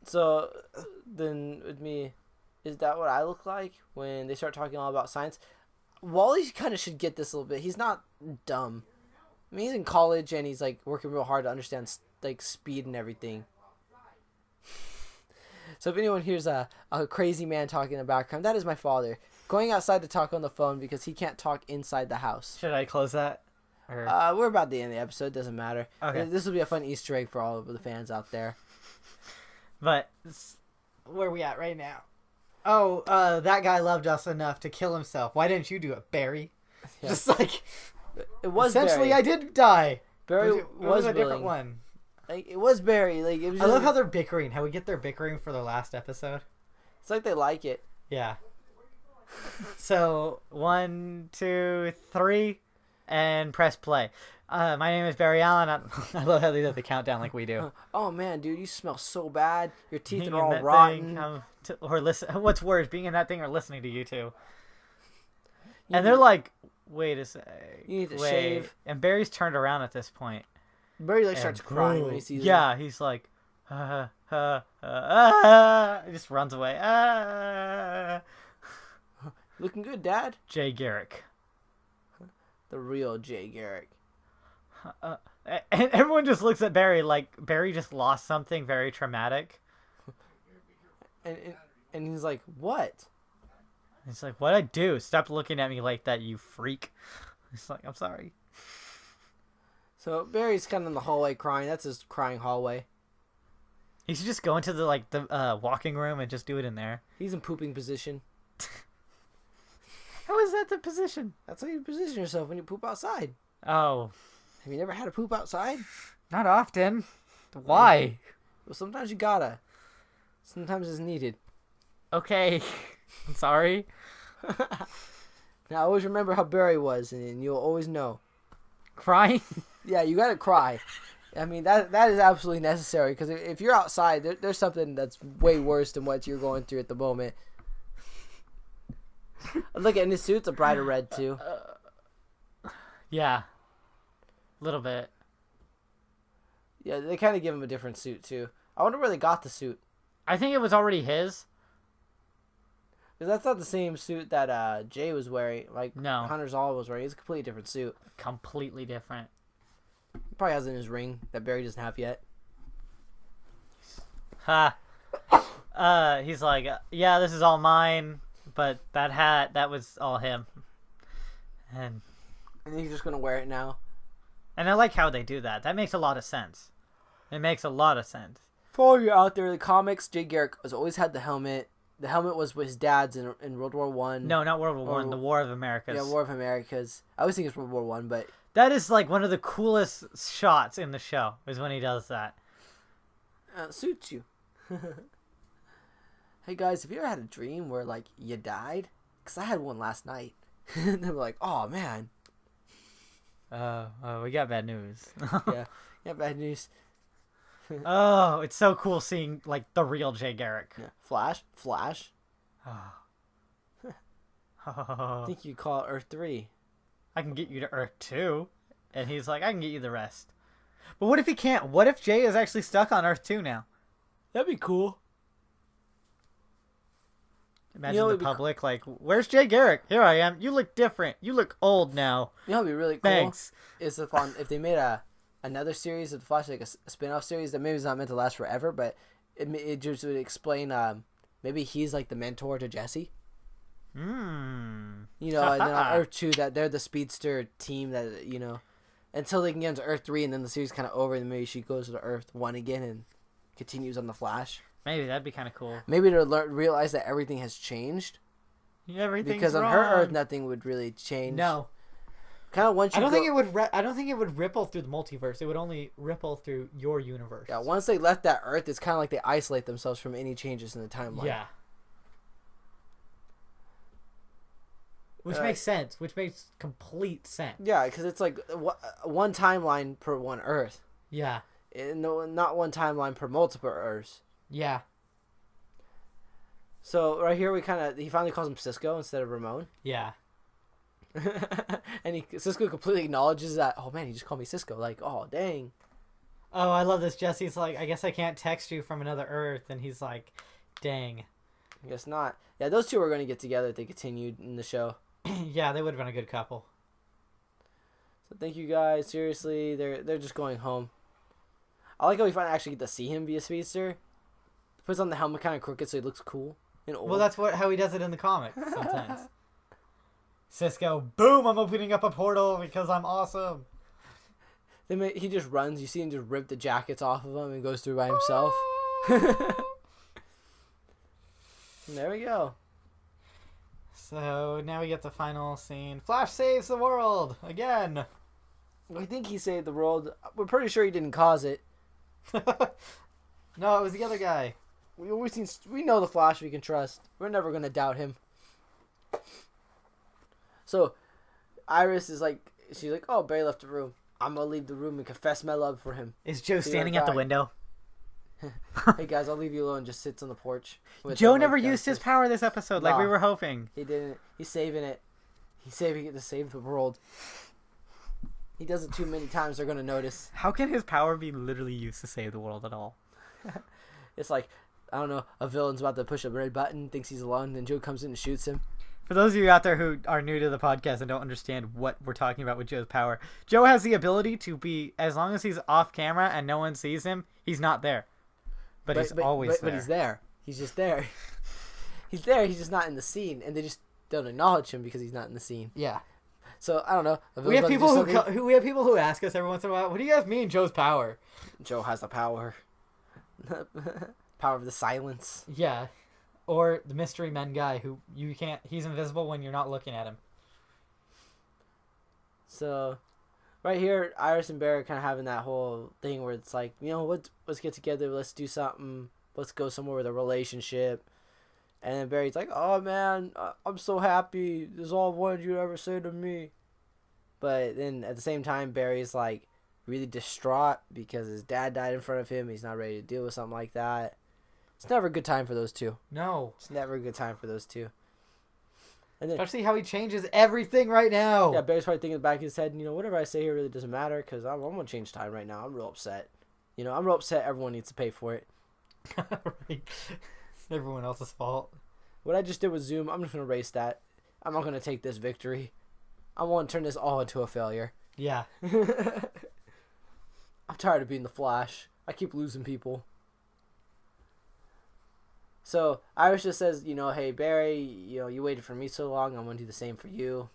So then with me, is that what I look like when they start talking all about science? Wally kind of should get this a little bit. He's not dumb. I mean, he's in college and he's like working real hard to understand like speed and everything. So if anyone hears a crazy man talking in the background, that is my father going outside to talk on the phone because he can't talk inside the house. Should I close that? Or... We're about the end of the episode. Doesn't matter. Okay. This will be a fun Easter egg for all of the fans out there. But where are we at right now? Oh, that guy loved us enough to kill himself. Why didn't you do it, Barry? Yeah. Just like it was essentially, Barry. I did die. Barry It was a willing. different one. Like, it was Barry. Like, it was I just, love how they're bickering. How we get their bickering for the last episode. it's like they like it. Yeah. So 1, 2, 3, and press play. My name is Barry Allen. I love how they do the countdown like we do. Oh man, dude, you smell so bad. Your teeth Being are in all that rotten. thing, or listen. What's worse, being in that thing or listening to you two? You And need- they're like, "Wait a sec." You need to wait. shave. And Barry's turned around at this point. Barry like And starts crying when he sees Yeah, he's like, he just runs away. Looking good, Dad. Jay Garrick. The real Jay Garrick. And everyone just looks at Barry like Barry just lost something very traumatic. And he's like, what? He's like, what'd I do? Stop looking at me like that, you freak. He's like, I'm sorry. So Barry's kind of in the hallway crying. That's his crying hallway. He should just go into the walking room and just do it in there. He's in pooping position. How is that the position? That's how you position yourself when you poop outside. Oh. Have you never had to poop outside? Not often. Why? Well, sometimes you gotta. Sometimes it's needed. Okay. I'm sorry. Now always remember how Barry was, and you'll always know. Crying? Yeah, you gotta cry. I mean, that is absolutely necessary, because if you're outside, there's something that's way worse than what you're going through at the moment. Look, and his suit's a brighter red, too. Yeah. A little bit. Yeah, they kind of give him a different suit, too. I wonder where they got the suit. I think it was already his. Because that's not the same suit that Jay was wearing. Like, No. Hunter's All was wearing. It's a completely different suit. Completely different. He probably has it in his ring that Barry doesn't have yet. Ha. He's like, yeah, this is all mine, but that hat, that was all him. And he's just going to wear it now. And I like how they do that. That makes a lot of sense. It makes a lot of sense. For all you out there, the comics, Jay Garrick has always had the helmet. The helmet was with his dad's in World War One. No, not World War One. The War of Americas. Yeah, War of Americas. I always think it's World War One, but that is like one of the coolest shots in the show. Is when he does that. Suits you. Hey guys, have you ever had a dream where like you died? Because I had one last night. And they were like, "Oh man." We got bad news. yeah, bad news. Oh, it's so cool seeing like the real Jay Garrick. Yeah. Flash. I think you call it Earth 3. I can get you to Earth 2. And he's like, I can get you the rest. But what if he can't? What if Jay is actually stuck on Earth 2 now? That'd be cool. Imagine the public like, where's Jay Garrick? Here I am. You look different. You look old now. You know what'd be really cool? Thanks. Is if they made another series of the Flash, like a spin-off series that maybe is not meant to last forever, but it just would explain maybe he's like the mentor to Jesse. You know, and then on Earth 2 that they're the speedster team that, you know, until they can get into Earth 3 and then the series kind of over and maybe she goes to Earth 1 again and continues on the Flash. Maybe that'd be kind of cool. Maybe to realize that everything has changed. Everything's because on wrong. her Earth nothing would really change. No. Kind of once you I don't think it would ripple through the multiverse. It would only ripple through your universe. Yeah, once they left that Earth, it's kind of like they isolate themselves from any changes in the timeline. Yeah. Which makes sense. Which makes complete sense. Yeah, because it's like one timeline per one Earth. Yeah. No, not one timeline per multiple Earths. Yeah. So right here he finally calls him Cisco instead of Ramon. Yeah. And Cisco completely acknowledges that. Oh man, he just called me Cisco. Like, oh dang. Oh, I love this. Jesse's like, I guess I can't text you from another Earth, and he's like, dang. I guess not. Yeah, those two were going to get together if they continued in the show. Yeah, they would have been a good couple. So thank you guys. Seriously, they're just going home. I like how we finally actually get to see him be a speedster. Puts on the helmet kind of crooked so he looks cool and old. Well, that's how he does it in the comics sometimes. Cisco, boom! I'm opening up a portal because I'm awesome. He just runs. You see him just rip the jackets off of him and goes through by himself. There we go. So now we get the final scene. Flash saves the world again. I think he saved the world. We're pretty sure he didn't cause it. No, it was the other guy. We know the Flash we can trust. We're never gonna doubt him. So, Iris is like, she's like, oh, Barry left the room. I'm gonna leave the room and confess my love for him. Is Joe standing at the window? Hey guys, I'll leave you alone. Just sits on the porch. Joe never used his power this episode, like we were hoping. He didn't. He's saving it. He's saving it to save the world. He does it too many times. They're gonna notice. How can his power be literally used to save the world at all? It's like, I don't know, a villain's about to push a red button, thinks he's alone, then Joe comes in and shoots him. For those of you out there who are new to the podcast and don't understand what we're talking about with Joe's power, Joe has the ability to be, as long as he's off camera and no one sees him, he's not there. But he's always there. But he's there. He's just there. He's there. He's just not in the scene. And they just don't acknowledge him because he's not in the scene. Yeah. So I don't know. We have people who ask us every once in a while, "What do you guys mean, Joe's power?" Joe has the power. Power of the silence. Yeah. Or the mystery men guy who you can't. He's invisible when you're not looking at him. So, right here, Iris and Barry are kind of having that whole thing where it's like, let's get together, let's do something, let's go somewhere with a relationship. And then Barry's like, oh man, I'm so happy. This is all I wanted you to ever say to me. But then at the same time, Barry's like really distraught because his dad died in front of him. He's not ready to deal with something like that. It's never a good time for those two. No. It's never a good time for those two. And then, especially how he changes everything right now. Yeah, Barry's probably thinking in the back of his head, whatever I say here really doesn't matter because I'm going to change time right now. I'm real upset. I'm real upset everyone needs to pay for it. Right. It's everyone else's fault. What I just did with Zoom, I'm just going to erase that. I'm not going to take this victory. I want to turn this all into a failure. Yeah. I'm tired of being the Flash. I keep losing people. So Iris just says, hey Barry, you waited for me so long. I'm gonna do the same for you.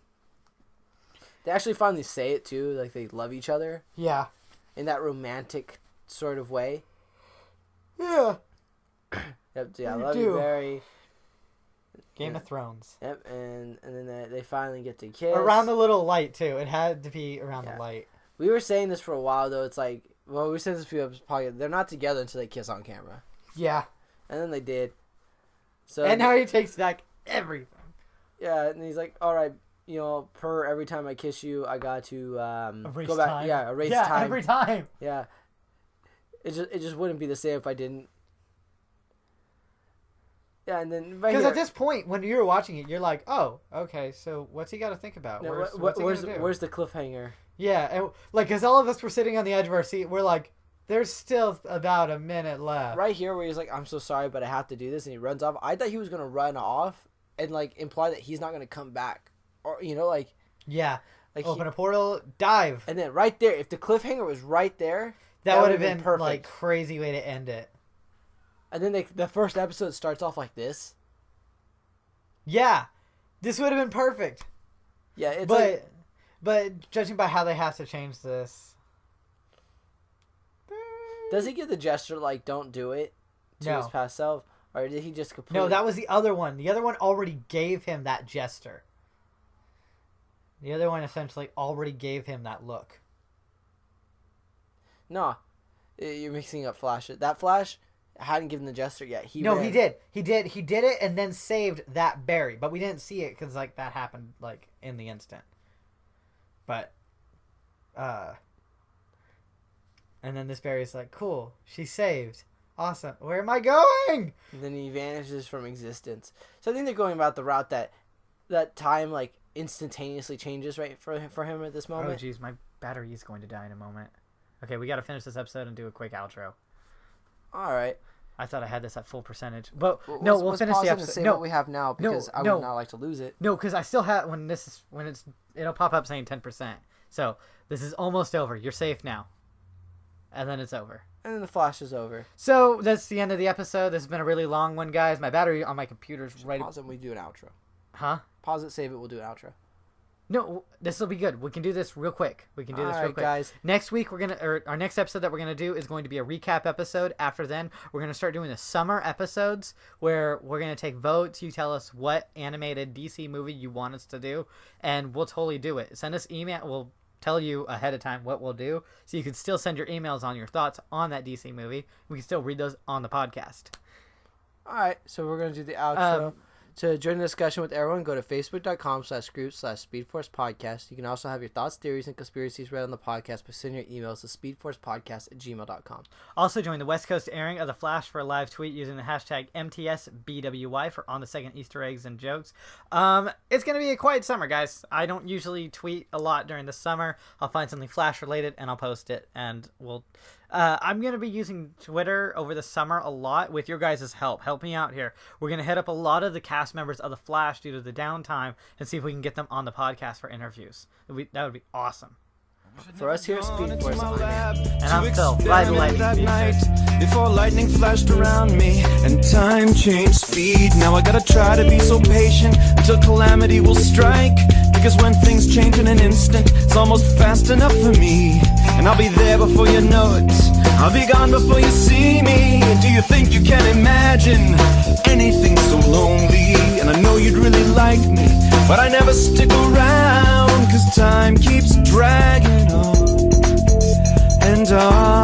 They actually finally say it too, like they love each other. Yeah. In that romantic sort of way. Yeah. Yep. Yeah, I love you, Barry. Game of Thrones. Yep. And then they finally get to kiss around the little light too. It had to be around the light. We were saying this for a while though. It's like, well, we said this a few episodes. Probably they're not together until they kiss on camera. Yeah. And then they did. So and now he takes back everything. Yeah, and he's like, all right, per every time I kiss you, I got to erase go back. Time. Yeah, erase time. time. Every time. Yeah. It just wouldn't be the same if I didn't. Yeah, and then because at this point, when you're watching it, you're like, oh, okay, so what's he got to think about? No, where's the cliffhanger? Yeah, because all of us were sitting on the edge of our seat, we're like, there's still about a minute left. Right here where he's like, I'm so sorry, but I have to do this, and he runs off. I thought he was going to run off and, imply that he's not going to come back. Or, Yeah. Open a portal, dive. And then right there, if the cliffhanger was right there, that would have been perfect. Crazy way to end it. And then the first episode starts off like this. Yeah. This would have been perfect. Yeah, it's but judging by how they have to change this... Does he give the gesture don't do it to his past self? Or did he just completely... No, that was the other one. The other one already gave him that gesture. The other one essentially already gave him that look. No. You're mixing up Flash. That Flash hadn't given the gesture yet. He did. He did it and then saved that Barry. But we didn't see it because that happened in the instant. But... And then this Barry's like, cool, she's saved. Awesome. Where am I going? And then he vanishes from existence. So I think they're going about the route that time instantaneously changes right for him at this moment. Oh jeez, my battery is going to die in a moment. Okay, we got to finish this episode and do a quick outro. All right. I thought I had this at full percentage, but we'll finish the episode. What we have now because I would not like to lose it. No, because I still have it'll pop up saying 10%. So this is almost over. You're safe now. And then it's over. And then the Flash is over. So that's the end of the episode. This has been a really long one, guys. My battery on my computer's right. Pause it and we do an outro. Huh? Pause it, save it. We'll do an outro. No, this will be good. We can do this real quick. Real quick, guys. Next week our next episode that we're gonna do is going to be a recap episode. After then, we're gonna start doing the summer episodes where we're gonna take votes. You tell us what animated DC movie you want us to do, and we'll totally do it. Send us email. We'll tell you ahead of time what we'll do, so you can still send your emails on your thoughts on that DC movie. We can still read those on the podcast. All right, so we're going to do the outro. To join the discussion with everyone, go to facebook.com/group/Speedforce Podcast. You can also have your thoughts, theories, and conspiracies read on the podcast by sending your emails to speedforcepodcast@gmail.com. Also join the West Coast airing of The Flash for a live tweet using the hashtag MTSBWY for on the second Easter eggs and jokes. It's going to be a quiet summer, guys. I don't usually tweet a lot during the summer. I'll find something Flash related and I'll post it, and we'll... I'm going to be using Twitter over the summer a lot with your guys' help. Help me out here. We're going to hit up a lot of the cast members of The Flash due to the downtime and see if we can get them on the podcast for interviews. That would be awesome. For us here at Speedforce, and I'm Phil. Ride the lightning. Before lightning flashed around me and time time change speed. Now I gotta try to be so patient until calamity will strike. Because when things change in an instant, it's almost fast enough for me. And I'll be there before you know it, I'll be gone before you see me. And do you think you can imagine anything so lonely? And I know you'd really like me, but I never stick around, 'cause time keeps dragging on and on.